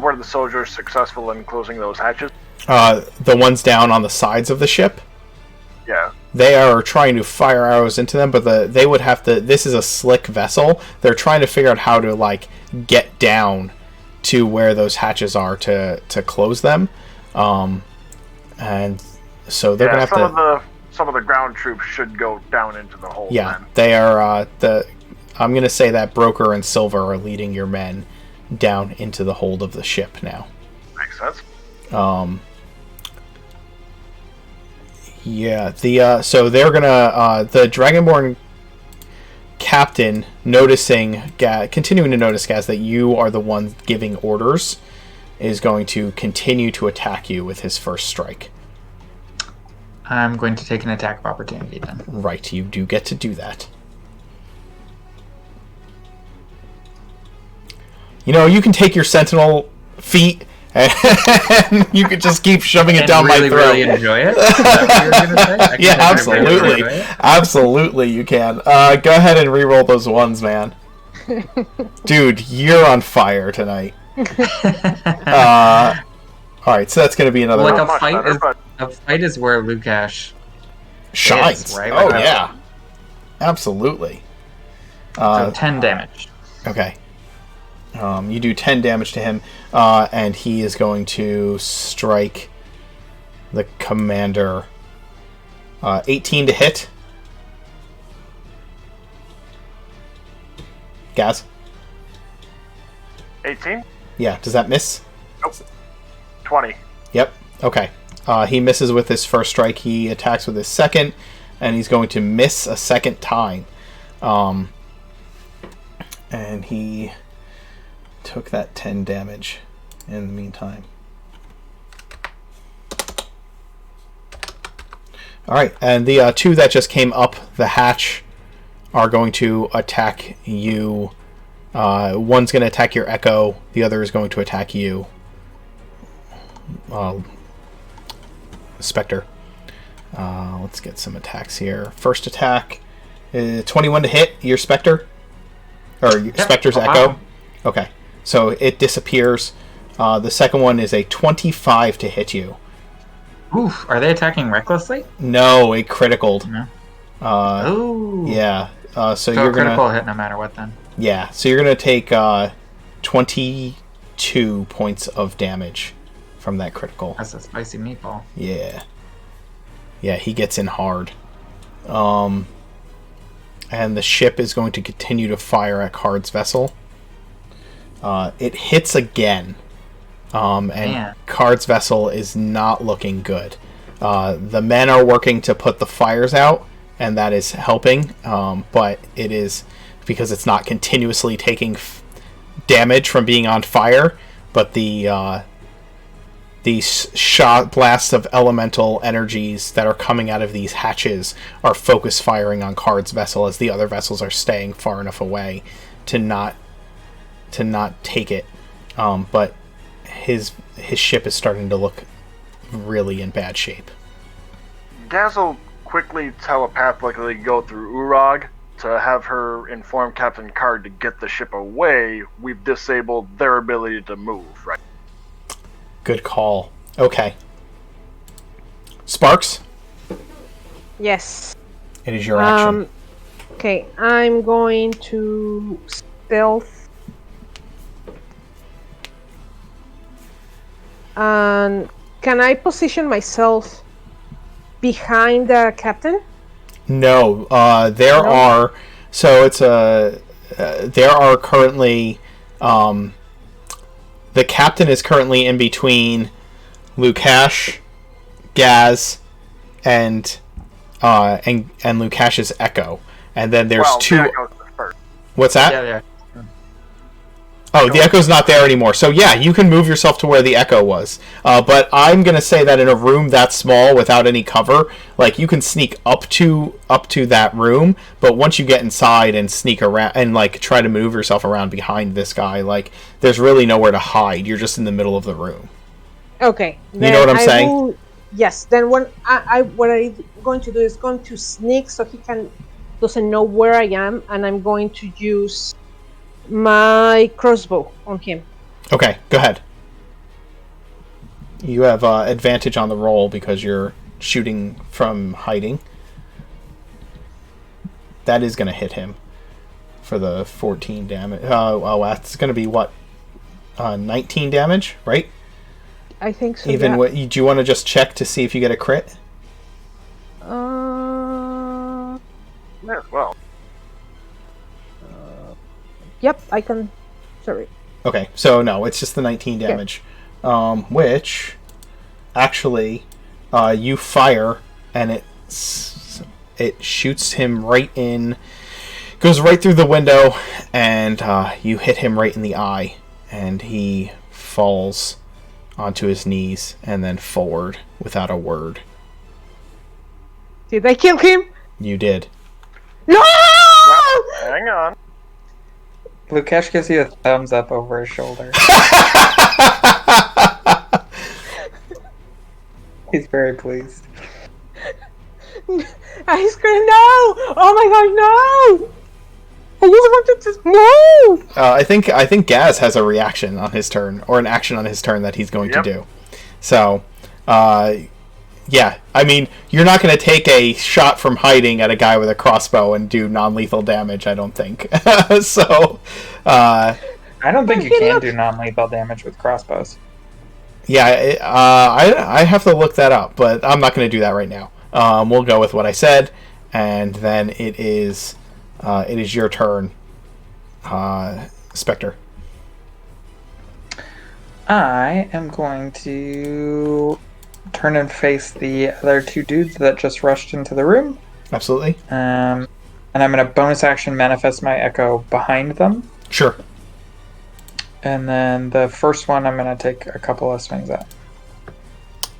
were the soldiers successful in closing those hatches? The ones down on the sides of the ship? Yeah. They are trying to fire arrows into them, but they would have to... This is a slick vessel. They're trying to figure out how to, like, get down to where those hatches are to close them. And so they're going to have to... Some of the ground troops should go down into the hole. Yeah, then. they are... I'm going to say that Broker and Silver are leading your men down into the hold of the ship now. Makes sense. Yeah, so they're gonna the Dragonborn captain, continuing to notice, Gaz, that you are the one giving orders, is going to continue to attack you with his first strike. I'm going to take an attack of opportunity then. Right, you do get to do that. You know, you can take your sentinel feat and you could just keep shoving it down really, my throat. Really enjoy it? Is that what you were gonna say? Yeah, absolutely. Absolutely, you can. Go ahead and re-roll those ones, man. Dude, you're on fire tonight. Alright, so that's going to be another... Like a fight is where Lukash shines, right? Oh, yeah. Absolutely. So 10 damage. Okay. You do 10 damage to him, and he is going to strike the commander. 18 to hit. Gaz? 18? Yeah, does that miss? Nope. 20. Yep, okay. He misses with his first strike. He attacks with his second, and he's going to miss a second time. And he took that 10 damage in the meantime. Alright, and the 2 that just came up the hatch are going to attack you. One's going to attack your Echo, the other is going to attack you, Spectre. Let's get some attacks here. First attack, 21 to hit your Spectre? Or yep. Spectre's Echo? Okay. So it disappears. The second one is a 25 to hit you. Oof, are they attacking recklessly? No, it criticaled. No. Yeah. So you're you're gonna critical hit no matter what then. Yeah. So you're gonna take 22 points of damage from that critical. That's a spicy meatball. Yeah. Yeah, he gets in hard. And the ship is going to continue to fire at Card's vessel. It hits again. And Card's vessel is not looking good. The men are working to put the fires out, and that is helping. But it is because it's not continuously taking damage from being on fire, but these shot blasts of elemental energies that are coming out of these hatches are focus firing on Card's vessel as the other vessels are staying far enough away to not take it. But his ship is starting to look really in bad shape. Gaz will quickly telepathically go through Urag to have her inform Captain Card to get the ship away. We've disabled their ability to move, right? Good call. Okay. Sparks? Yes. It is your action. Okay, I'm going to stealth. And can I position myself behind the captain? No. There are currently the the captain is currently in between Lukash, Gaz, and Lukash's Echo. And then there's well, two... The Echo's first. What's that? Yeah. Oh, the Echo's not there anymore. So yeah, you can move yourself to where the Echo was. But I'm gonna say that in a room that small without any cover, like you can sneak up to that room, but once you get inside and sneak around and like try to move yourself around behind this guy, like there's really nowhere to hide. You're just in the middle of the room. Okay. You know what I'm saying? Yes. Then what I'm going to do is going to sneak so he doesn't know where I am, and I'm going to use my crossbow on him. Okay, go ahead. You have advantage on the roll because you're shooting from hiding. That is going to hit him for the 14 damage. That's going to be what? 19 damage, right? I think so. Even yeah. do you want to just check to see if you get a crit? Yeah, well. Yep, I can. Sorry. Okay, so no, it's just the 19 damage. Which, actually, you fire, and it shoots him right in... Goes right through the window, and you hit him right in the eye, and he falls onto his knees, and then forward, without a word. Did I kill him? You did. No! Well, hang on. Lukash gives you a thumbs up over his shoulder. He's very pleased. I screamed no! Oh my god, no! I just wanted to no! I think Gaz has a reaction on his turn, or an action on his turn that he's going to do. So, yeah, I mean, you're not going to take a shot from hiding at a guy with a crossbow and do non-lethal damage, I don't think. So, I don't think you can do non-lethal damage with crossbows. Yeah, I have to look that up, but I'm not going to do that right now. We'll go with what I said, and then it is your turn, Spectre. I am going to turn and face the other two dudes that just rushed into the room. Absolutely. And I'm going to bonus action manifest my echo behind them. Sure. And then the first one I'm going to take a couple of swings at.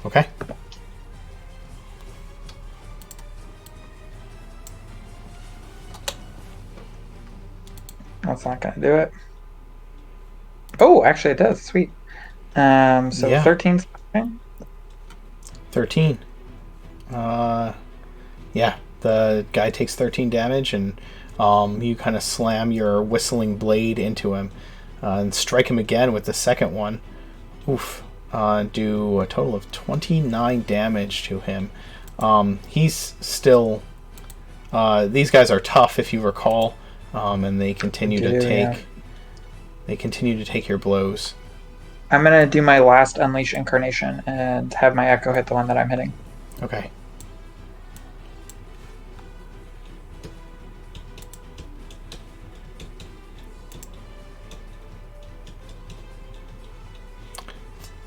Okay. That's not going to do it. Oh, actually it does. Sweet. So Yeah. 13. 13. Yeah, the guy takes 13 damage, and you kind of slam your whistling blade into him and strike him again with the second one. Oof. Do a total of 29 damage to him. He's still... these guys are tough, if you recall, and they continue to take... Yeah. They continue to take your blows. I'm going to do my last Unleash Incarnation and have my echo hit the one that I'm hitting. Okay.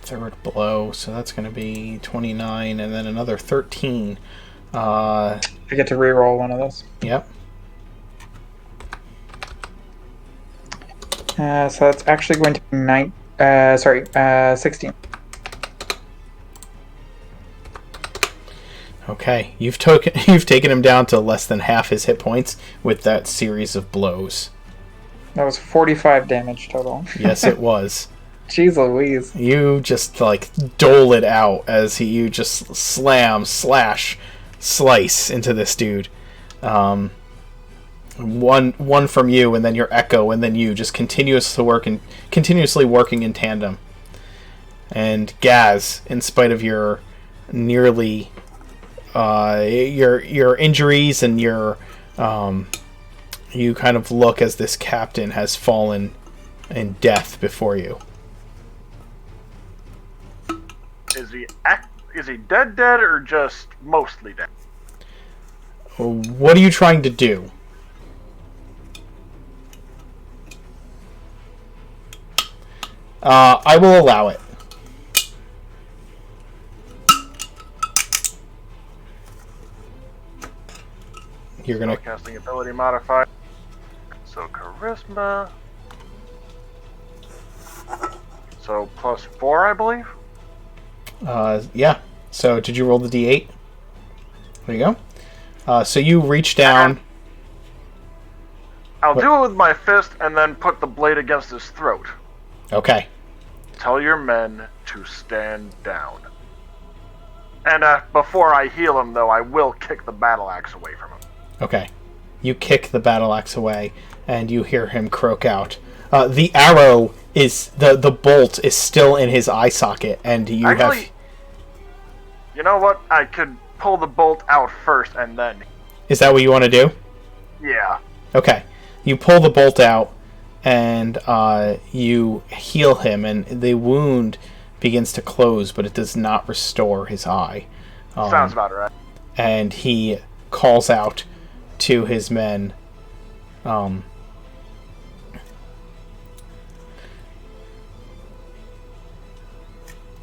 Third blow, so that's going to be 29, and then another 13. I get to reroll one of those. Yep. So that's actually going to be 16. Okay, you've taken him down to less than half his hit points with that series of blows. That was 45 damage total. Yes, it was. Jeez Louise. You just like dole it out as you just slam, slash, slice into this dude. One from you, and then your echo, and then you, just continuously working in tandem. And Gaz, in spite of your nearly your injuries and your you kind of look as this captain has fallen in death before you. Is he dead or just mostly dead? What are you trying to do? I will allow it. You're gonna Casting ability modifier. So charisma. So +4, I believe. yeah. So did you roll the d8? There you go. So you reach down. I'll do it with my fist and then put the blade against his throat. Okay. Tell your men to stand down. And before I heal him, though, I will kick the battle axe away from him. Okay. You kick the battle axe away, and you hear him croak out. The arrow is the bolt is still in his eye socket, and you Actually, have. You know what? I could pull the bolt out first, and then. Is that what you want to do? Yeah. Okay. You pull the bolt out, and you heal him, and the wound begins to close, but it does not restore his eye. Sounds about right. And he calls out to his men.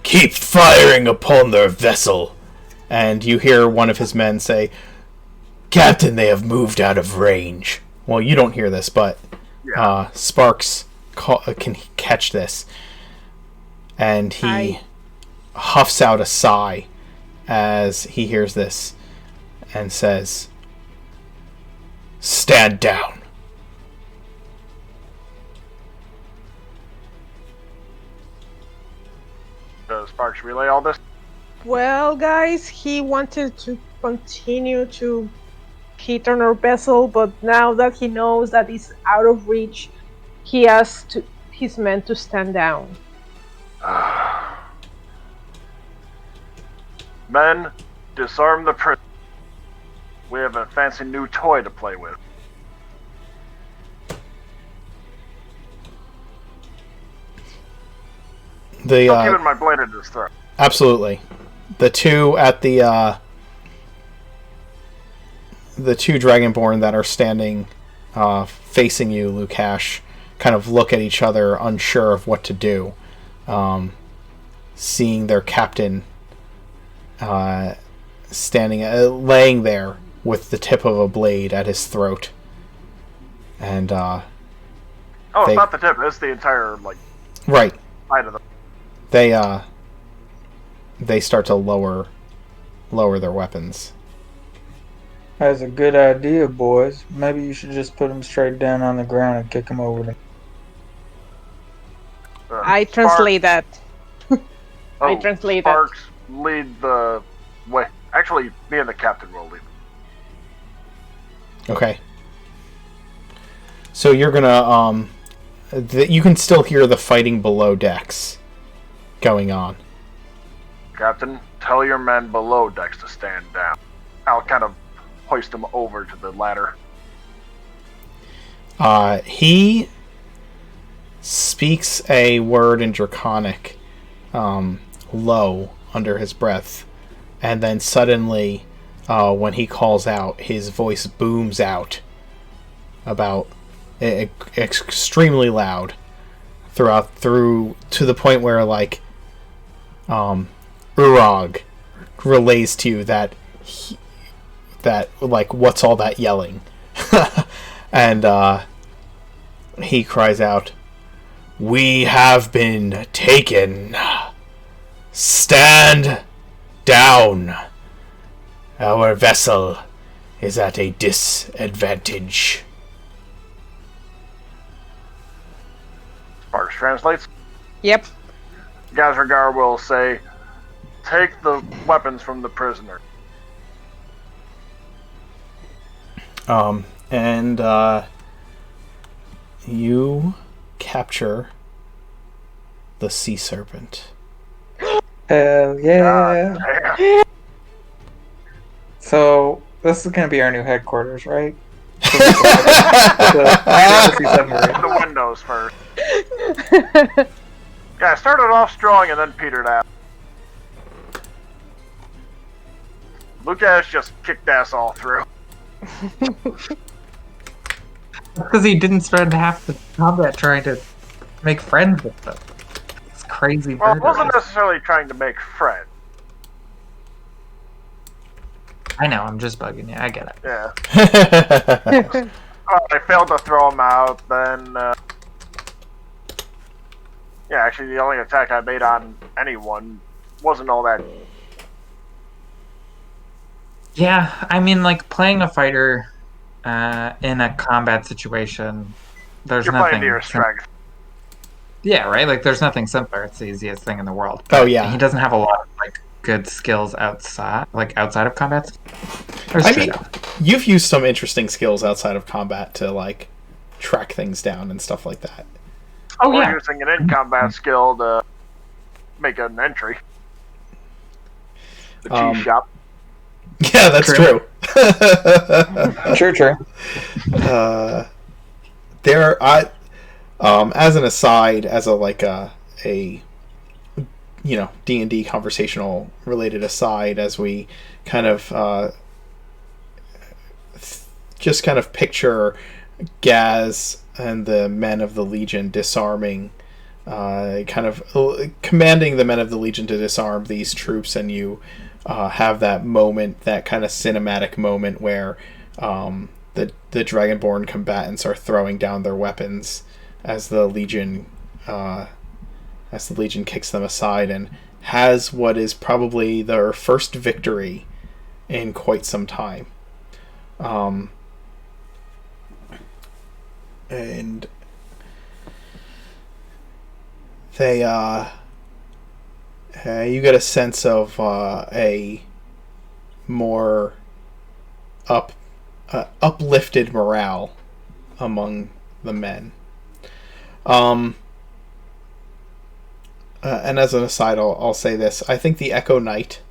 Keep firing upon their vessel. And you hear one of his men say, Captain, they have moved out of range. Well, you don't hear this, but Sparks can catch this. And he huffs out a sigh as he hears this and says, Stand down. Does Sparks relay all this? Well, guys, he wanted to continue to hit on our vessel, but now that he knows that it's out of reach, he asked his men to stand down. Men, disarm the prison. We have a fancy new toy to play with. The Keeping my blade at his throat. absolutely, the two at the two Dragonborn that are standing facing you, Lukash, kind of look at each other, unsure of what to do. Seeing their captain standing, laying there with the tip of a blade at his throat, and it's not the tip; it's the entire right side of the. They start to lower their weapons. That's a good idea, boys. Maybe you should just put him straight down on the ground and kick him over. I translate that. I Oh, translate that. Sparks lead the way. Actually, me and the captain will lead. Okay. So you're gonna you can still hear the fighting below decks going on. Captain, tell your men below decks to stand down. I'll kind of hoist them over to the ladder. He speaks a word in Draconic, low, under his breath, and then suddenly, when he calls out, his voice booms out extremely loud through to the point where Urog relays to you that what's all that yelling? And he cries out, "We have been taken. Stand down. Our vessel is at a disadvantage." Sparks translates. Yep. Gazragar will say, take the weapons from the prisoner. And you capture the sea serpent. Hell yeah! Damn. So this is gonna be our new headquarters, right? The The windows first. Yeah, I started off strong and then petered out. Lukash just kicked ass all through. Because he didn't spend half the combat trying to make friends with them. crazy Well, it bird. wasn't necessarily trying to make friends. I know, I'm just bugging you. I get it. Yeah. I failed to throw him out, then... yeah, actually, the only attack I made on anyone wasn't all that... Yeah, I mean, like, playing a fighter in a combat situation, there's You're nothing... playing to your strength. Yeah, right? Like, there's nothing simpler. It's the easiest thing in the world. Oh, But yeah. he doesn't have a lot of, like, good skills outside of combat. I mean, you've used some interesting skills outside of combat to, like, track things down and stuff like that. Oh, Or yeah. using an in-combat skill to make an entry. The cheese shop. Yeah, that's true. True. As an aside, as a D&D conversational related aside, as we kind of just kind of picture Gaz and the men of the Legion disarming, kind of commanding the men of the Legion to disarm these troops, and you have that moment, that kind of cinematic moment where the Dragonborn combatants are throwing down their weapons as the Legion kicks them aside and has what is probably their first victory in quite some time. And they you get a sense of a more uplifted morale among the men. And as an aside, I'll say this: I think the Echo Knight,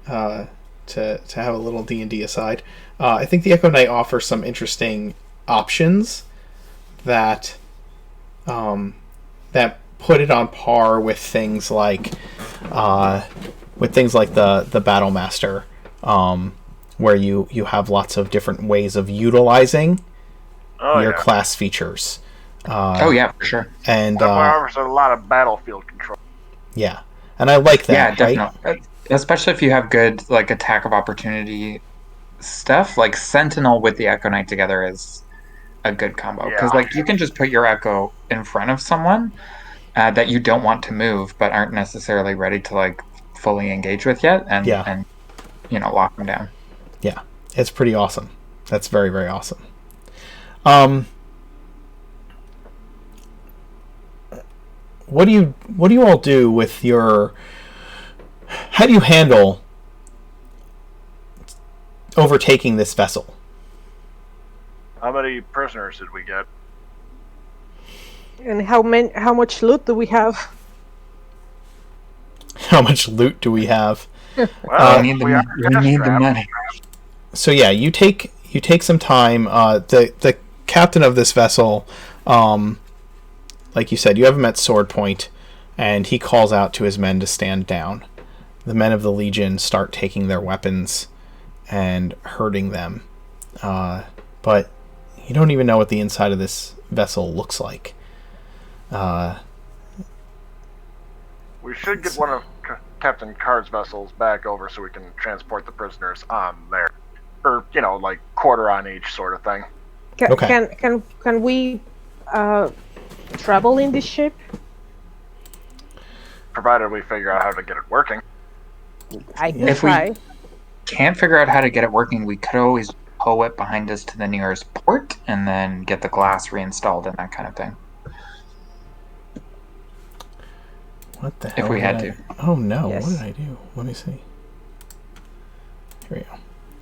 to have a little D&D aside, I think the Echo Knight offers some interesting options that put it on par with things like the Battle Master, where you have lots of different ways of utilizing your class features. Oh yeah, for sure. And offers a lot of battlefield control. Yeah, and I like that. Yeah, definitely. Right? Especially if you have good like attack of opportunity stuff. Like Sentinel with the Echo Knight together is a good combo, because like you can just put your Echo in front of someone that you don't want to move but aren't necessarily ready to like fully engage with yet, and lock them down. Yeah, it's pretty awesome. That's very, very awesome. What do you all do with your? How do you handle overtaking this vessel? How many prisoners did we get? And how much loot do we have? How much loot do we have? Well, we need the money. So yeah, you take some time. The captain of this vessel, like you said, you have him at sword point, and he calls out to his men to stand down. The men of the Legion start taking their weapons and hurting them, but you don't even know what the inside of this vessel looks like. We should get one of Captain Card's vessels back over so we can transport the prisoners on there. Or, like quarter on each sort of thing. Can we travel in this ship? Provided we figure out how to get it working. I can If try. we can't figure out how to get it working, we could always tow it behind us to the nearest port and then get the glass reinstalled and that kind of thing. What the hell? If we had to. Oh no! Yes. What did I do? Let me see. Here we go.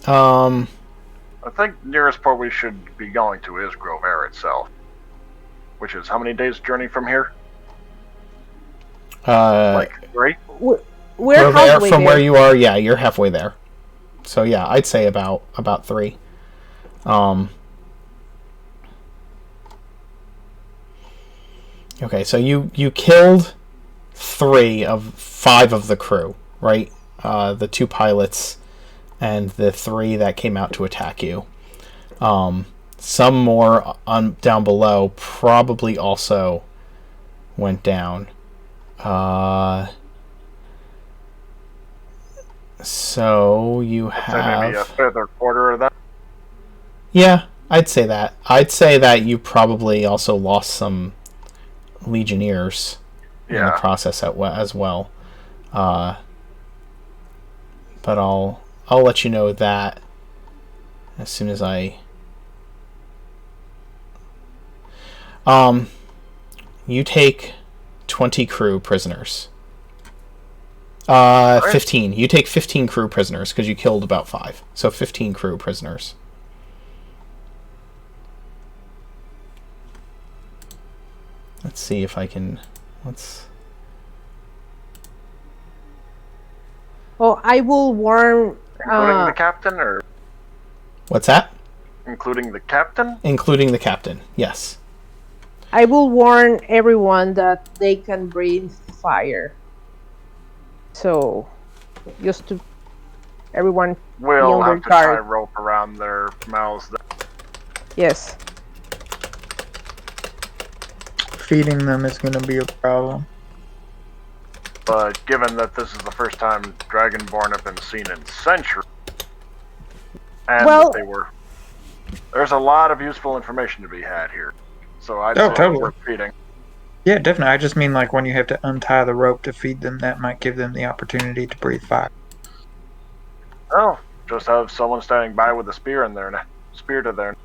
I think nearest port we should be going to is Grovhaire itself. Which is how many days journey from here? Like 3? We're Grovhaire, halfway from there. where you are, yeah, you're halfway there. So yeah, I'd say about 3. Okay, so you killed 3 of 5 of the crew, right? The 2 pilots and the 3 that came out to attack you. Some more down below probably also went down. So you I'd say maybe a have... fifth or quarter of that. Yeah, I'd say that. I'd say that you probably also lost some Legionnaires in the Yeah. process as well. But I'll let you know that as soon as I... You take 20 crew prisoners. 15. You take 15 crew prisoners because you killed about 5. So 15 crew prisoners. Let's see if I can... Well, I will warn. Including the captain, or What's that? including the captain? Including the captain, yes. I will warn everyone that they can breathe fire. So, just to everyone be We'll on their have to tie guard. rope around their mouths. Yes. Feeding them is going to be a problem. But given that this is the first time Dragonborn have been seen in centuries, and Well- that they were... There's a lot of useful information to be had here. So I'd Oh, say totally. we're feeding. Yeah, definitely. I just mean like when you have to untie the rope to feed them, that might give them the opportunity to breathe fire. Oh, just have someone standing by with a spear in there, spear to there.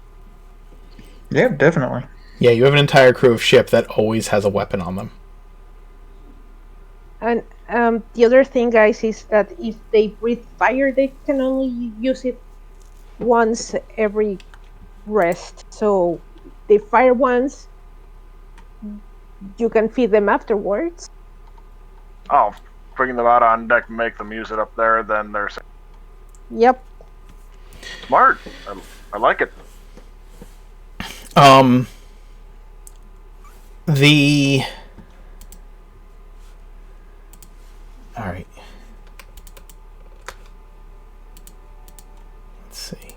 Yeah, definitely. Yeah, you have an entire crew of ship that always has a weapon on them. And the other thing, guys, is that if they breathe fire, they can only use it once every rest. So they fire once, you can feed them afterwards. Oh, bring them out on deck and make them use it up there, then they're Yep. smart. I like it. Alright. Let's see.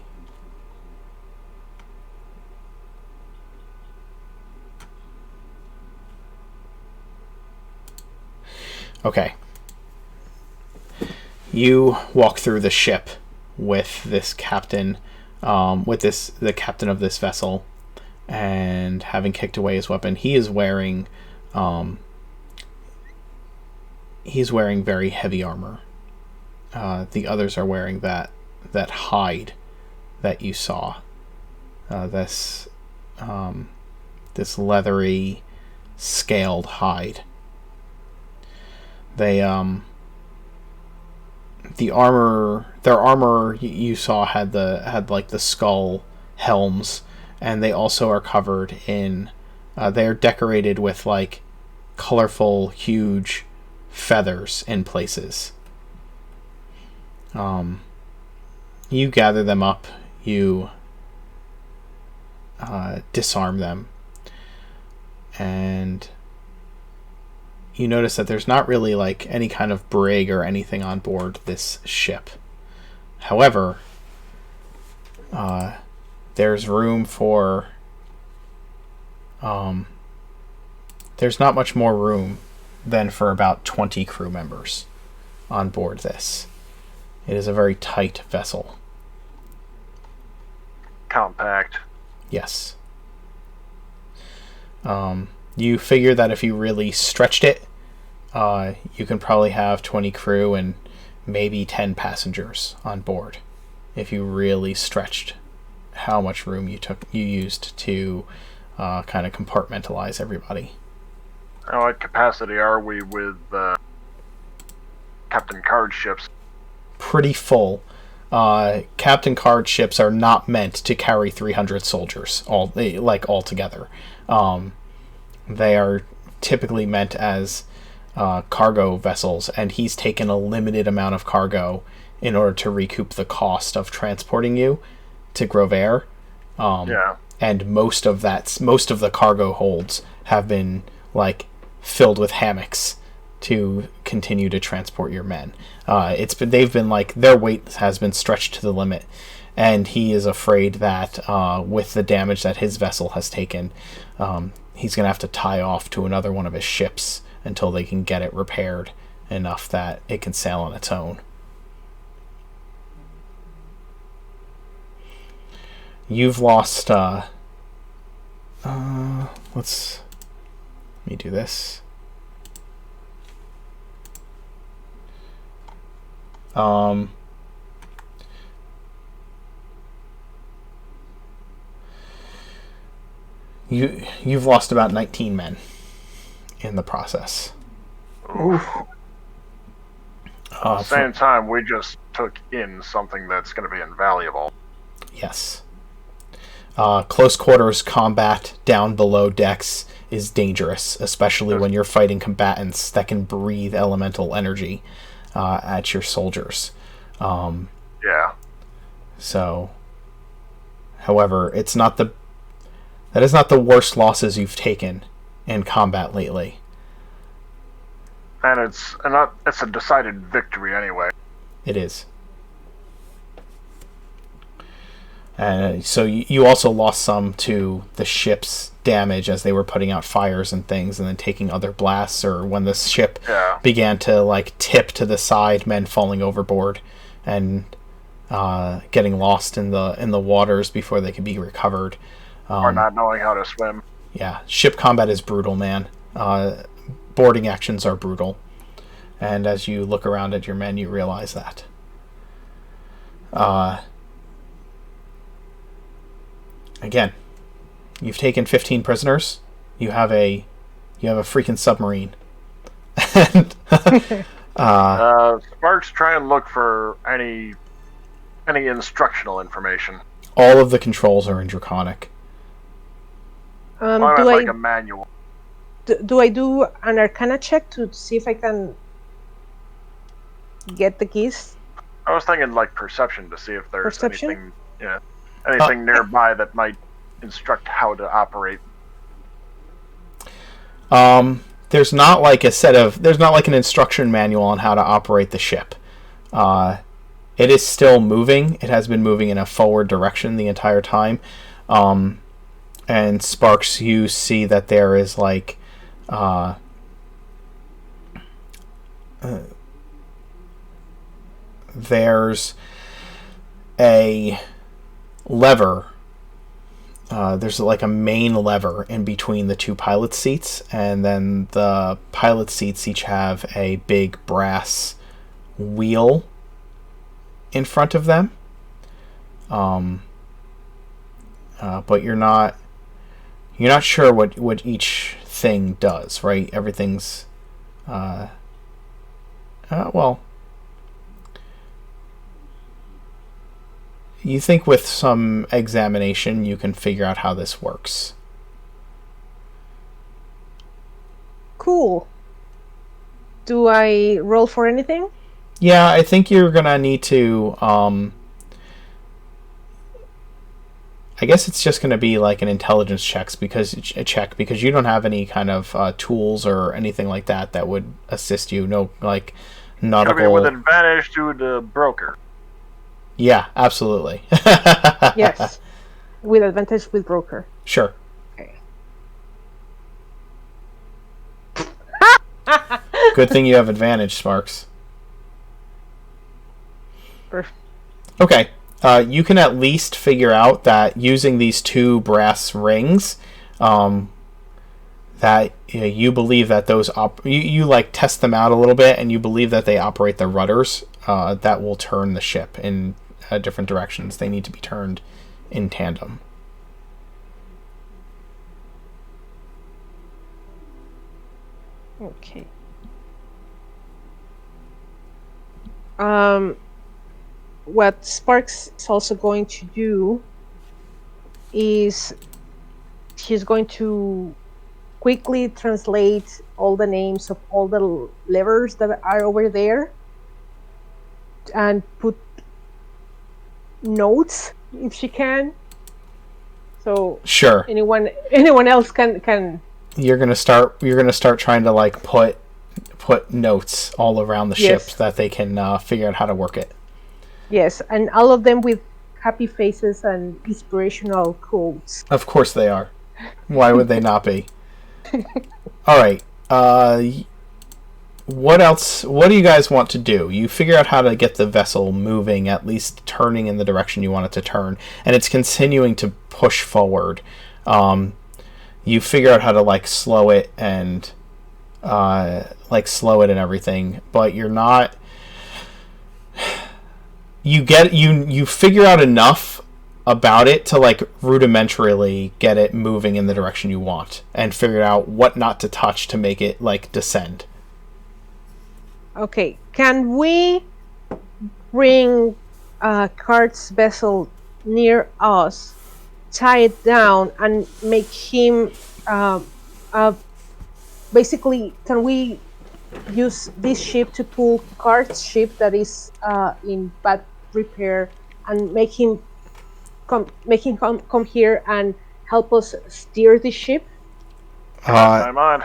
Okay. You walk through the ship with this captain, the captain of this vessel, and having kicked away his weapon, he is wearing very heavy armor. The others are wearing that hide that you saw. This leathery, scaled hide. Their armor you saw had like the skull helms, and they also are covered in. They're decorated with like colorful, huge feathers in places. You gather them up. You disarm them, and you notice that there's not really like any kind of brig or anything on board this ship. However, there's room for there's not much more room than for about 20 crew members on board this. It is a very tight vessel. Compact. Yes. You figure that if you really stretched it, you can probably have 20 crew and maybe 10 passengers on board if you really stretched how much room you used to kind of compartmentalize everybody. What capacity are we with Captain Card ships? Pretty full. Captain Card ships are not meant to carry 300 soldiers all together. They are typically meant as cargo vessels, and he's taken a limited amount of cargo in order to recoup the cost of transporting you to Grovhaire. Yeah. And most of the cargo holds have been like filled with hammocks to continue to transport your men. They've been like, their weight has been stretched to the limit, and he is afraid that with the damage that his vessel has taken, he's going to have to tie off to another one of his ships until they can get it repaired enough that it can sail on its own. You've lost, let me do this. You've lost about 19 men in the process. Oof. At the same time, we just took in something that's going to be invaluable. Yes. Close quarters combat down below decks is dangerous, especially when you're fighting combatants that can breathe elemental energy at your soldiers. Yeah. So, however, that is not the worst losses you've taken in combat lately. And it's a decided victory anyway. It is. So you also lost some to the ship's damage as they were putting out fires and things, and then taking other blasts, or when the ship began to tip to the side, men falling overboard and getting lost in the waters before they could be recovered. Or not knowing how to swim. Yeah, ship combat is brutal, man. Boarding actions are brutal. And as you look around at your men, you realize that. Again, you've taken 15 prisoners. You have a freaking submarine. And, Sparks, try and look for any instructional information. all of the controls are in Draconic. Like a manual. Do I do an Arcana check to see if I can get the keys? I was thinking perception to see if there's Perception? anything nearby that might instruct how to operate. There's not an instruction manual on how to operate the ship. It is still moving. It has been moving in a forward direction the entire time. And Sparks, you see that there is there's a lever. There's a main lever in between the two pilot seats, and then the pilot seats each have a big brass wheel in front of them. But you're not sure what each thing does, right? Everything's you think with some examination you can figure out how this works. Cool. Do I roll for anything? Yeah, I think you're gonna need to I guess it's just gonna be an intelligence check because you don't have any kind of tools or anything like that would assist you. No nautical. Should be with advantage to the broker. Yeah, absolutely. Yes. With advantage with broker. Sure. Okay. Good thing you have advantage, Sparks. Perfect. Okay. You can at least figure out that using these two brass rings, that you believe that those you test them out a little bit, and you believe that they operate the rudders that will turn the ship in different directions. They need to be turned in tandem. Okay. What Sparks is also going to do is she's going to quickly translate all the names of all the levers that are over there and put notes if she can. So sure. Anyone else can. You're gonna start trying to put notes all around the ship that they can figure out how to work it. Yes, and all of them with happy faces and inspirational quotes. Of course they are. Why would they not be? All right. what else? What do you guys want to do? You figure out how to get the vessel moving, at least turning in the direction you want it to turn, and it's continuing to push forward. You figure out how to like slow it and everything, but you're not. You figure out enough about it to like rudimentarily get it moving in the direction you want, and figure out what not to touch to make it like descend. Okay, can we bring Cart's vessel near us, tie it down, and make him basically? Can we use this ship to pull Cart's ship that is in bad repair and make him come here and help us steer the ship? My mind.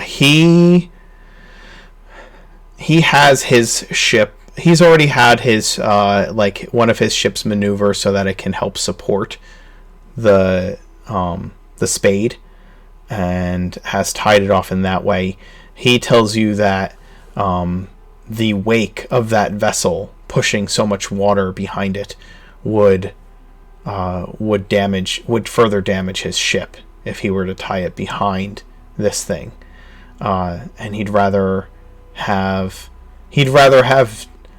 He has his ship. He's already had his like one of his ships maneuver so that it can help support the spade, and has tied it off in that way. He tells you that the wake of that vessel pushing so much water behind it would further damage his ship if he were to tie it behind this thing, and he'd rather have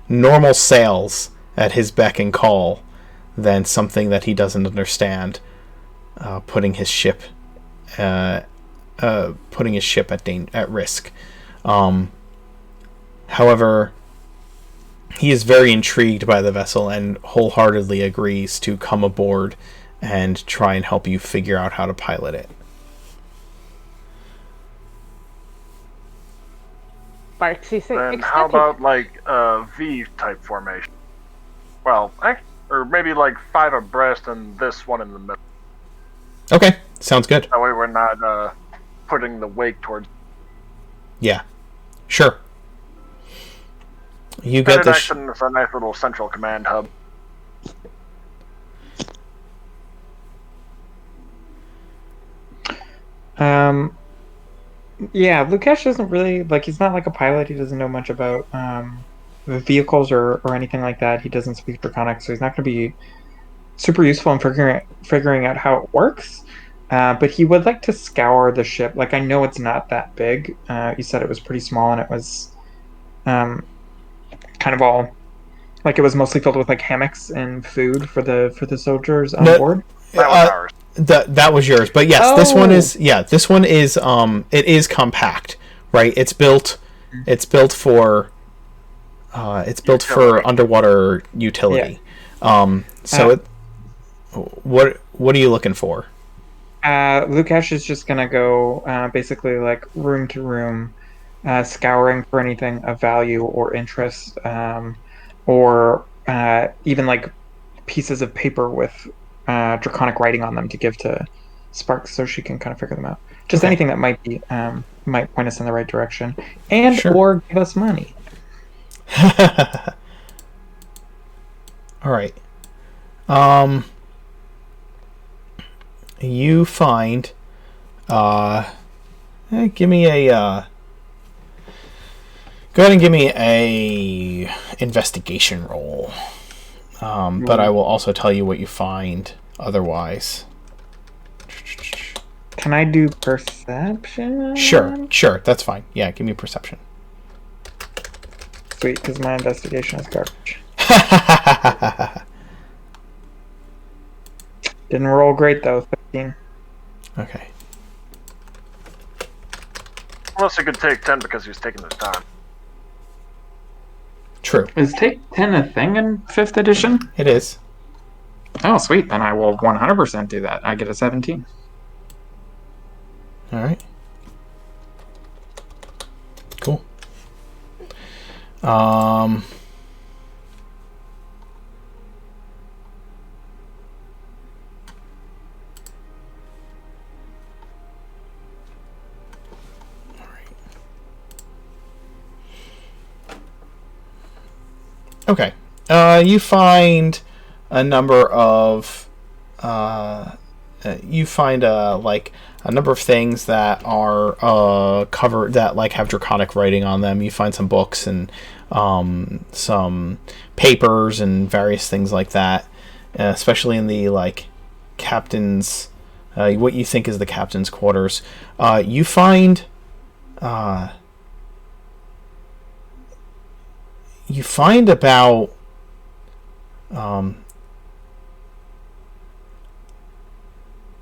normal sails at his beck and call than something that he doesn't understand, putting his ship at risk. However, he is very intrigued by the vessel and wholeheartedly agrees to come aboard and try and help you figure out how to pilot it. Sparks is Then how about like a V type formation? Well, or maybe like 5 abreast and this one in the middle. Okay, sounds good. That way we're not putting the wake towards. Yeah, sure. You get the for a nice little central command hub. Yeah, Lukash doesn't really he's not like a pilot. He doesn't know much about vehicles or anything like that. He doesn't speak Draconic, so he's not going to be super useful in figuring out how it works. But he would like to scour the ship. Like, I know it's not that big. You said it was pretty small, and it was kind of all it was mostly filled with like hammocks and food for the soldiers on board. That was ours. That was yours, but yes, this one is it is compact, right? It's built for underwater utility. Yeah. What are you looking for? Lukash is just gonna go basically like room to room, scouring for anything of value or interest, or even like pieces of paper with Draconic writing on them to give to Sparks so she can kind of figure them out. Just anything that might point us in the right direction, and or give us money. All right. You find. Give me a. Go ahead and give me a investigation roll. But I will also tell you what you find otherwise. Can I do perception? Sure, that's fine. Yeah, give me perception. Sweet, because my investigation is garbage. Didn't roll great though, 15. Okay. Unless it could take 10 because he's taking his time. True. Is take 10 a thing in 5th edition? It is. Oh, sweet. Then I will 100% do that. I get a 17. All right. Cool. Okay. You find a number of you find like a number of things that are covered that like have draconic writing on them. You find some books and some papers and various things like that, especially in the like captain's what you think is the captain's quarters. You find about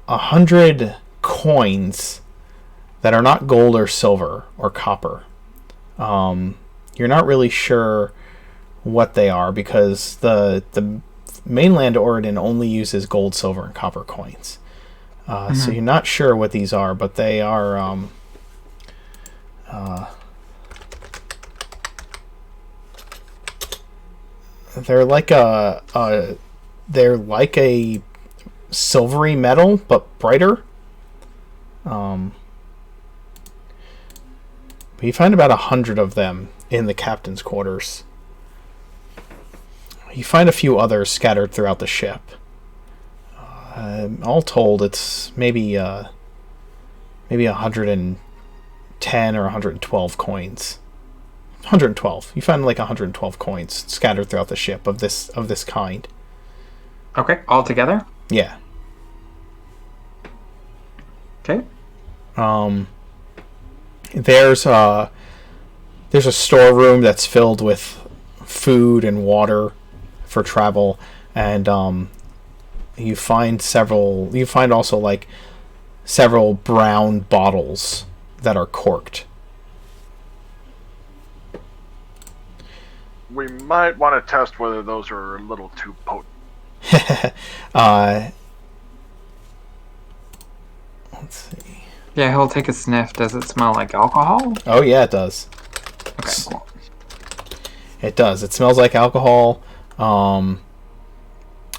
100 coins that are not gold or silver or copper. You're not really sure what they are because the mainland Oregon only uses gold, silver, and copper coins. So you're not sure what these are, but they are they're like a silvery metal but brighter. But you find about 100 of them in the captain's quarters. You find a few others scattered throughout the ship. All told, it's maybe 110 or 112 coins. 112. You find like 112 coins scattered throughout the ship of this kind. Okay, all together? Yeah. Okay. There's a storeroom that's filled with food and water for travel, and you find also like several brown bottles that are corked. We might want to test whether those are a little too potent. Let's see. Yeah, he'll take a sniff. Does it smell like alcohol? Oh yeah, it does. Okay, cool. It does. It smells like alcohol,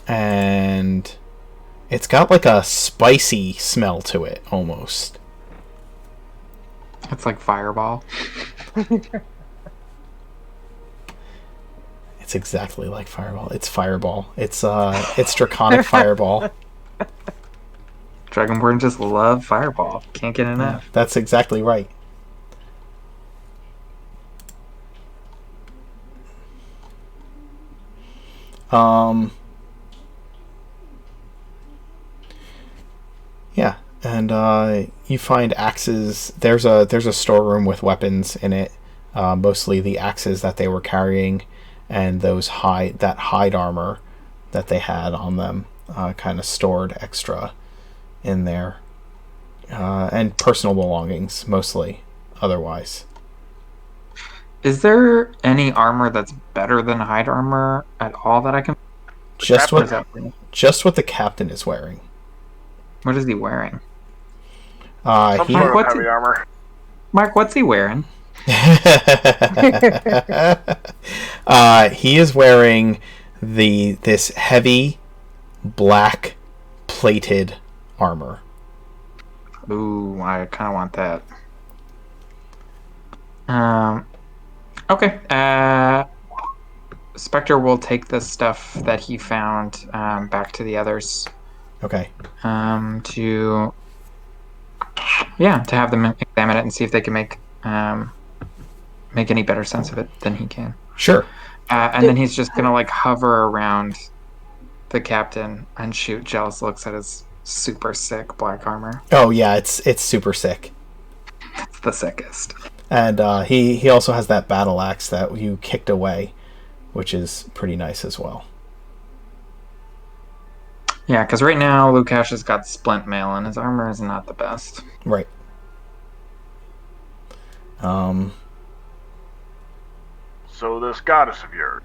and it's got like a spicy smell to it almost. It's like Fireball. It's exactly like Fireball. It's Fireball. It's Draconic Fireball. Dragonborn just love Fireball. Can't get enough. Yeah, that's exactly right. Yeah, and you find axes. There's a storeroom with weapons in it, mostly the axes that they were carrying, and that hide armor that they had on them, kind of stored extra in there, and personal belongings mostly. Otherwise, Is there any armor that's better than hide armor at all that I can? just Or is what that- the captain is wearing. What is he wearing? Some He sort of what's heavy it- armor. Mark, what's he wearing? he is wearing this heavy black plated armor. Ooh, I kind of want that. Okay. Spectre will take the stuff that he found back to the others. Okay. To have them examine it and see if they can make any better sense of it than he can. Sure. And then he's just gonna like hover around the captain and shoot jealous looks at his super sick black armor. Oh yeah, it's super sick. It's the sickest. And he also has that battle axe that you kicked away, which is pretty nice as well. Yeah, because right now Lukash has got splint mail and his armor is not the best. Right. So this goddess of yours,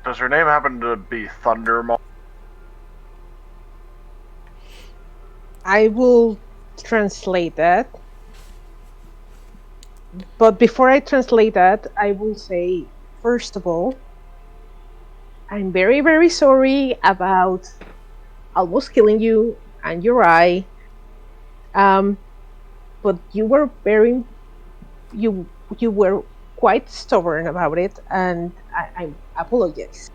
does her name happen to be Thundermaw? I will translate that. But before I translate that, I will say, first of all, I'm very, very sorry about almost killing you and your eye. But you were you were quite stubborn about it, and I apologize.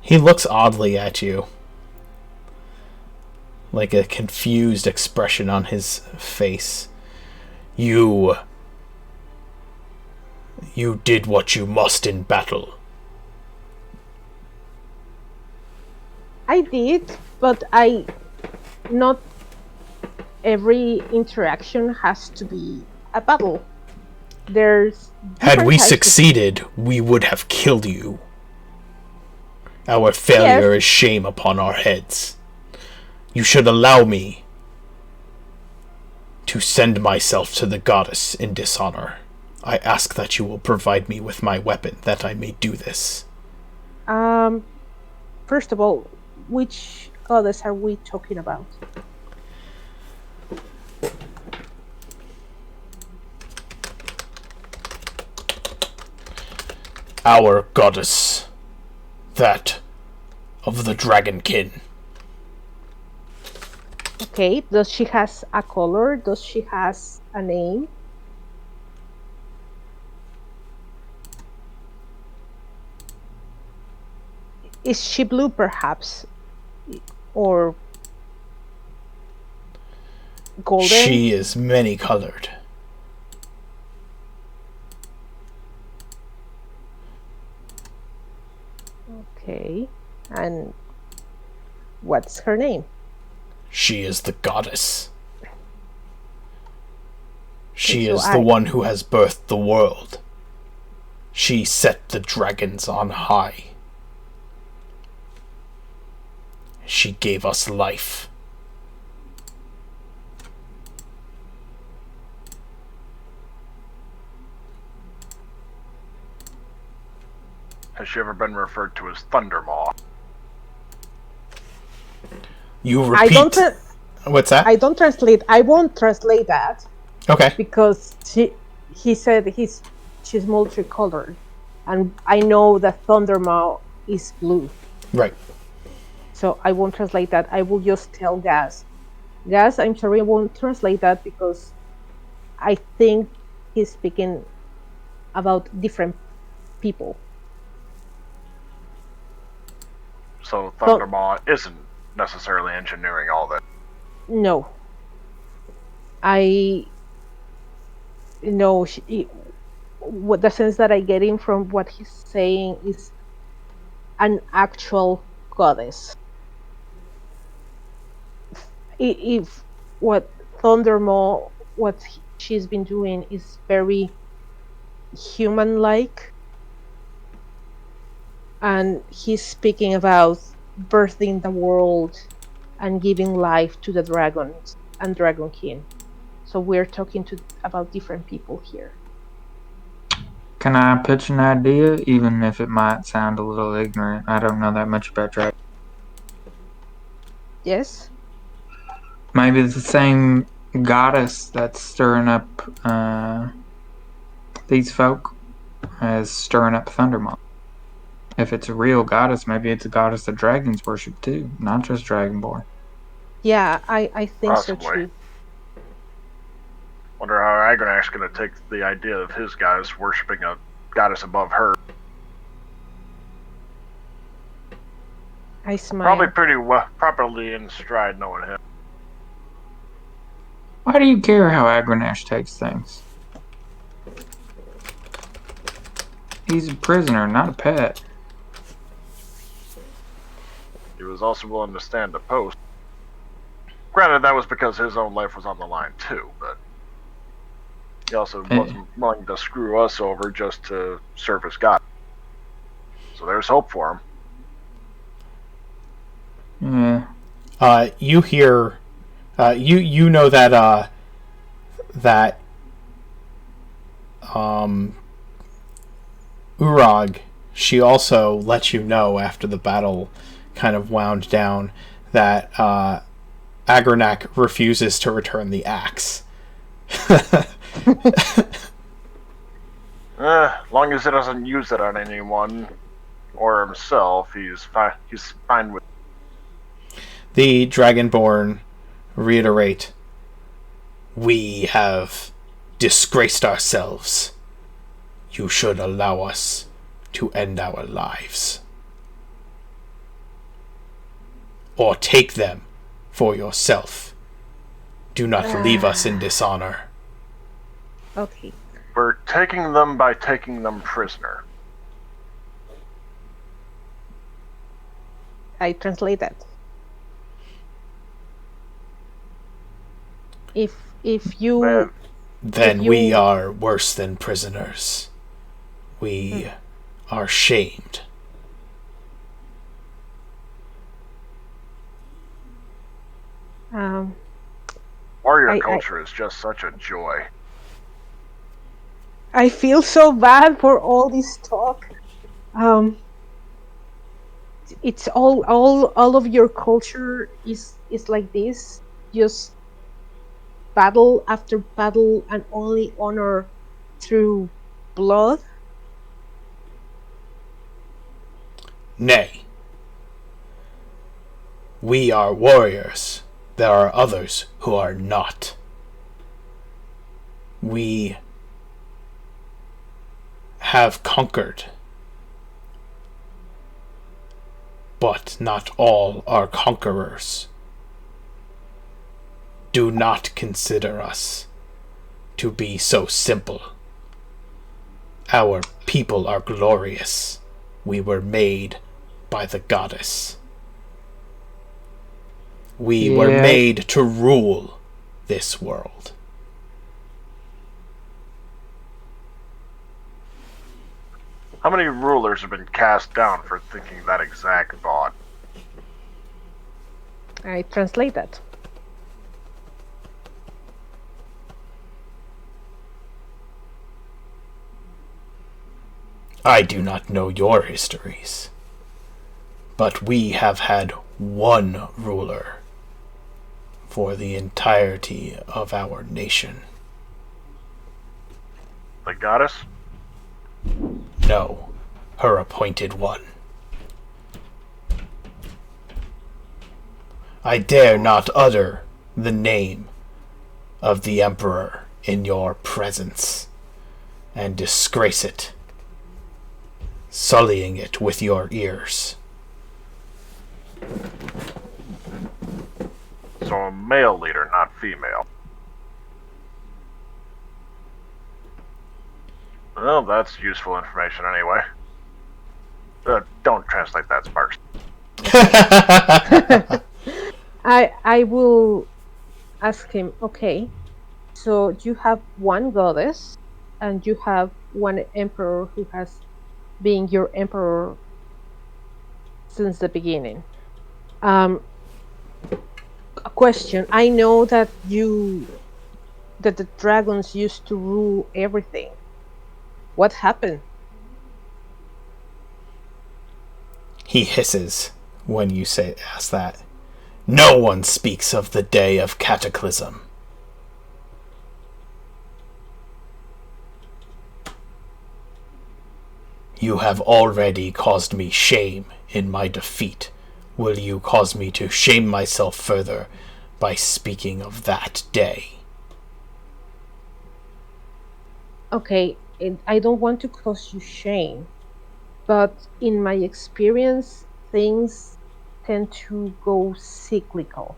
He looks oddly at you. Like a confused expression on his face. You did what you must in battle. I did, but not every interaction has to be a battle. There's Had we different types of- succeeded, we would have killed you. Our failure is shame upon our heads. You should allow me to send myself to the goddess in dishonor. I ask that you will provide me with my weapon, that I may do this. First of all, which goddess are we talking about? Our goddess, that of the dragonkin. Okay, does she has a color? Does she has a name? Is she blue, perhaps? Or golden? She is many-colored. Okay, and what's her name? She is the goddess. She so is the one who has birthed the world. She set the dragons on high. She gave us life. Has she ever been referred to as Thundermaw? You repeat. What's that? I don't translate. I won't translate that. Okay. Because he said she's multicolored, and I know that Thundermaw is blue. Right. So I won't translate that. I will just tell Gaz. Gaz, I'm sorry, I won't translate that because I think he's speaking about different people. So Thundermaw isn't necessarily engineering all that. No. I know what the sense that I get in from what he's saying is an actual goddess. If what Thundermaw, what she's been doing is very human-like, and he's speaking about birthing the world and giving life to the dragons and Dragon King. So we're talking about different people here. Can I pitch an idea, even if it might sound a little ignorant? I don't know that much about dragons. Yes? Maybe it's the same goddess that's stirring up these folk as stirring up Thundermaw. If it's a real goddess, maybe it's a goddess that dragons worship too, not just Dragonborn. Yeah, I think so Possibly. too. Wonder how Agronach's going to take the idea of his guys worshipping a goddess above her. I smile. Probably pretty well, properly in stride knowing him. Why do you care how Agronach takes things? He's a prisoner, not a pet. He was also willing to stand a post. Granted, that was because his own life was on the line too, but he also wasn't willing to screw us over just to serve his god. So there's hope for him. Yeah. You hear, you know that Urag, she also let you know after the battle kind of wound down that Agronach refuses to return the axe. Long as he doesn't use it on anyone or himself, he's fine with. The Dragonborn reiterate, "We have disgraced ourselves. You should allow us to end our lives." or take them for yourself. Do not leave us in dishonor. Okay. We're taking them by taking them prisoner. I translate that. If you Well, Then you- we are worse than prisoners. We are shamed. warrior I- culture is just such a joy. I feel so bad for all this talk. It's all of your culture is like this, just battle after battle and only honor through blood. Nay. We are warriors. There are others who are not. We have conquered. But not all are conquerors. Do not consider us to be so simple. Our people are glorious. We were made by the goddess. We were Yeah. made to rule this world. How many rulers have been cast down for thinking that exact thought? I translate that. I do not know your histories, but we have had one ruler for the entirety of our nation. The goddess? No, her appointed one. I dare not utter the name of the Emperor in your presence and disgrace it, sullying it with your ears. So a male leader, not female. Well, that's useful information anyway. Don't translate that, Sparks. I will ask him, okay, so you have one goddess and you have one emperor who has been your emperor since the beginning. A question. I know that the dragons used to rule everything. What happened? He hisses when you ask that. No one speaks of the day of cataclysm. You have already caused me shame in my defeat. Will you cause me to shame myself further by speaking of that day? Okay, I don't want to cause you shame, but in my experience, things tend to go cyclical.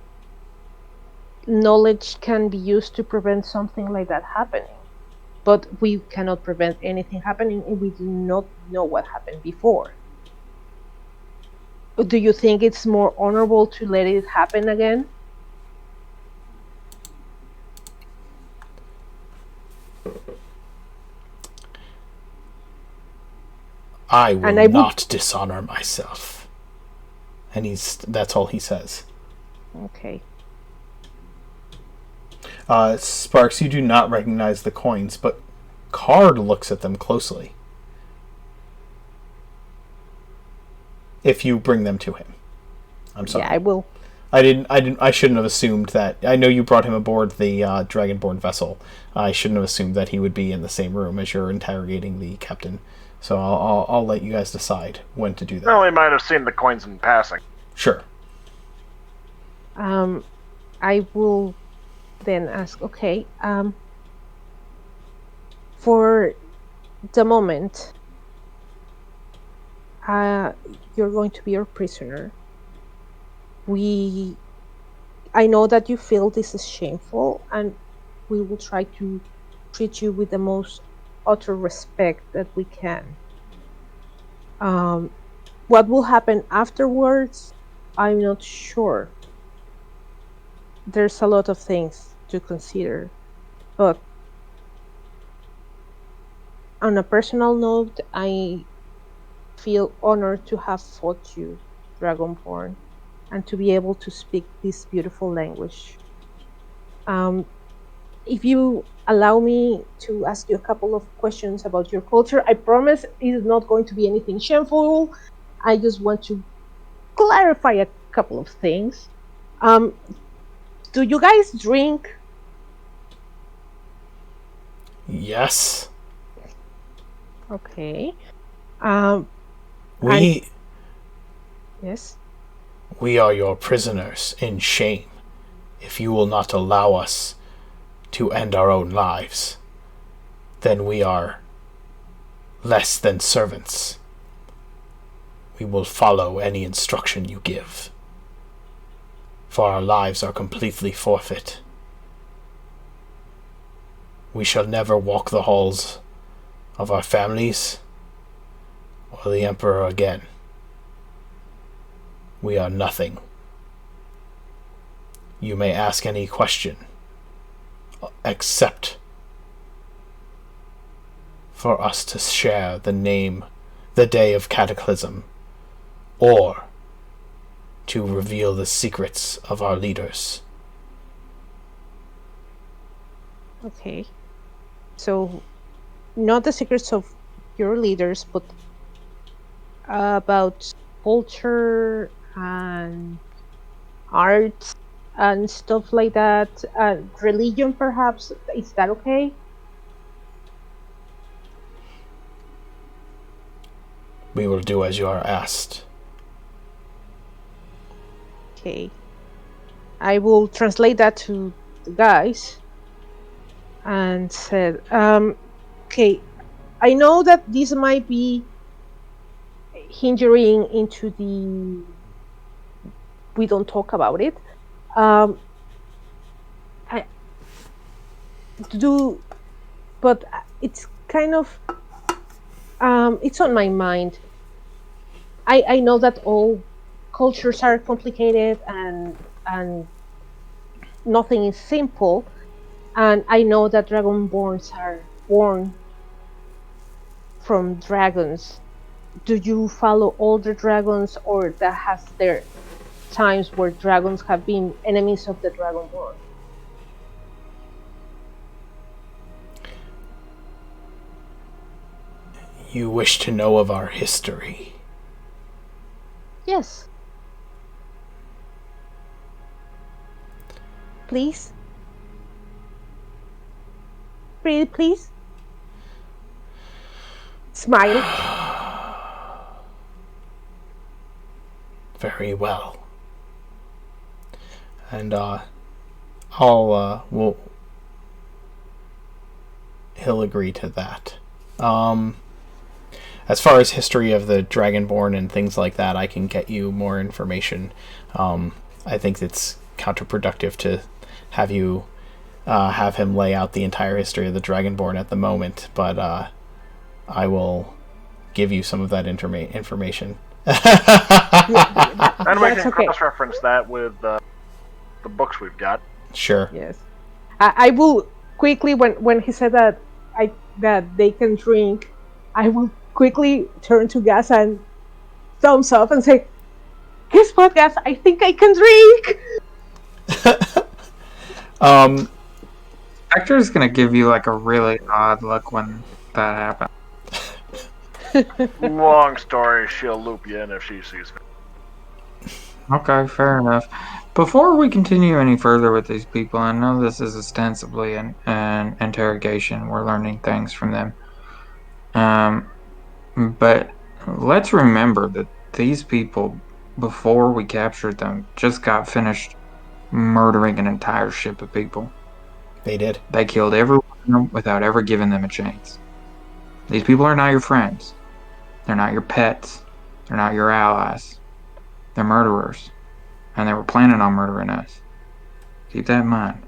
Knowledge can be used to prevent something like that happening, but we cannot prevent anything happening if we do not know what happened before. Do you think it's more honorable to let it happen again? I will And I would- not dishonor myself. And that's all he says. Okay. Sparks, you do not recognize the coins, but Card looks at them closely. If you bring them to him. I'm sorry. Yeah, I will. I shouldn't have assumed that. I know you brought him aboard the Dragonborn vessel. I shouldn't have assumed that he would be in the same room as you're interrogating the captain. So I'll let you guys decide when to do that. Well, we might have seen the coins in passing. Sure. I will then ask, okay, for the moment, you're going to be our prisoner. I know that you feel this is shameful, and we will try to treat you with the most utter respect that we can. Um, what will happen afterwards, I'm not sure. There's a lot of things to consider, but on a personal note, I feel honored to have fought you, Dragonborn, and to be able to speak this beautiful language. Um, if you allow me to ask you a couple of questions about your culture, I promise it is not going to be anything shameful. I just want to clarify a couple of things. Um, do you guys drink? Yes. Okay. Um, We yes. we are your prisoners in shame. If you will not allow us to end our own lives, then we are less than servants. We will follow any instruction you give, for our lives are completely forfeit. We shall never walk the halls of our families or the Emperor again. We are nothing. You may ask any question, except for us to share the day of cataclysm, or to reveal the secrets of our leaders. Okay. So, not the secrets of your leaders, but about culture and art and stuff like that. Religion, perhaps. Is that okay? We will do as you are asked. Okay. I will translate that to the guys and said, okay, I know that this might be hindering into the we don't talk about it. I do, but it's kind of it's on my mind. I know that all cultures are complicated and nothing is simple, and I know that dragonborns are born from dragons. Do you follow all the dragons, or that has there times where dragons have been enemies of the dragonborn? You wish to know of our history. Yes. Please? Pretty please? Smile. Very well. And he'll agree to that. As far as history of the Dragonborn and things like that, I can get you more information. I think it's counterproductive to have you have him lay out the entire history of the Dragonborn at the moment, but I will give you some of that information. And we That's can okay. cross-reference that with the books we've got. Sure. Yes. I will quickly when he said that that they can drink, I will quickly turn to Gas and thumbs up and say, "Guess what, Gas? I think I can drink." Spectre's gonna give you like a really odd look when that happens. Long story, she'll loop you in if she sees fit. Okay, fair enough. Before we continue any further with these people, I know this is ostensibly an interrogation. We're learning things from them. But let's remember that these people, before we captured them, just got finished murdering an entire ship of people. They did. They killed everyone without ever giving them a chance. These people are not your friends. They're not your pets. They're not your allies. They're murderers. and they were planning on murdering us. Keep that in mind.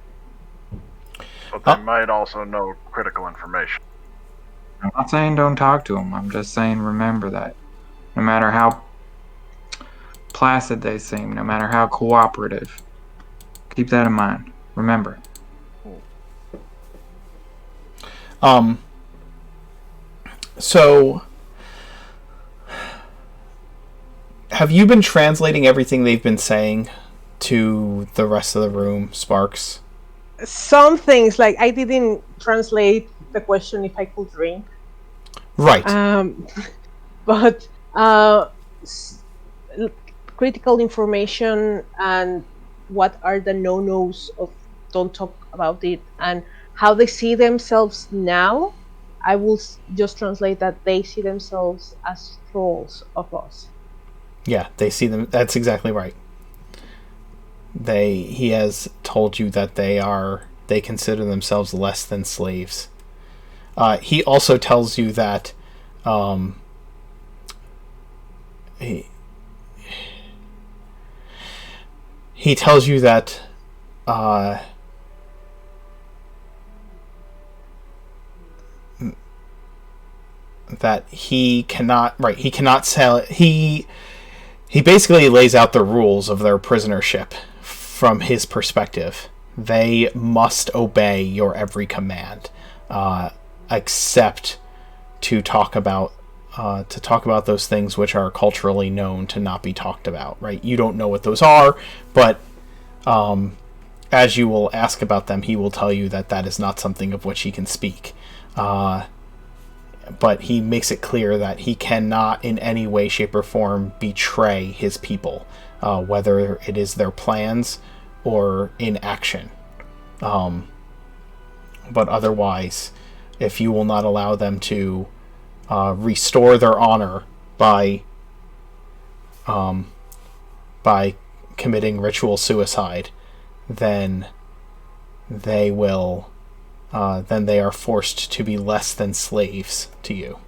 But they might also know critical information. I'm not saying don't talk to them. I'm just saying remember that. No matter how placid they seem, no matter how cooperative, keep that in mind. Remember. So, have you been translating everything they've been saying to the rest of the room, Sparks? Some things, like I didn't translate the question if I could drink. Right. But critical information and what are the no-nos of don't talk about it and how they see themselves now. I will just translate that they see themselves as trolls of us. Yeah, they see them. That's exactly right. He has told you that they consider themselves less than slaves. He also tells you that he tells you that that he cannot sell it. He basically lays out the rules of their prisonership from his perspective. They must obey your every command, except to talk about those things which are culturally known to not be talked about. Right? You don't know what those are, but as you will ask about them, he will tell you that is not something of which he can speak. But he makes it clear that he cannot in any way, shape, or form betray his people, whether it is their plans or in action. But otherwise, if you will not allow them to restore their honor by committing ritual suicide, then they will. Then they are forced to be less than slaves to you.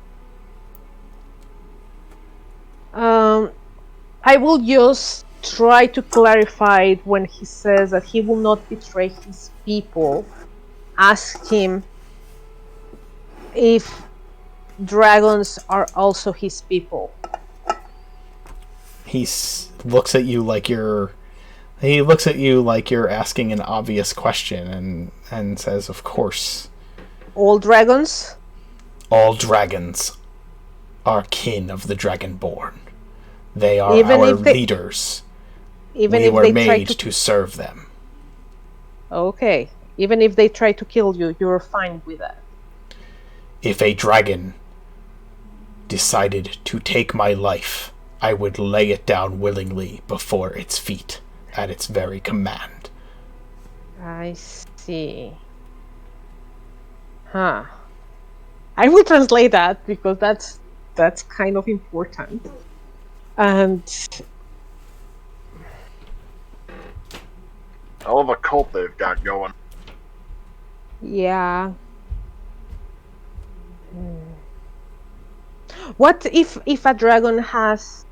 I will just try to clarify when he says that he will not betray his people. Ask him if dragons are also his people. He looks at you like you're asking an obvious question and says, of course. All dragons? All dragons are kin of the Dragonborn. They are Even our leaders. Even we if were they made try to serve them. Okay. Even if they try to kill you, you're fine with that. If a dragon decided to take my life, I would lay it down willingly before its feet, at its very command. I see. Huh. I will translate that because that's kind of important. And Hell of a cult they've got going. yeah. What if a dragon has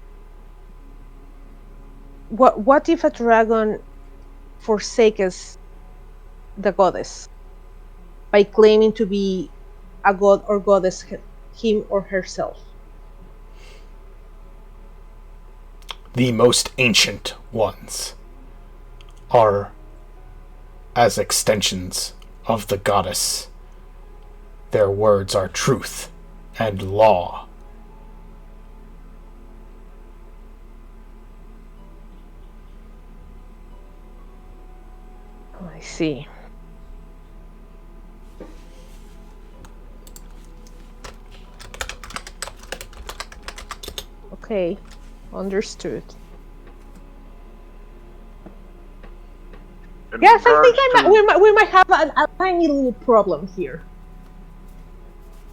what if a dragon forsakes the goddess by claiming to be a god or goddess, him or herself? The most ancient ones are as extensions of the goddess. Their words are truth and law. I see. Okay, understood. In Yes, I think regards we might have a tiny little problem here.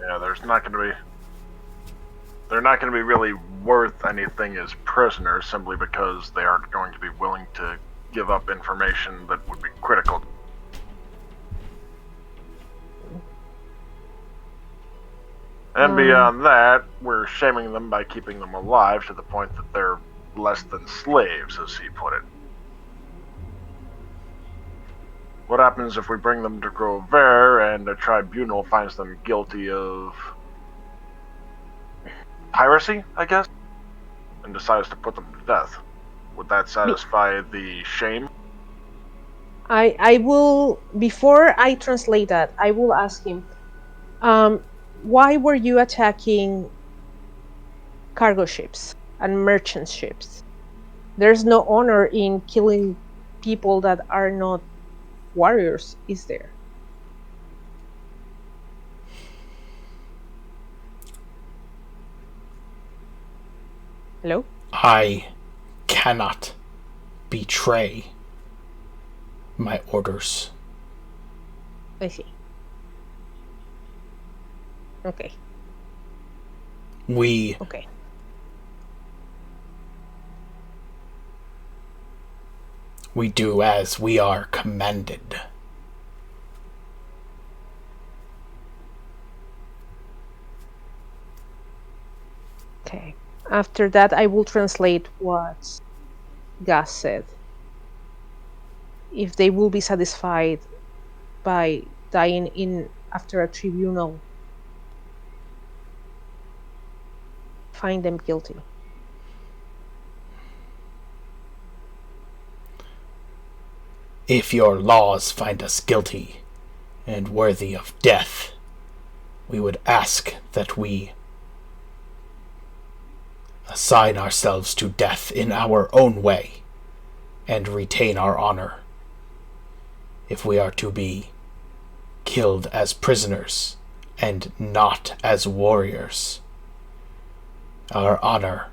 Yeah, they're not going to be really worth anything as prisoners simply because they aren't going to be willing to give up information that would be critical. And beyond that, we're shaming them by keeping them alive to the point that they're less than slaves, as he put it. What happens if we bring them to Grovhaire and the tribunal finds them guilty of piracy, I guess, and decides to put them to death? Would that satisfy the shame? I will, before I translate that, I will ask him, why were you attacking cargo ships and merchant ships? There's no honor in killing people that are not warriors, is there? Hello? I cannot betray my orders. I see. Okay. We Okay. do as we are commanded. Okay. After that, I will translate what Gus said. If they will be satisfied by dying in after a tribunal, find them guilty. If your laws find us guilty and worthy of death, we would ask that we assign ourselves to death in our own way and retain our honor. If we are to be killed as prisoners and not as warriors, our honor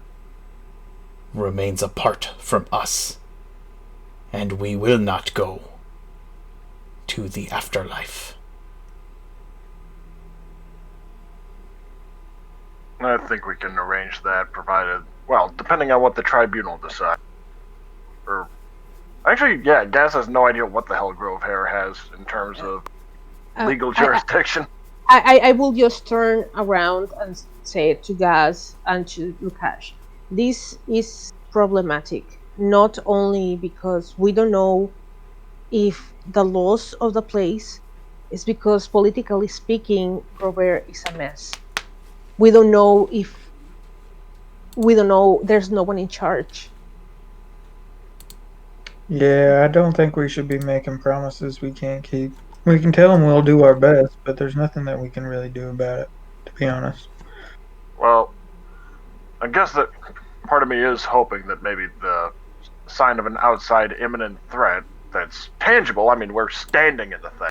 remains apart from us, and we will not go to the afterlife. I think we can arrange that, provided, well, depending on what the tribunal decides. Or, actually, yeah, Gaz has no idea what the hell Grovhaire has in terms of legal jurisdiction. I will just turn around and say to Gaz and to Lukash, this is problematic, not only because we don't know if the laws of the place is because politically speaking, Grovhaire is a mess. We don't know, there's no one in charge. Yeah, I don't think we should be making promises we can't keep. We can tell them we'll do our best, but there's nothing that we can really do about it, to be honest. Well, I guess that part of me is hoping that maybe the sign of an outside imminent threat that's tangible, I mean, we're standing in the thing,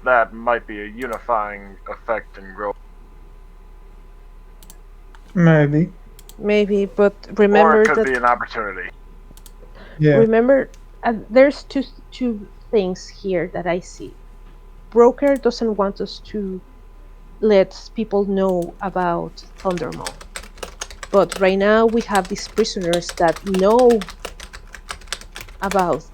that might be a unifying effect in growth. Maybe, but remember or it could that be an opportunity. Yeah. remember there's two things here that I see. Broker doesn't want us to let people know about Thundermaw, but right now we have these prisoners that know about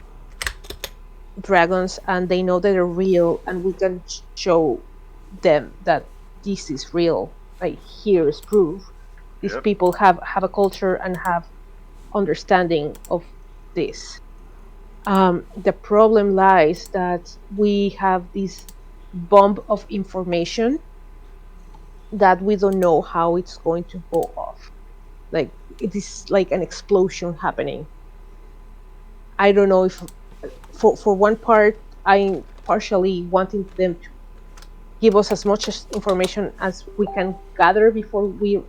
dragons and they know that they're real, and we can show them that this is real. Like, here is proof. These Yep. people have a culture and have understanding of this. The problem lies that we have this bomb of information that we don't know how it's going to go off. Like, it is like an explosion happening. I don't know if, for one part, I'm partially wanting them to give us as much information as we can gather before we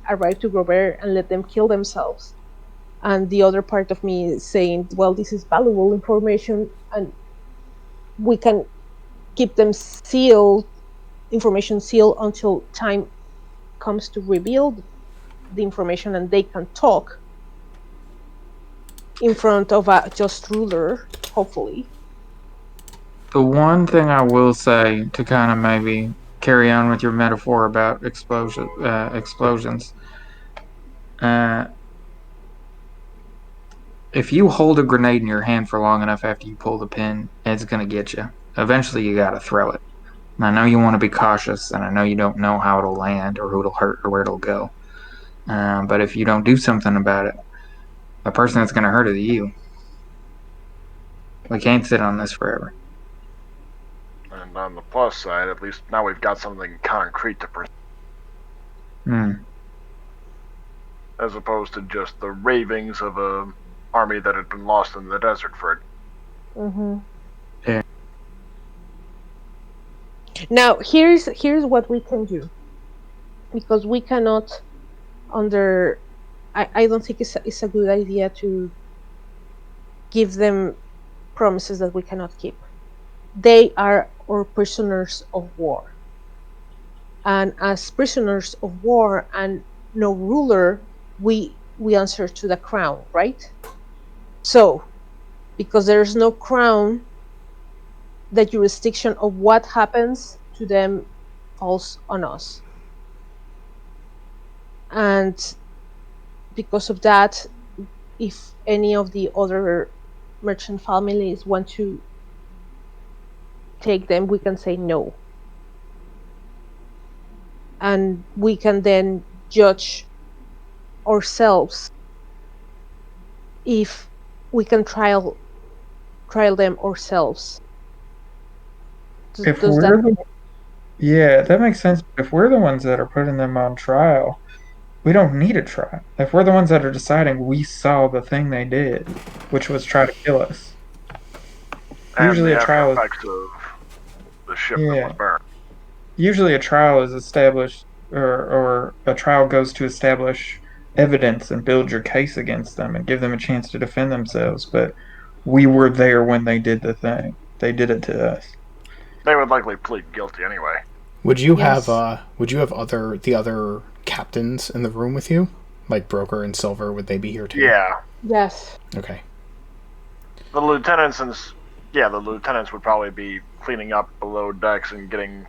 arrive to Grovhaire and let them kill themselves. And the other part of me is saying, well, this is valuable information and we can keep them information sealed until time comes to reveal the information and they can talk in front of a just ruler, hopefully. The one thing I will say to kind of maybe carry on with your metaphor about explosions, if you hold a grenade in your hand for long enough after you pull the pin, it's going to get you. Eventually, you got to throw it. And I know you want to be cautious, and I know you don't know how it'll land or who it'll hurt or where it'll go. But if you don't do something about it, the person that's going to hurt is you. We can't sit on this forever. And on the plus side, at least now we've got something concrete to pursue, Hmm. as opposed to just the ravings of a army that had been lost in the desert for it. Mm-hmm. Yeah. Now, here's what we can do, because we cannot I don't think it's a good idea to give them promises that we cannot keep. They are our prisoners of war. And as prisoners of war and no ruler, we answer to the crown, right? So, because there's no crown, the jurisdiction of what happens to them falls on us. And because of that, if any of the other merchant families want to take them, we can say no. And we can then judge ourselves if we can trial them ourselves. If Does we're that the, yeah, that makes sense. But if we're the ones that are putting them on trial, we don't need a trial. If we're the ones that are deciding, we saw the thing they did, which was try to kill us. And Usually the a after trial is, effects of the ship that yeah. was burned. Usually a trial is established, or a trial goes to establish evidence and build your case against them and give them a chance to defend themselves. But we were there when they did the thing. They did it to us. They would likely plead guilty anyway. Would you Yes. have the other captains in the room with you? Like Broker and Silver, would they be here too? Yeah. Yes. Okay. The lieutenants would probably be cleaning up below decks and getting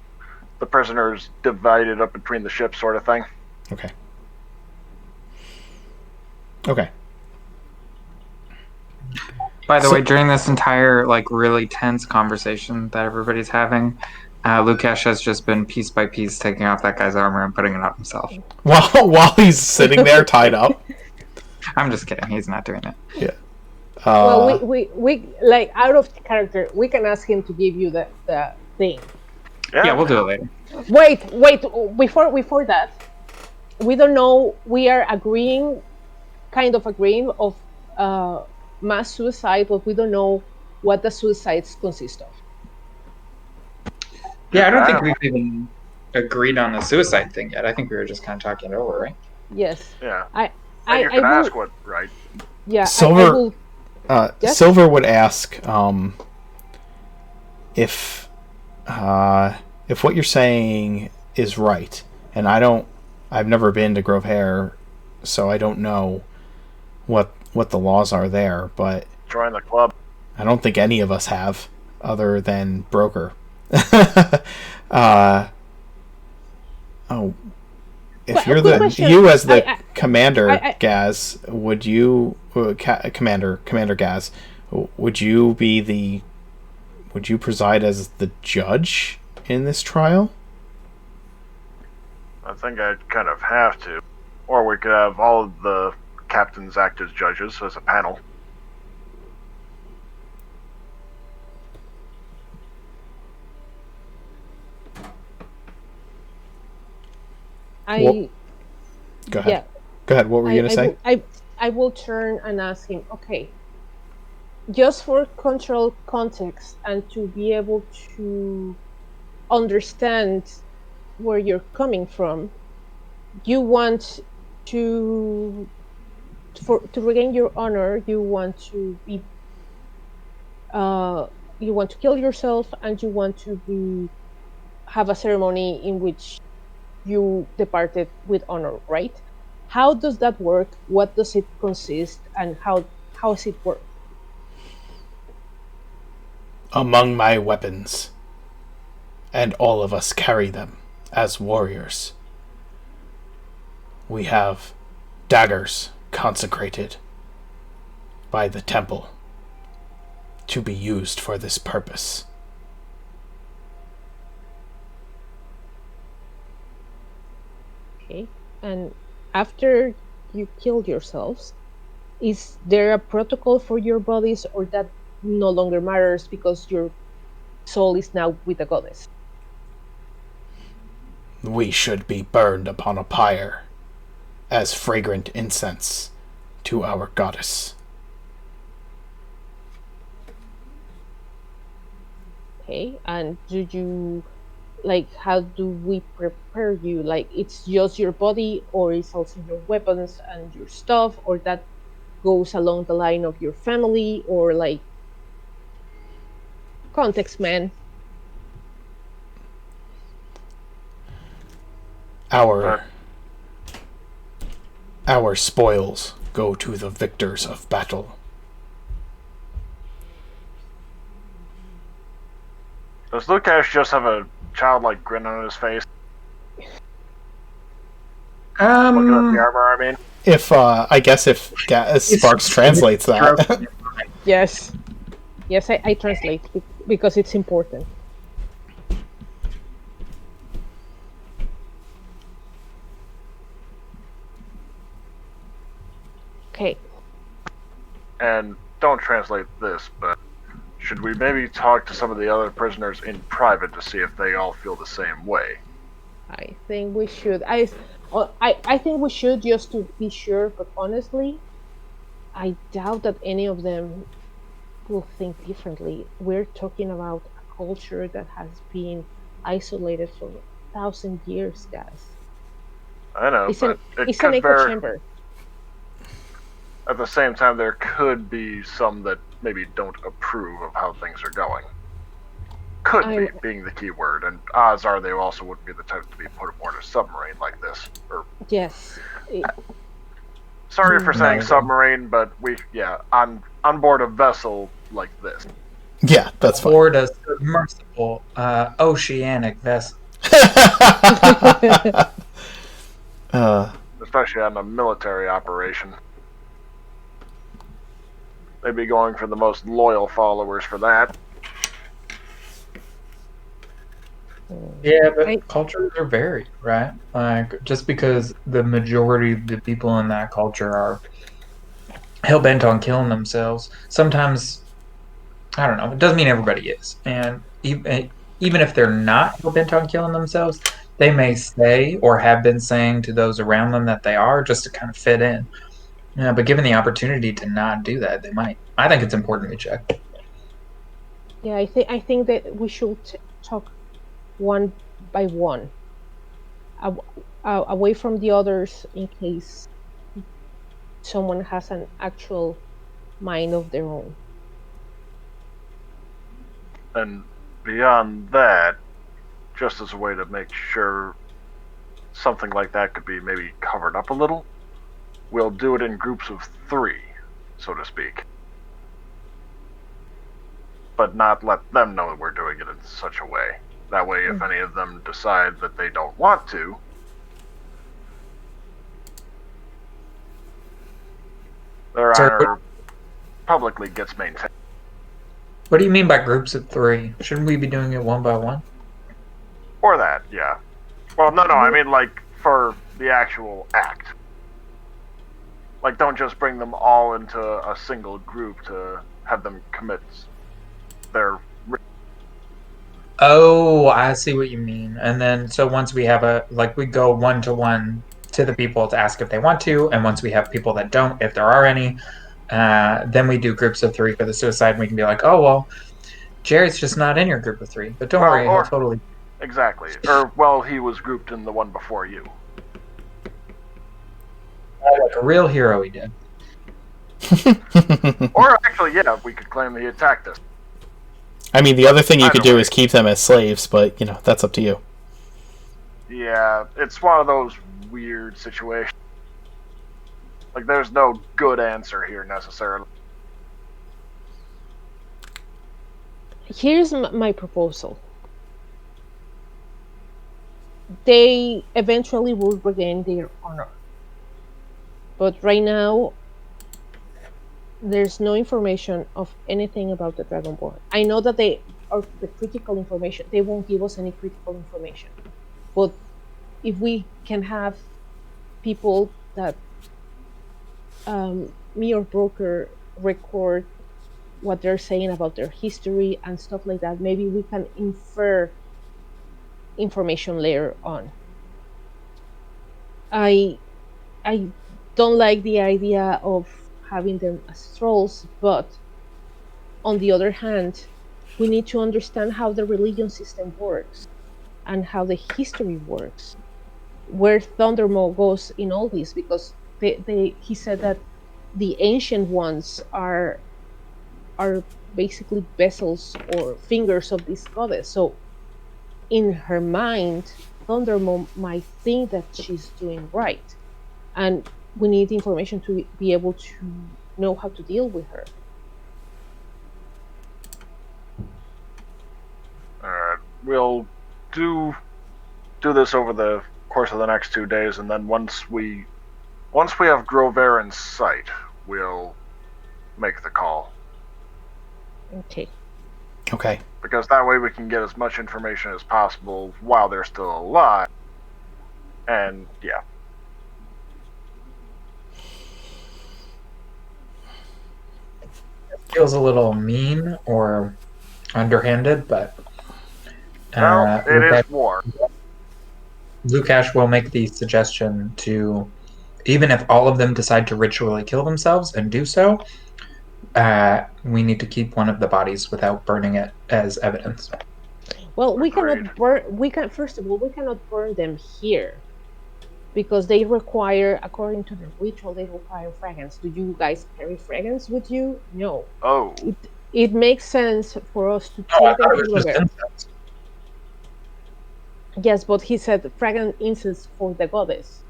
the prisoners divided up between the ships, sort of thing. Okay. Okay. By the So- way, during this entire like really tense conversation that everybody's having, Lukash has just been piece by piece taking off that guy's armor and putting it on himself. While he's sitting there tied up. I'm just kidding. He's not doing it. Yeah. Well, we like out of character. We can ask him to give you the thing. Yeah, we'll do it later. Wait. Before that, we don't know. We are kind of agreeing of mass suicide, but we don't know what the suicides consist of. Yeah, I don't think we've even agreed on the suicide thing yet. I think we were just kind of talking it over, right? Yes. Yeah. I You can will, ask what, right? Yeah. Silver- I will, yes? Silver would ask if what you're saying is right, and I've never been to Grovhaire, so I don't know what the laws are there, but Join the club. I don't think any of us have, other than Broker. If But, you're quick question. you as the I- commander, I- Gaz, would you commander Gaz, would you preside as the judge in this trial? I think I'd kind of have to. Or we could have all of the captains act as judges as a panel. Well, Go ahead. Yeah. Go ahead. What were you going to say? I will turn and ask him, okay, just for control context and to be able to understand where you're coming from, you want to regain your honor, you want to kill yourself, and you want to have a ceremony in which you departed with honor, right? How does that work? What does it consist, and how does it work? Among my weapons, and all of us carry them as warriors, we have daggers consecrated by the temple to be used for this purpose. Okay, and after you killed yourselves, is there a protocol for your bodies, or that no longer matters because your soul is now with the goddess. We should be burned upon a pyre as fragrant incense to our goddess. Okay, and do you like how do we prepare you? Like it's just your body, or is also your weapons and your stuff, or that goes along the line of your family, or like context, man? Our spoils go to the victors of battle. Does Lukash just have a childlike grin on his face? Looking at the armor, I mean. If I guess if Sparks translates that. Yes, yes, I translate because it's important. Okay. And don't translate this, but should we maybe talk to some of the other prisoners in private to see if they all feel the same way? I think we should. I think we should just to be sure. But honestly, I doubt that any of them will think differently. We're talking about a culture that has been isolated for 1,000 years, guys. I know, It's but an it could echo chamber. At the same time, there could be some that maybe don't approve of how things are going. Could be being the key word, and odds are they also wouldn't be the type to be put aboard a submarine like this. Or Yes. sorry for saying submarine, but on board a vessel like this. Yeah, that's fine. Aboard a submersible oceanic vessel. Especially on a military operation. They'd be going for the most loyal followers for that. Yeah, but cultures are varied, right? Like, just because the majority of the people in that culture are hell-bent on killing themselves, sometimes, I don't know, it doesn't mean everybody is. And even if they're not hell-bent on killing themselves, they may say or have been saying to those around them that they are just to kind of fit in. Yeah, but given the opportunity to not do that, they might. I think it's important to check. Yeah, I think that we should talk one by one, away from the others, in case someone has an actual mind of their own. And beyond that, just as a way to make sure something like that could be maybe covered up a little, we'll do it in groups of 3, so to speak. But not let them know that we're doing it in such a way. That way, if any of them decide that they don't want to, their honor publicly gets maintained. What do you mean by groups of 3? Shouldn't we be doing it one by one? Or that, yeah. Well, no, I mean, like, for the actual act. Like, don't just bring them all into a single group to have them commit their... Oh, I see what you mean. And then, so once we have we go one-to-one to the people to ask if they want to, and once we have people that don't, if there are any, then we do groups of 3 for the suicide, and we can be like, oh, well, Jerry's just not in your group of 3, but don't worry, he'll totally... Exactly. Or, well, he was grouped in the one before you. Like a real hero he did. Or actually, yeah, we could claim that he attacked us. I mean, the other thing you could do is keep them as slaves, but, that's up to you. Yeah, it's one of those weird situations. Like, there's no good answer here, necessarily. Here's my proposal. They eventually will regain their honor. But right now, there's no information of anything about the Dragonborn. I know that they are the critical information. They won't give us any critical information. But if we can have people that me or broker record what they're saying about their history and stuff like that, maybe we can infer information later on. I don't like the idea of having them as trolls, but on the other hand, we need to understand how the religion system works and how the history works, where Thundermaw goes in all this, because he said that the ancient ones are basically vessels or fingers of this goddess. So in her mind, Thundermaw might think that she's doing right, and we need information to be able to know how to deal with her. Alright, we'll do this over the course of the next 2 days, and then once we have Grovhaire in sight, we'll make the call. Okay. Okay. Because that way we can get as much information as possible while they're still alive. And yeah. Feels a little mean or underhanded, but Well, it is war. Lukash will make the suggestion to, even if all of them decide to ritually kill themselves and do so, we need to keep one of the bodies without burning it as evidence. Well, we Agreed. cannot burn. First of all, we cannot burn them here, because they require, according to the ritual, they require fragrance. Do you guys carry fragrance with you? No. Oh, It makes sense for us to No, I take thought them it to was just Grovhaire. incense. Yes, but he said fragrant incense for the goddess.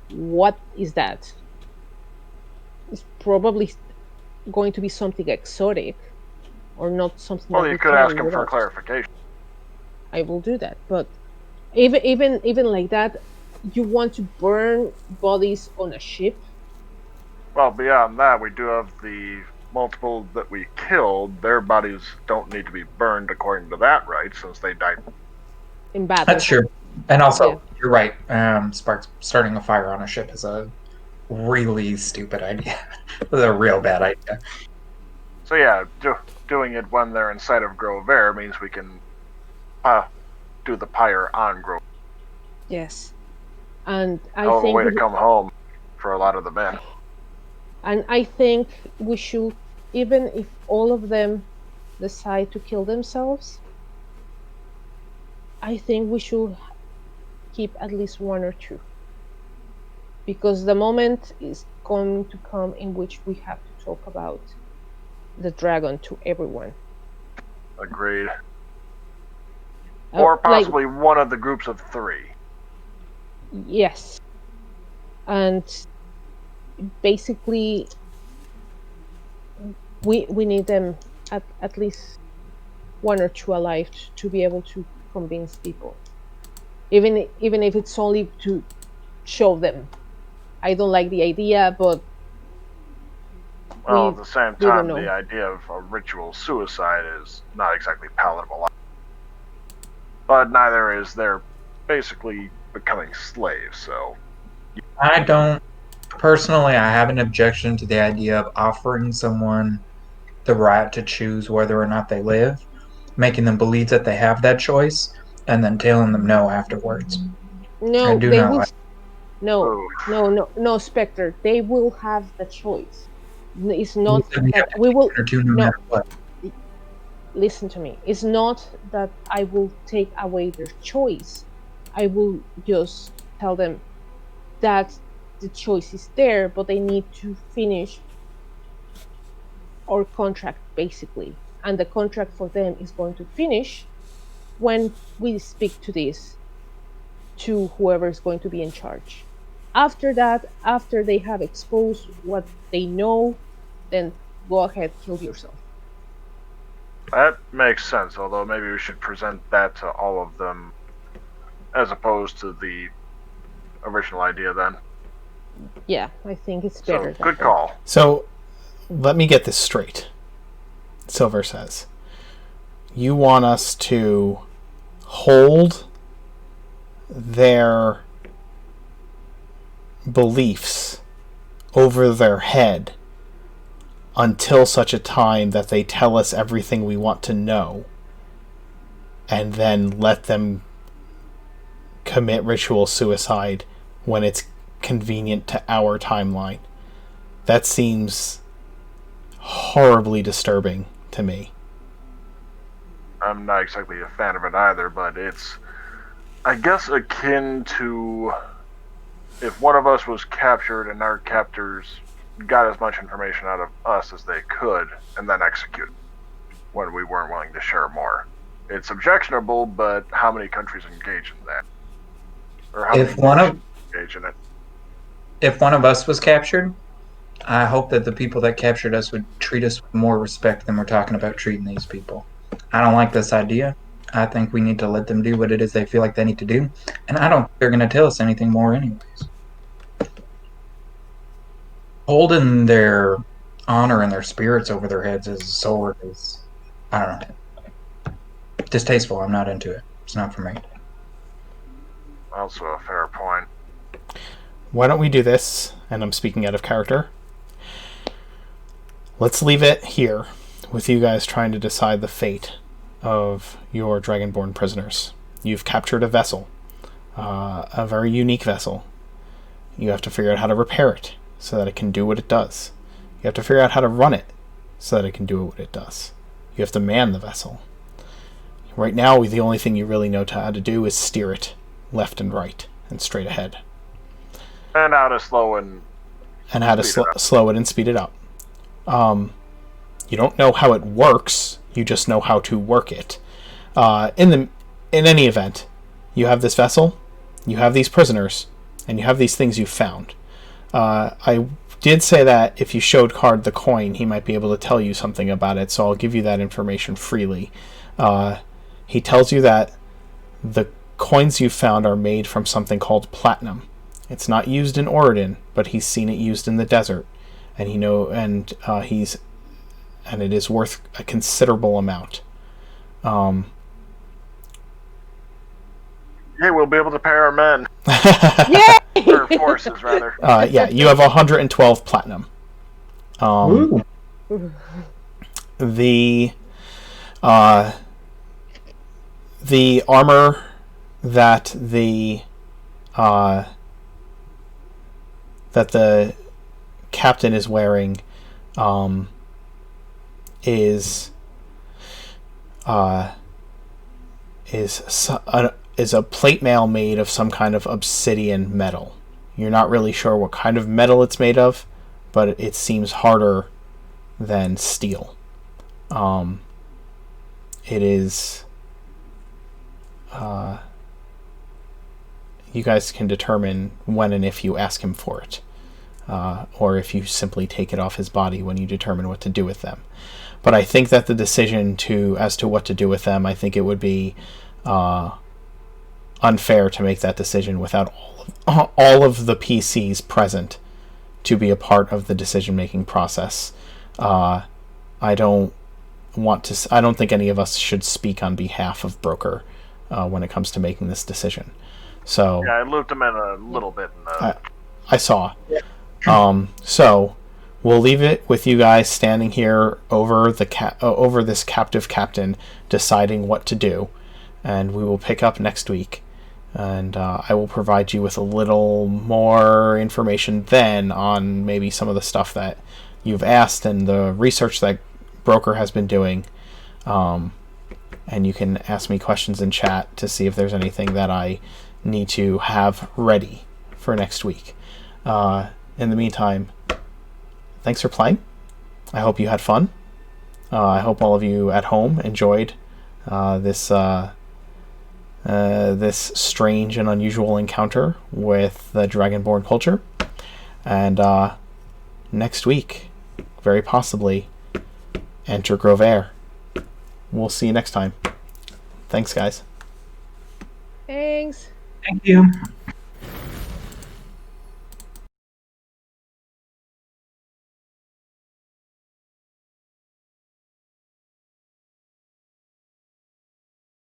What is that? It's probably going to be something exotic, or not something. well, that you we could carry ask him with for us. clarification. I will do that, but even like that, you want to burn bodies on a ship? Well, beyond that, we do have the multiple that we killed. Their bodies don't need to be burned according to that right, since they died. In battle. That's true. And also, Yeah. you're right. Starting a fire on a ship is a really stupid idea. It's a real bad idea. So yeah, doing it when they're inside of Grovhaire means we can do the pyre on Grovhaire. Yes. And I Hell of a think way to come home for a lot of the men. and I think we should, even if all of them decide to kill themselves, I think we should keep at least one or two, because the moment is going to come in which we have to talk about the dragon to everyone. Agreed. Or Like, possibly one of the groups of 3. yes. And basically we need them at least one or two alive to be able to convince people, even if it's only to show them. I don't like the idea, but Well, at the same we don't time, know. the idea of a ritual suicide is not exactly palatable. But neither is they're basically becoming slaves, so I have an objection to the idea of offering someone the right to choose whether or not they live, making them believe that they have that choice, and then telling them no afterwards. No, I do they not will. like. No, Spectre. They will have the choice. It's not We that have we will. one or two no No, matter what. listen to me. It's not that I will take away their choice. I will just tell them that the choice is there, but they need to finish our contract, basically. And the contract for them is going to finish when we speak to whoever is going to be in charge. After that, after they have exposed what they know, then go ahead, kill yourself. that makes sense, although maybe we should present that to all of them as opposed to the original idea then. Yeah, I think it's So, better. that good way. call. So, let me get this straight. Silver says, you want us to hold their beliefs over their head until such a time that they tell us everything we want to know, and then let them commit ritual suicide when it's convenient to our timeline. That seems horribly disturbing to me. I'm not exactly a fan of it either, but it's, I guess, akin to if one of us was captured and our captors got as much information out of us as they could and then executed when we weren't willing to share more. It's objectionable, but how many countries engage in that? Or how If many one of nations engage in it? if one of us was captured, I hope that the people that captured us would treat us with more respect than we're talking about treating these people. I don't like this idea. I think we need to let them do what it is they feel like they need to do, and I don't think they're going to tell us anything more anyways. Holding their honor and their spirits over their heads as a sword is, I don't know, distasteful. I'm not into it. It's not for me. Also a fair point. Why don't we do this? And I'm speaking out of character. Let's leave it here with you guys trying to decide the fate of your Dragonborn prisoners. You've captured a vessel, a very unique vessel. You have to figure out how to repair it so that it can do what it does. You have to figure out how to run it so that it can do what it does. You have to man the vessel. Right now, the only thing you really know how to do is steer it left and right and straight ahead. And how to slow and how to slow it and speed it up. You don't know how it works. You just know how to work it. In any event, you have this vessel, you have these prisoners, and you have these things you've found. I did say that if you showed Card the coin, he might be able to tell you something about it, so I'll give you that information freely. He tells you that the coins you've found are made from something called platinum. It's not used in Oregon, but he's seen it used in the desert, and and it is worth a considerable amount. yeah, we'll be able to pay our men. Yay! Or forces, rather. Yeah, you have 112 platinum. The armor that the captain is wearing is a plate mail made of some kind of obsidian metal. You're not really sure what kind of metal it's made of, but it seems harder than steel. It is... you guys can determine when and if you ask him for it. Or if you simply take it off his body when you determine what to do with them. But I think that the decision as to what to do with them, I think it would be unfair to make that decision without all of the PCs present to be a part of the decision-making process. I don't think any of us should speak on behalf of Broker when it comes to making this decision. So yeah, I looped him in a little bit. I saw. So we'll leave it with you guys standing here over this captive captain, deciding what to do, and we will pick up next week. And I will provide you with a little more information then on maybe some of the stuff that you've asked and the research that Broker has been doing. And you can ask me questions in chat to see if there's anything that I need to have ready for next week. In the meantime, thanks for playing. I hope you had fun. I hope all of you at home enjoyed this strange and unusual encounter with the Dragonborn culture. And next week, very possibly, enter Grovhaire. We'll see you next time. Thanks, guys. Thanks. Thank you.